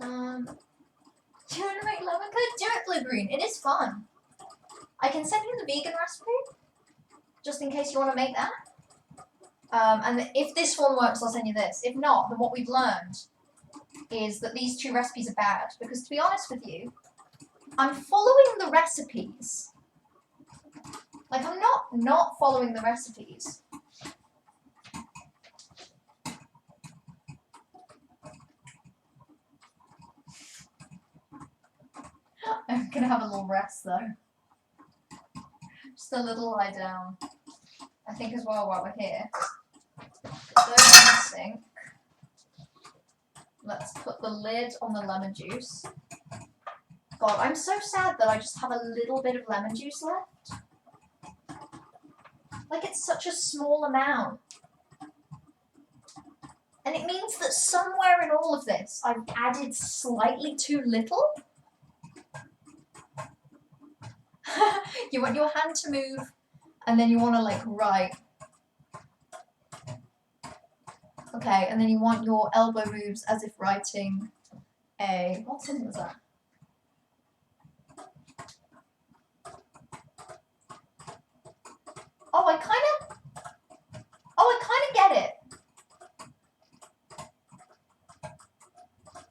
Do you want to make lemon curd? Do it blue-green. It is fun. I can send you the vegan recipe, just in case you want to make that. And if this one works, I'll send you this. If not, then what we've learned is that these two recipes are bad. Because to be honest with you, I'm following the recipes. Like, I'm not following the recipes. I'm gonna have a little rest though. Just a little lie down. I think as well while we're here. Put those in the sink. Let's put the lid on the lemon juice. God, I'm so sad that I just have a little bit of lemon juice left. Like, it's such a small amount. And it means that somewhere in all of this, I've added slightly too little. You want your hand to move, and then you want to, like, write. Okay, and then you want your elbow moves as if writing a... What symbol is that? Oh, I kind of get it.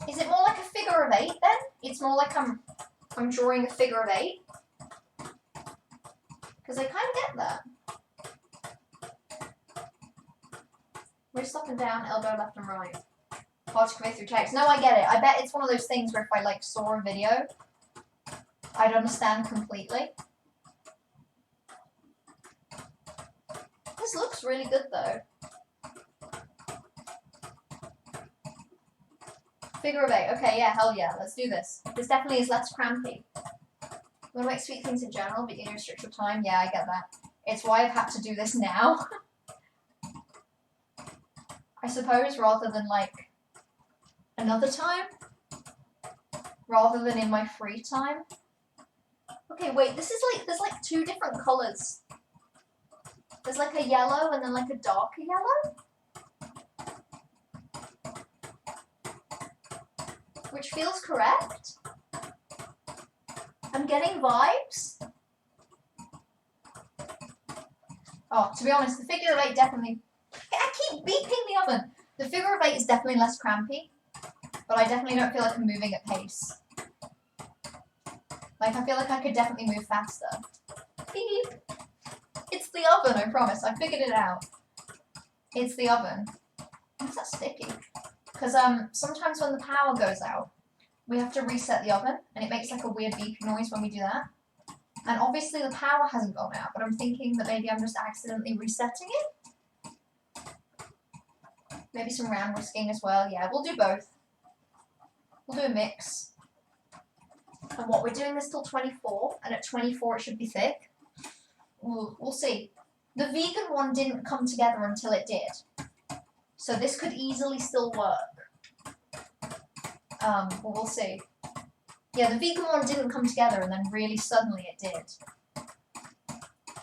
Is it more like a figure of 8 then? It's more like I'm drawing a figure of 8. Because I kind of get that. Wrist up and down, elbow left and right. Hard to convey through text. No, I get it. I bet it's one of those things where if I like saw a video, I'd understand completely. This looks really good though. Figure of 8. Okay, yeah, hell yeah. Let's do this. This definitely is less crampy. We want to make sweet things in general, but you know, restrict your time. Yeah, I get that. It's why I've had to do this now. I suppose, rather than like another time, rather than in my free time. Okay, wait, this is like, there's like two different colours. There's like a yellow and then like a darker yellow. Which feels correct. I'm getting vibes. Oh, to be honest, the figure of 8 definitely... I keep beeping the oven. The figure of 8 is definitely less crampy, but I definitely don't feel like I'm moving at pace. Like, I feel like I could definitely move faster. Beep. It's the oven, I promise. I figured it out. It's the oven. Why is that sticky? Because sometimes when the power goes out, we have to reset the oven, and it makes like a weird beeping noise when we do that. And obviously the power hasn't gone out, but I'm thinking that maybe I'm just accidentally resetting it. Maybe some round whisking as well. Yeah, we'll do both. We'll do a mix. And what, we're doing this till 24, and at 24 it should be thick. We'll see. The vegan one didn't come together until it did. So this could easily still work. But we'll see. Yeah, the vegan one didn't come together and then really suddenly it did.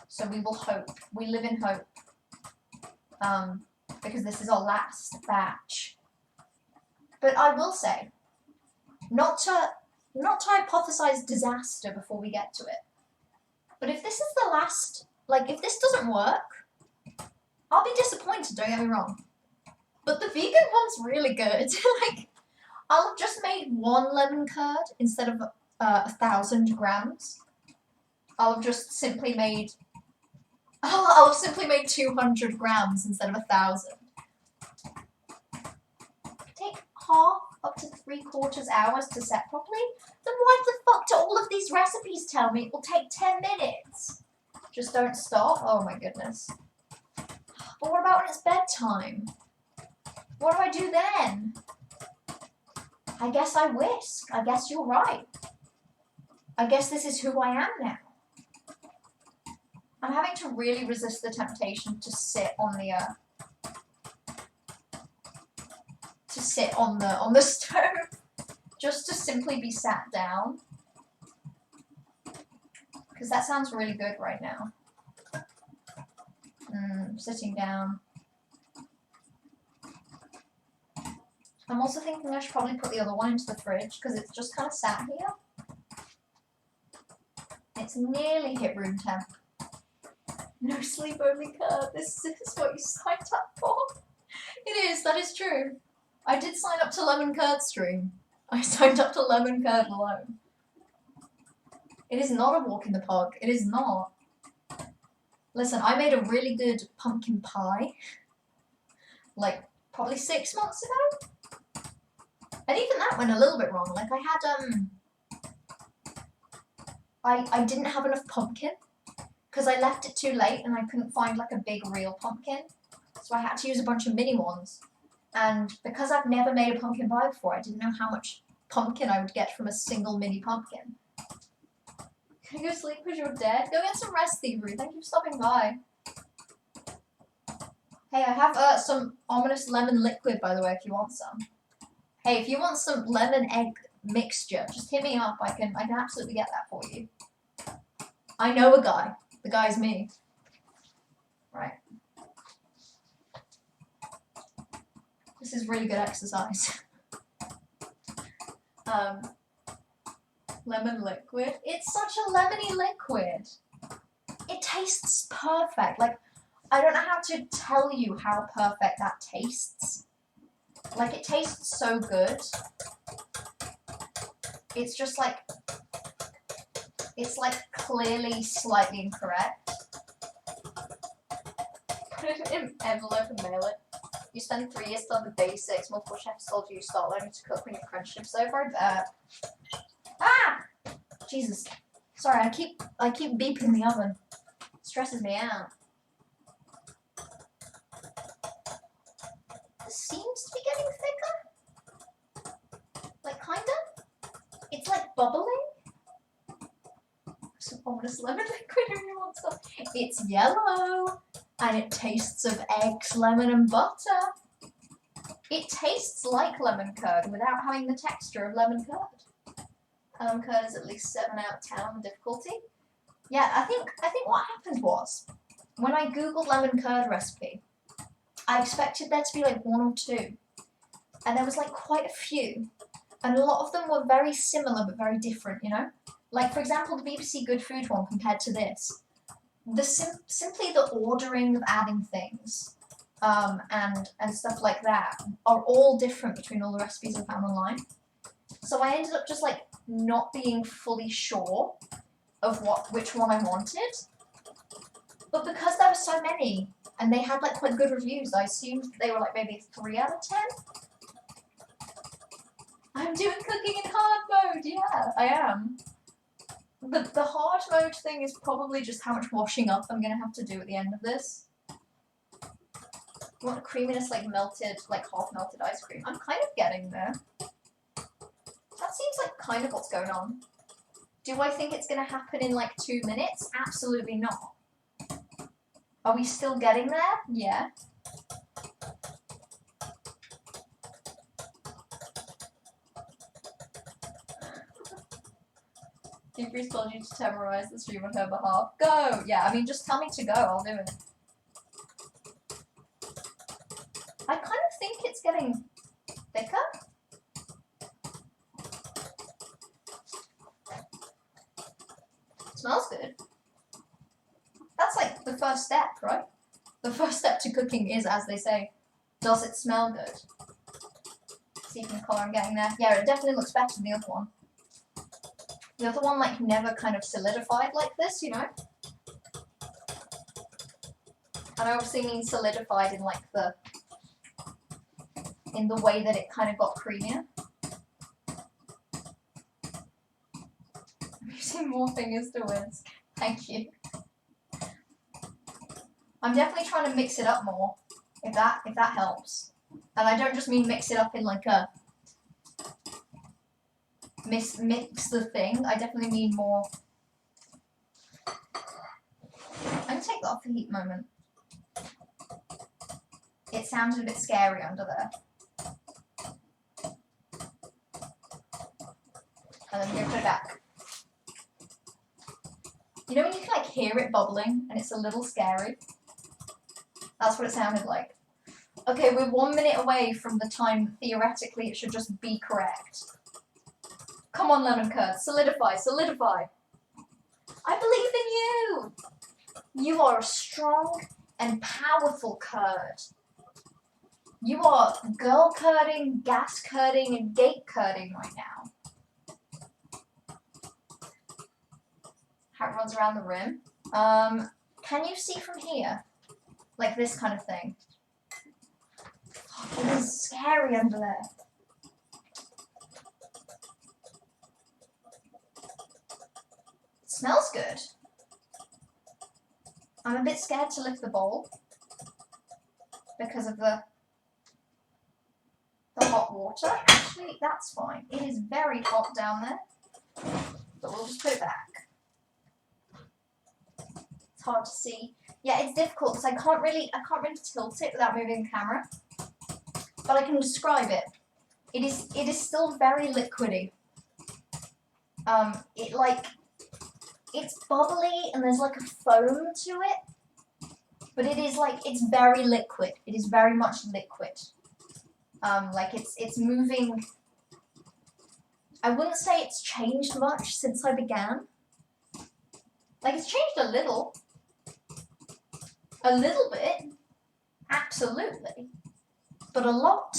So we will hope. We live in hope. Because this is our last batch. But I will say, not to hypothesize disaster before we get to it, but if this is the last, like, if this doesn't work, I'll be disappointed, don't get me wrong. But the vegan one's really good. Like, I'll have just made 1 lemon curd instead of 1,000 grams. I'll have just simply made... I'll have simply made 200 grams instead of 1,000. Take half up to 3/4 hours to set properly? Then why the fuck do all of these recipes tell me it will take 10 minutes? Just don't stop? Oh my goodness. But what about when it's bedtime? What do I do then? I guess I whisk. I guess you're right. I guess this is who I am now. I'm having to really resist the temptation to sit on the stove, just to simply be sat down, because that sounds really good right now. Sitting down. I'm also thinking I should probably put the other one into the fridge because it's just kind of sat here. It's nearly hit room temp. No sleep, only curd. This is what you signed up for. It is, that is true. I did sign up to Lemon Curd stream. I signed up to Lemon Curd alone. It is not a walk in the park. It is not. Listen, I made a really good pumpkin pie. Like, probably 6 months ago. And even that went a little bit wrong. Like, I didn't have enough pumpkin. Because I left it too late and I couldn't find, like, a big real pumpkin. So I had to use a bunch of mini ones. And because I've never made a pumpkin pie before, I didn't know how much pumpkin I would get from a single mini pumpkin. Can you go sleep because you're dead? Go get some rest, Thievery. Thank you for stopping by. Hey, I have some ominous lemon liquid, by the way, if you want some. Hey, if you want some lemon egg mixture, just hit me up. I can absolutely get that for you. I know a guy. The guy's me. Right. This is really good exercise. Lemon liquid. It's such a lemony liquid. It tastes perfect. Like, I don't know how to tell you how perfect that tastes. Like, it tastes so good. It's just like, it's like clearly slightly incorrect. Put it in an envelope and mail it. You spend 3 years on the basics. Multiple chefs told you start learning to cook when your apprenticeship's over. I bet. Ah! Jesus. Sorry, I keep beeping the oven. It stresses me out. This seems to be getting thicker. Like, kinda. It's like bubbling. ominous lemon liquid if you want some. It's yellow, and it tastes of eggs, lemon, and butter. It tastes like lemon curd without having the texture of lemon curd. Lemon curd is at least 7 out of 10 on the difficulty. Yeah, I think what happened was, when I googled lemon curd recipe, I expected there to be like 1 or 2. And there was like quite a few. And a lot of them were very similar but very different, you know? Like, for example, the BBC Good Food one compared to this. Simply the ordering of adding things and stuff like that are all different between all the recipes I found online. So I ended up just like not being fully sure of which one I wanted. But because there were so many and they had like quite good reviews, I assumed they were like maybe 3 out of 10. I'm doing cooking in hard mode, yeah, I am. The hard mode thing is probably just how much washing up I'm gonna have to do at the end of this. I want a creaminess like melted, like half melted ice cream. I'm kind of getting there. That seems like kind of what's going on. Do I think it's gonna happen in like 2 minutes? Absolutely not. Are we still getting there? Yeah. Decrease told you to terrorize the stream on her behalf. Go! Yeah, I mean, just tell me to go, I'll do it. I kind of think it's getting thicker. Smells good. That's like the first step, right? The first step to cooking is, as they say, does it smell good? See from the colour I'm getting there. Yeah, it definitely looks better than the other one. The other one, like, never kind of solidified like this, you know? And I obviously mean solidified in, like, in the way that it kind of got creamier. I'm using more fingers to whisk. Thank you. I'm definitely trying to mix it up more, if that helps. And I don't just mean mix it up in, like, a... mix the thing. I definitely mean more. I'm gonna take that off the heat moment. It sounded a bit scary under there. And then I'm gonna put it back. You know when you can like hear it bubbling and it's a little scary? That's what it sounded like. Okay, we're 1 minute away from the time that theoretically it should just be correct. Come on, lemon curd. Solidify, solidify. I believe in you. You are a strong and powerful curd. You are girl curding, gas curding, and gate curding right now. How it runs around the rim. Can you see from here? Like this kind of thing. Oh, it is scary under there. Smells good. I'm a bit scared to lift the bowl because of the hot water. Actually, that's fine. It is very hot down there, but we'll just put it back. It's hard to see. Yeah, it's difficult because I can't really tilt it without moving the camera, but I can describe it. It is still very liquidy. It's bubbly and there's like a foam to it, but it is like, it's very liquid. It is very much liquid. Like it's moving. I wouldn't say it's changed much since I began. Like it's changed a little bit, absolutely, but a lot,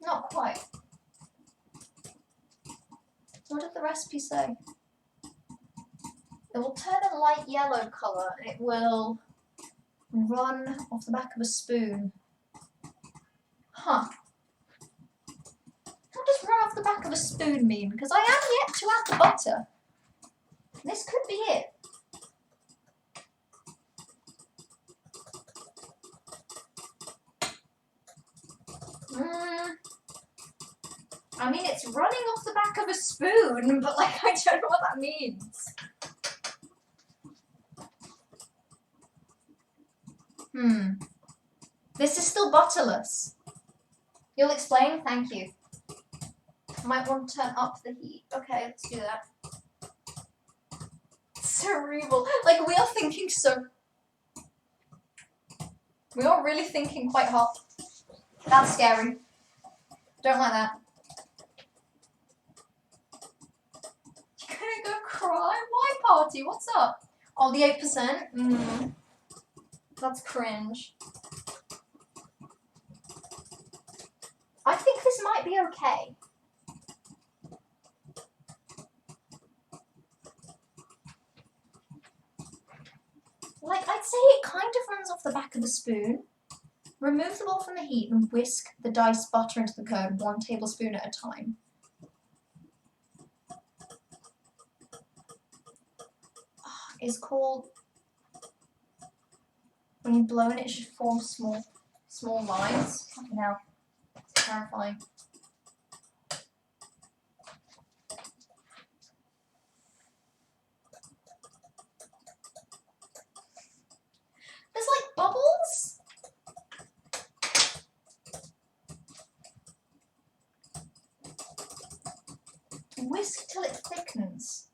not quite. What did the recipe say? It will turn a light yellow colour and it will run off the back of a spoon. Huh. What does run off the back of a spoon mean? Because I am yet to add the butter. This could be it. I mean, it's running off the back of a spoon, but like, I don't know what that means. This is still butterless. You'll explain? Thank you. Might want to turn up the heat. Okay, let's do that. Cerebral. Like, we are thinking so... We are really thinking quite hot. That's scary. Don't like that. You're gonna go cry? Why, party? What's up? Oh, the 8%? That's cringe. I think this might be okay. Like, I'd say it kind of runs off the back of the spoon. Remove the bowl from the heat and whisk the diced butter into the curd 1 tablespoon at a time. It's called... When you blow in it, it should form small lines. Fucking hell. It's terrifying. There's like bubbles? Whisk till it thickens.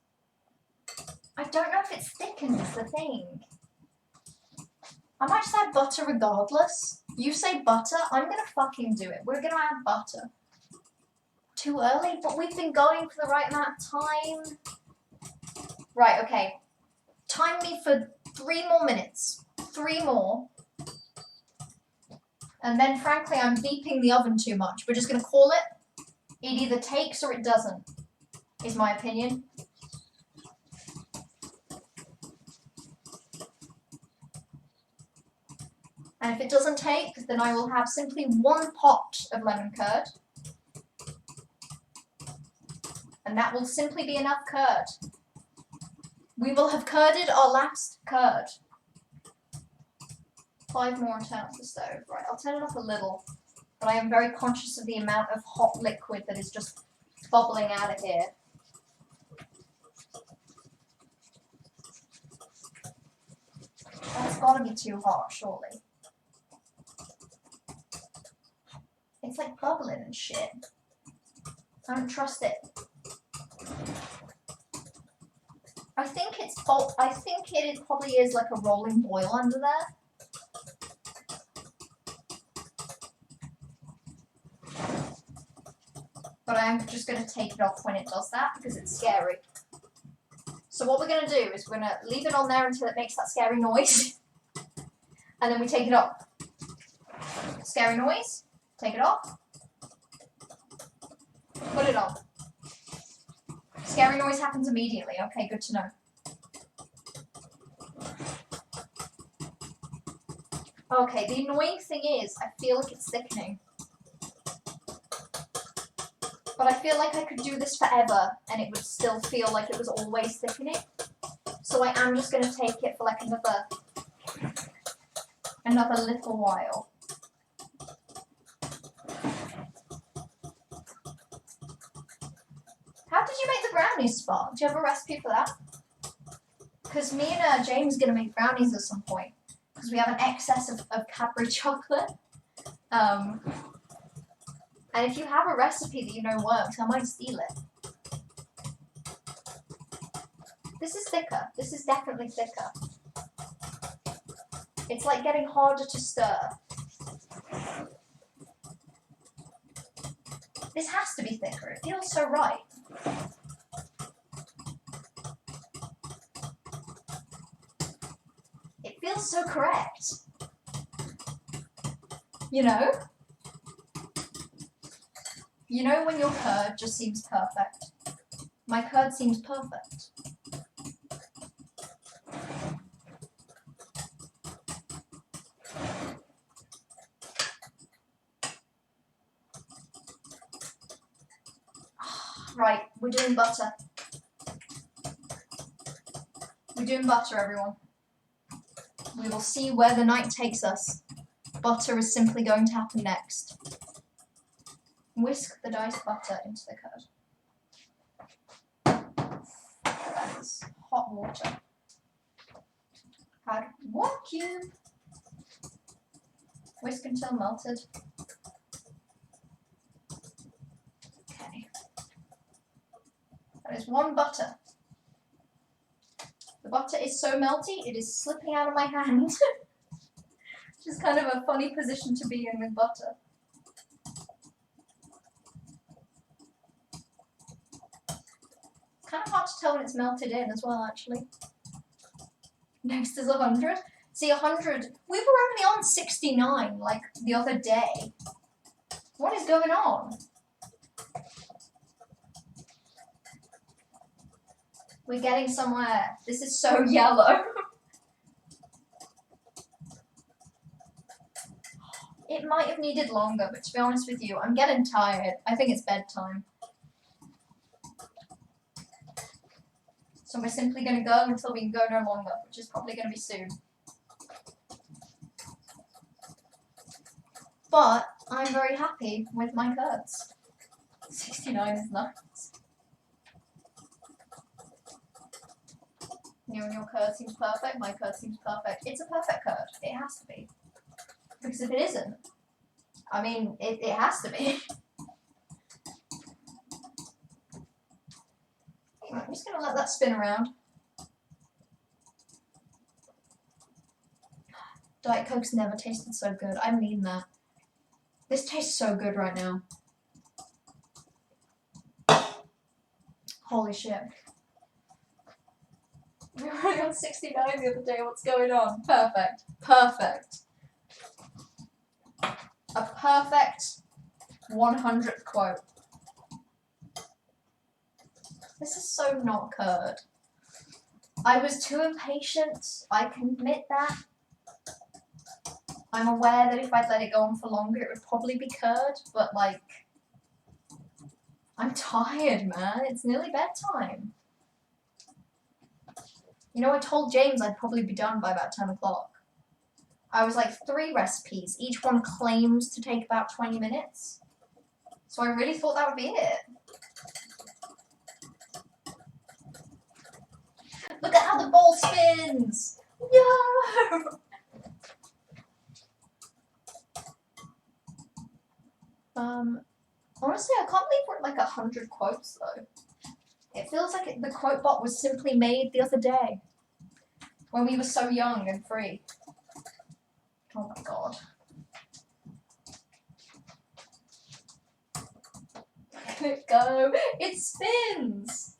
I don't know if it's thickened is the thing. I might just add butter regardless. You say butter, I'm gonna fucking do it. We're gonna add butter. Too early, but we've been going for the right amount of time. Right, okay. Time me for 3 more minutes. 3 more. And then frankly, I'm beeping the oven too much. We're just gonna call it. It either takes or it doesn't, is my opinion. And if it doesn't take, then I will have simply 1 pot of lemon curd. And that will simply be enough curd. We will have curded our last curd. 5 more and turn off the stove. Right, I'll turn it up a little. But I am very conscious of the amount of hot liquid that is just bubbling out of here. That's gotta be too hot, surely. It's like bubbling and shit. I don't trust it. I think it probably is like a rolling boil under there. But I'm just going to take it off when it does that because it's scary. So what we're going to do is we're going to leave it on there until it makes that scary noise. And then we take it off. Scary noise. Take it off. Put it on. Scary noise happens immediately. Okay, good to know. Okay, the annoying thing is, I feel like it's thickening. But I feel like I could do this forever and it would still feel like it was always thickening. So I am just going to take it for like another little while. How did you make the brownies, Spark? Do you have a recipe for that? Because me and James are going to make brownies at some point. Because we have an excess of Cadbury chocolate. And if you have a recipe that you know works, I might steal it. This is thicker. This is definitely thicker. It's like getting harder to stir. This has to be thicker. It feels so right. It feels so correct. You know? You know when your curd just seems perfect? My curd seems perfect. Right, we're doing butter. We're doing butter, everyone. We will see where the night takes us. Butter is simply going to happen next. Whisk the diced butter into the curd. That is hot water. Add 1 cube. Whisk until melted. Okay. That is 1 butter. The butter is so melty, it is slipping out of my hand. Which is kind of a funny position to be in with butter. It's kind of hard to tell when it's melted in as well, actually. Next is 100. See, 100. We were only on 69 like the other day. What is going on? We're getting somewhere. This is so yellow. It might have needed longer, but to be honest with you, I'm getting tired. I think it's bedtime. So we're simply going to go until we can go no longer, which is probably going to be soon. But I'm very happy with my curds. 69 is nice. You know, your curd seems perfect, my curd seems perfect. It's a perfect curd. It has to be. Because if it isn't, I mean, it has to be. Right, I'm just going to let that spin around. Diet Coke's never tasted so good. I mean that. This tastes so good right now. Holy shit. We were only on 69 the other day. What's going on? Perfect. Perfect. A perfect 100th quote. This is so not curd. I was too impatient. I can admit that. I'm aware that if I'd let it go on for longer, it would probably be curd, but like, I'm tired, man. It's nearly bedtime. You know, I told James I'd probably be done by about 10 o'clock. I was like 3 recipes. Each one claims to take about 20 minutes. So I really thought that would be it. Look at how the bowl spins! No! Honestly, I can't believe we're at like 100 quotes though. It feels like the quote bot was simply made the other day. When we were so young and free. Oh my god. Look at it go! It spins!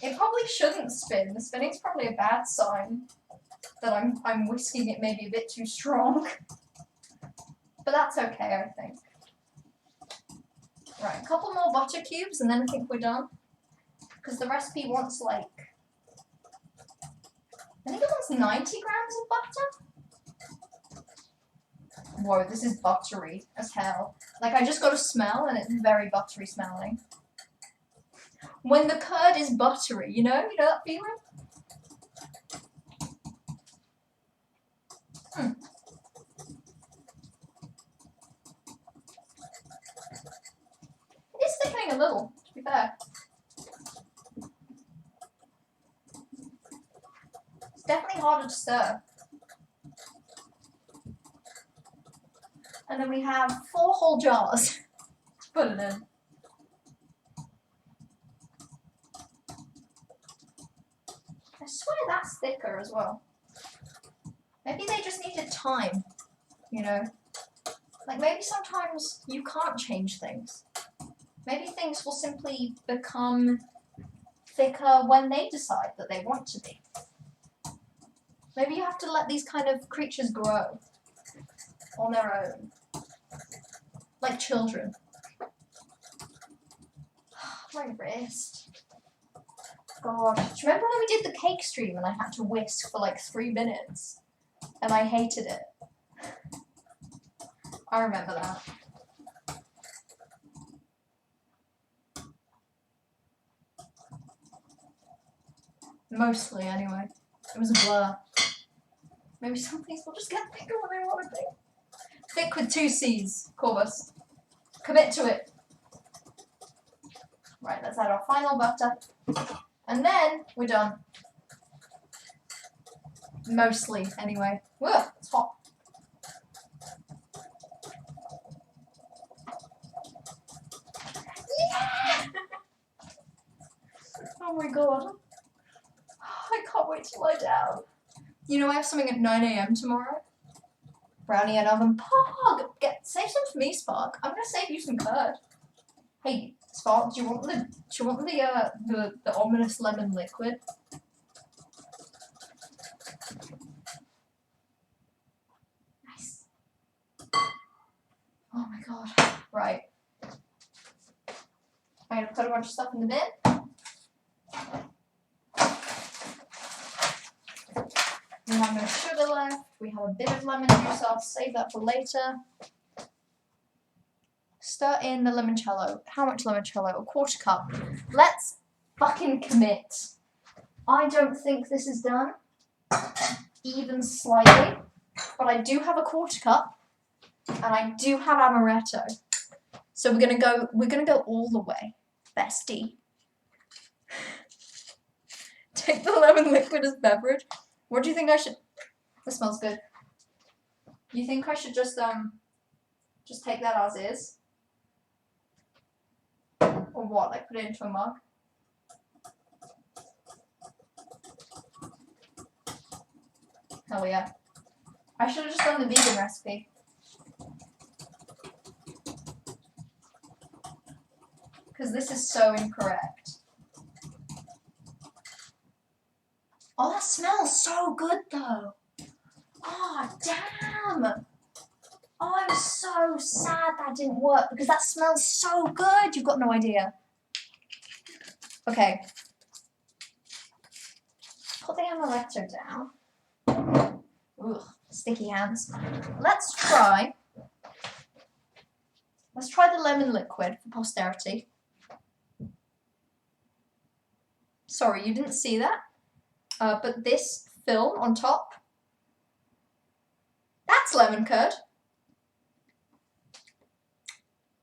It probably shouldn't spin. The spinning's probably a bad sign. That I'm whisking it maybe a bit too strong. But that's okay, I think. Right, a couple more butter cubes and then I think we're done. Because the recipe wants like... I think it wants 90 grams of butter? Whoa, this is buttery as hell. Like, I just got a smell and it's very buttery smelling. When the curd is buttery, you know that feeling? It is thickening a little, to be fair. It's definitely harder to stir. And then we have 4 whole jars to put it in. I swear that's thicker as well. Maybe they just needed time, you know? Like maybe sometimes you can't change things. Maybe things will simply become thicker when they decide that they want to be. Maybe you have to let these kind of creatures grow on their own. Like children. My wrist. God. Do you remember when we did the cake stream and I had to whisk for like 3 minutes? And I hated it. I remember that. Mostly, anyway. It was a blur. Maybe some things will just get thicker when they want to be. Thick with 2 C's, Corvus. Commit to it. Right, let's add our final butter. And then we're done. Mostly, anyway. Ugh, it's hot. my god. I can't wait to lie down. You know I have something at 9 a.m. tomorrow. Brownie and oven. Pog! Save some for me, Spark. I'm gonna save you some curd. Hey, Spark, do you want the ominous lemon liquid? Nice. Oh my god. Right. I'm gonna put a bunch of stuff in the bin. We have no sugar left. We have a bit of lemon juice. I'll save that for later. Stir in the limoncello. How much limoncello? A quarter cup. Let's fucking commit. I don't think this is done. Even slightly. But I do have a quarter cup. And I do have amaretto. So we're gonna go all the way. Bestie. Take the lemon liquid as beverage. What do you think I should... This smells good. You think I should just take that as is? Or what? Like put it into a mug? Hell yeah. I should have just done the vegan recipe. Because this is so incorrect. Oh, that smells so good though. Oh, damn. Oh, I'm so sad that didn't work because that smells so good. You've got no idea. Okay. Put the amaretto down. Ugh, sticky hands. Let's try the lemon liquid for posterity. Sorry, you didn't see that? But this film on top, that's lemon curd.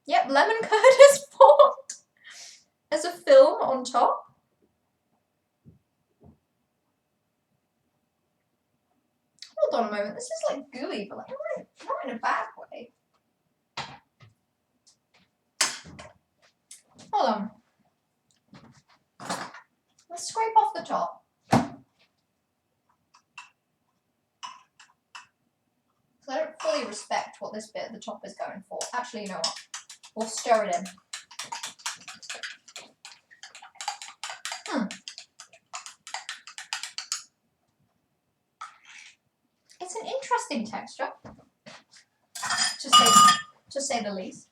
Yep, lemon curd is formed as a film on top. Hold on a moment, this is like gooey, but like not in a bad way. Hold on. Let's scrape off the top. So I don't fully respect what this bit at the top is going for. Actually, you know what? We'll stir it in. It's an interesting texture, to say the least.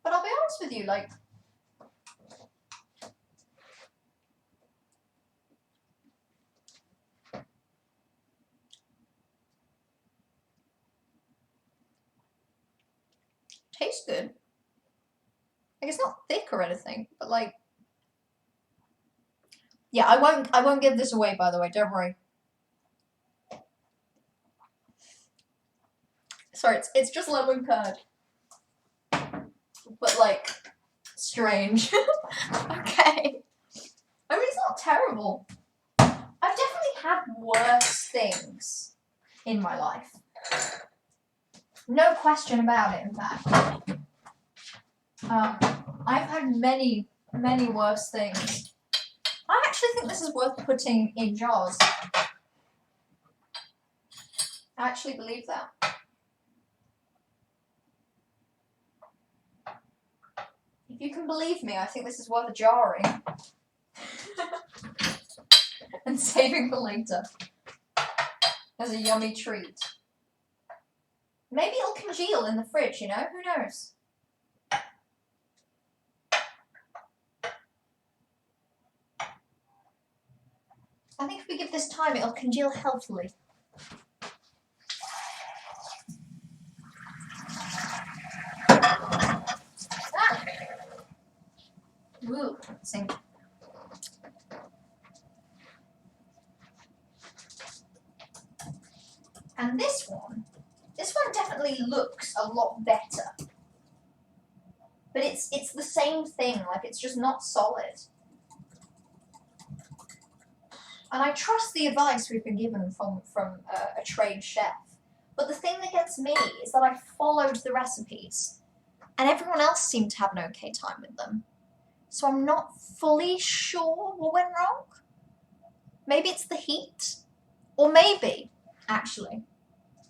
But I'll be honest with you, like, tastes good. Like, it's not thick or anything, but like, yeah, I won't give this away, by the way, don't worry. Sorry, it's just lemon curd. But like, strange. Okay. I mean, it's not terrible. I've definitely had worse things in my life. No question about it, in fact. I've had many, many worse things. I actually think this is worth putting in jars. I actually believe that. If you can believe me, I think this is worth jarring. And saving for later. As a yummy treat. Maybe it'll congeal in the fridge, you know? Who knows? I think if we give this time, it'll congeal healthily. Ah! Ooh, sink. And this one definitely looks a lot better. But it's the same thing, like it's just not solid. And I trust the advice we've been given from a trained chef. But the thing that gets me is that I followed the recipes. and everyone else seemed to have an okay time with them. So I'm not fully sure what went wrong. Maybe it's the heat, or maybe, actually,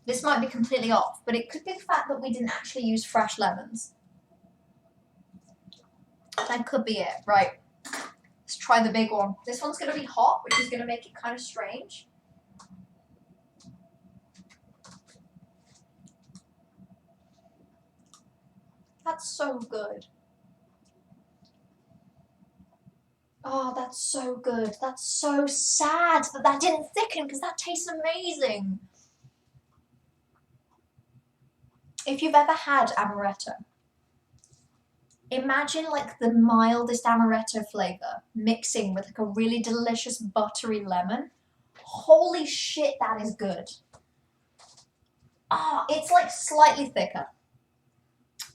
this might be completely off, but it could be the fact that we didn't actually use fresh lemons. That could be it. Right. Let's try the big one. This one's going to be hot, which is going to make it kind of strange. That's so good. Oh, that's so good. That's so sad that that didn't thicken because that tastes amazing. If you've ever had amaretto, imagine like the mildest amaretto flavor mixing with like a really delicious buttery lemon. Holy shit, that is good. Ah, it's like slightly thicker.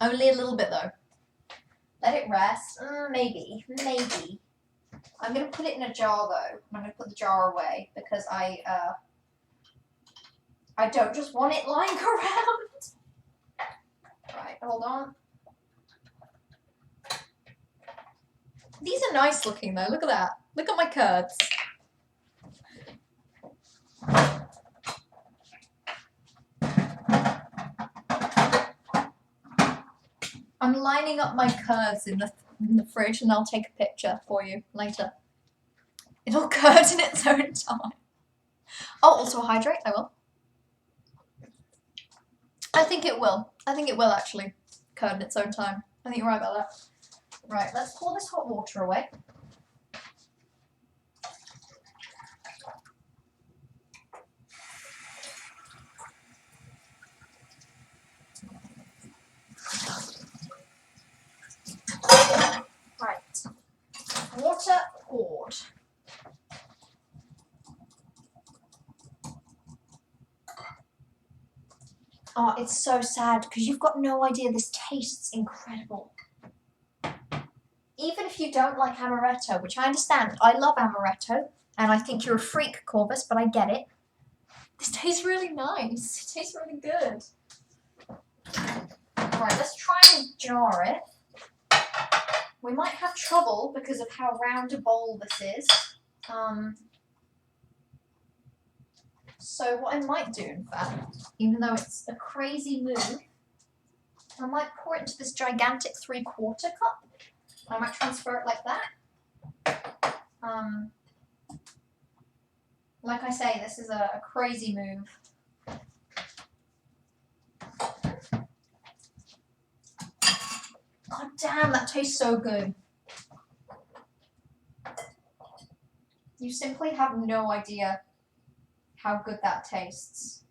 Only a little bit though. Let it rest. Maybe. I'm going to put it in a jar though. I'm going to put the jar away because I don't just want it lying around. Right, hold on. These are nice looking though. Look at that. Look at my curds. I'm lining up my curds in the fridge and I'll take a picture for you later. It'll curd in its own time. Oh, also hydrate, I will. I think it will actually curd in its own time. I think you're right about that. Right, let's pour this hot water away. Right, water poured. Oh, it's so sad because you've got no idea. This tastes incredible. Even if you don't like amaretto, which I understand, I love amaretto, and I think you're a freak, Corvus, but I get it. This tastes really nice. It tastes really good. Right, let's try and jar it. We might have trouble because of how round a bowl this is. So what I might do, in fact, even though it's a crazy move, I might pour it into this gigantic 3/4 cup. I might transfer it like that. Like I say, this is a crazy move. God damn, that tastes so good. You simply have no idea how good that tastes.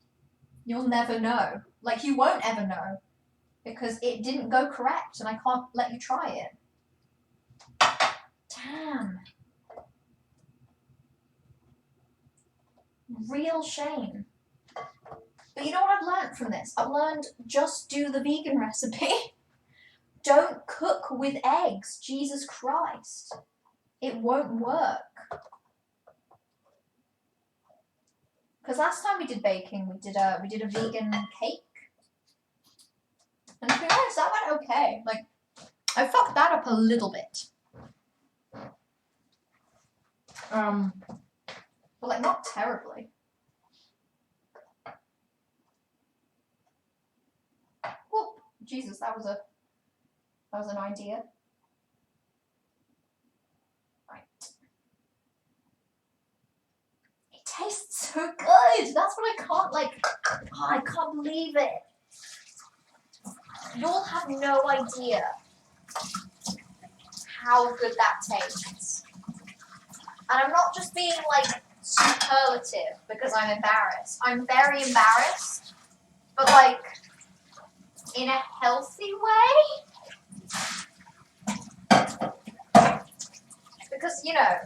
You'll never know. Like, you won't ever know. Because it didn't go correct and I can't let you try it. Damn. Real shame. But you know what I've learned from this? I've learned just do the vegan recipe. Don't cook with eggs. Jesus Christ. It won't work. Because last time we did baking, we did a vegan cake. And to be honest, that went okay. Like, I fucked that up a little bit. But like not terribly. Whoop! Jesus, that was an idea. Right. It tastes so good. That's what I can't like. Oh, I can't believe it. You'll have no idea how good that tastes. And I'm not just being like superlative because I'm embarrassed. I'm very embarrassed, but like in a healthy way. Because, you know,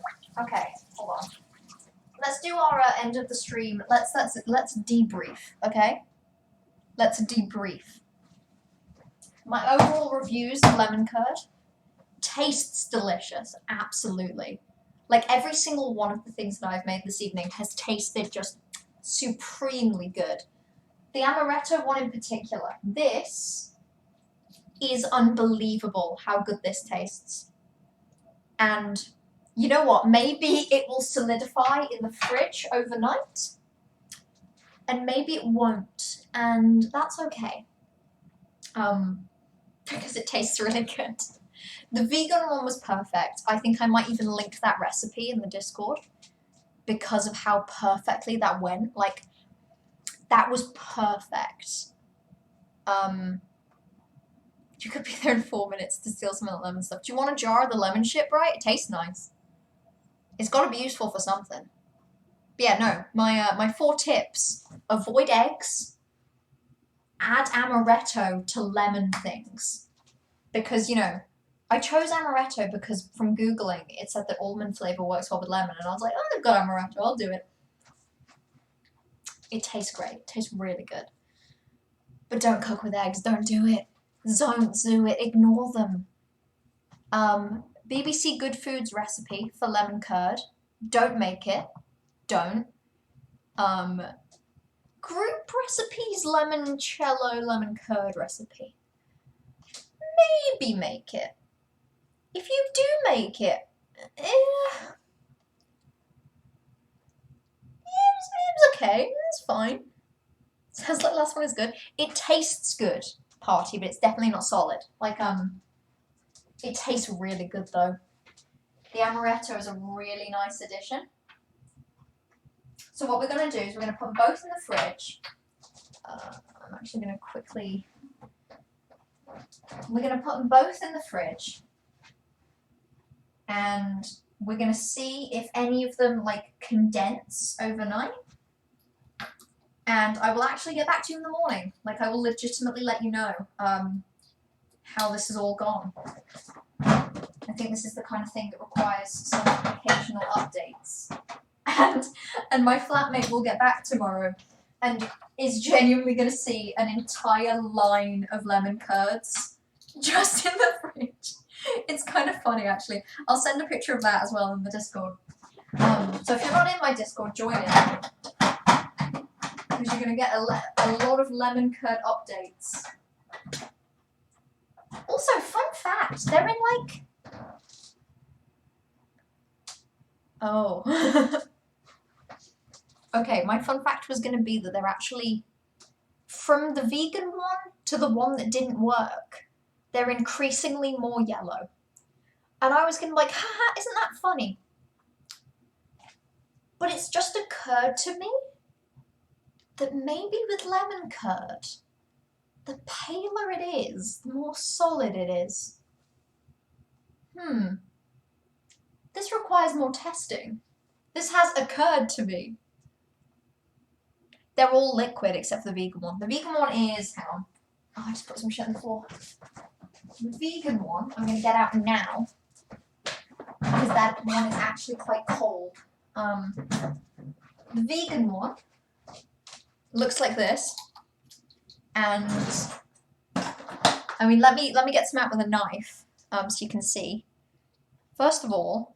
okay, hold on. Let's do our end of the stream. Let's debrief, okay? Let's debrief. My overall reviews of lemon curd tastes delicious, absolutely. Like every single one of the things that I've made this evening has tasted just supremely good. The amaretto one in particular, this is unbelievable how good this tastes. And you know what? Maybe it will solidify in the fridge overnight. And maybe it won't. And that's okay. Because it tastes really good. The vegan one was perfect. I think I might even link that recipe in the Discord because of how perfectly that went. Like, that was perfect. You could be there in 4 minutes to steal some of the lemon stuff. Do you want a jar of the lemon shit, right? It tastes nice. It's got to be useful for something. But yeah, no. My 4 tips. Avoid eggs. Add amaretto to lemon things. Because, you know, I chose amaretto because from Googling, it said that almond flavor works well with lemon. And I was like, oh, they've got amaretto. I'll do it. It tastes great. It tastes really good. But don't cook with eggs. Don't do it. Don't do it. Ignore them. BBC Good Foods recipe for lemon curd. Don't make it. Don't. Group recipes limoncello lemon curd recipe. Maybe make it. If you do make it, it's okay. It's fine. Sounds like the last one is good. It tastes good, party, but it's definitely not solid. Like, it tastes really good though. The amaretto is a really nice addition. So what we're going to do is we're going to put both in the fridge. I'm actually going to quickly... We're going to put them both in the fridge. And we're going to see if any of them, like, condense overnight. And I will actually get back to you in the morning. Like, I will legitimately let you know how this has all gone. I think this is the kind of thing that requires some occasional updates. And my flatmate will get back tomorrow and is genuinely going to see an entire line of lemon curds just in the fridge. It's kind of funny, actually. I'll send a picture of that as well in the Discord. So if you're not in my Discord, join it. Because you're going to get a lot of lemon curd updates. Also, fun fact, they're in like... Oh. Okay, my fun fact was going to be that they're actually, from the vegan one to the one that didn't work, they're increasingly more yellow. And I was going to be like, haha, isn't that funny? But it's just occurred to me that maybe with lemon curd, the paler it is, the more solid it is. This requires more testing. This has occurred to me. They're all liquid except for the vegan one. The vegan one is, hang on. Oh, I just put some shit on the floor. The vegan one, I'm going to get out now. Because that one is actually quite cold. The vegan one looks like this. And, I mean, let me get some out with a knife so you can see. First of all,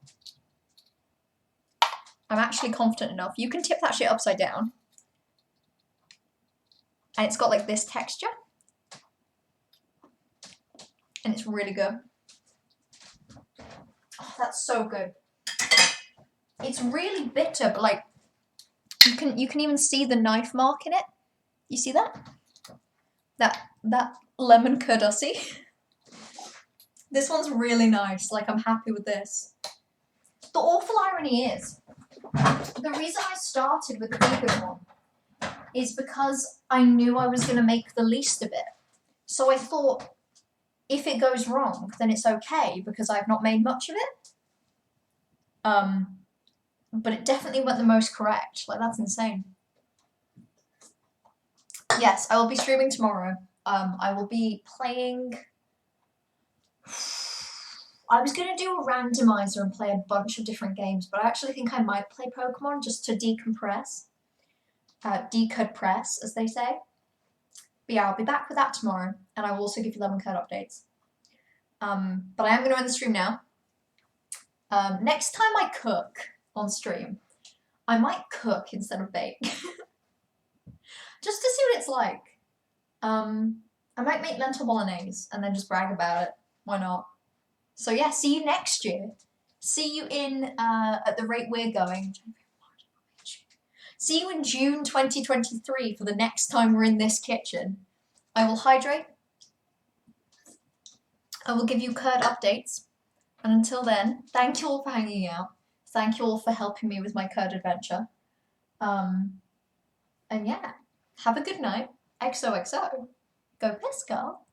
I'm actually confident enough. You can tip that shit upside down. And it's got like this texture. And it's really good. Oh, that's so good. It's really bitter, but like you can even see the knife mark in it. You see that? That lemon curdussy. This one's really nice. Like, I'm happy with this. The awful irony is, the reason I started with the vegan one is because I knew I was going to make the least of it. So I thought, if it goes wrong, then it's okay, because I've not made much of it. But it definitely went the most correct. Like, that's insane. Yes, I will be streaming tomorrow. I will be playing... I was going to do a randomizer and play a bunch of different games, but I actually think I might play Pokemon just to decompress. Decompress, as they say. But yeah, I'll be back with that tomorrow, and I will also give you lemon curd updates. But I am going to end the stream now. Next time I cook on stream, I might cook instead of bake. Just to see what it's like. I I might make lentil bolognese and then just brag about it. Why not? So yeah, see you next year. See you in at the rate we're going. See you in June 2023 for the next time we're in this kitchen. I will hydrate. I will give you curd updates. And until then, thank you all for hanging out. Thank you all for helping me with my curd adventure. And yeah, have a good night. XOXO. Go piss, girl.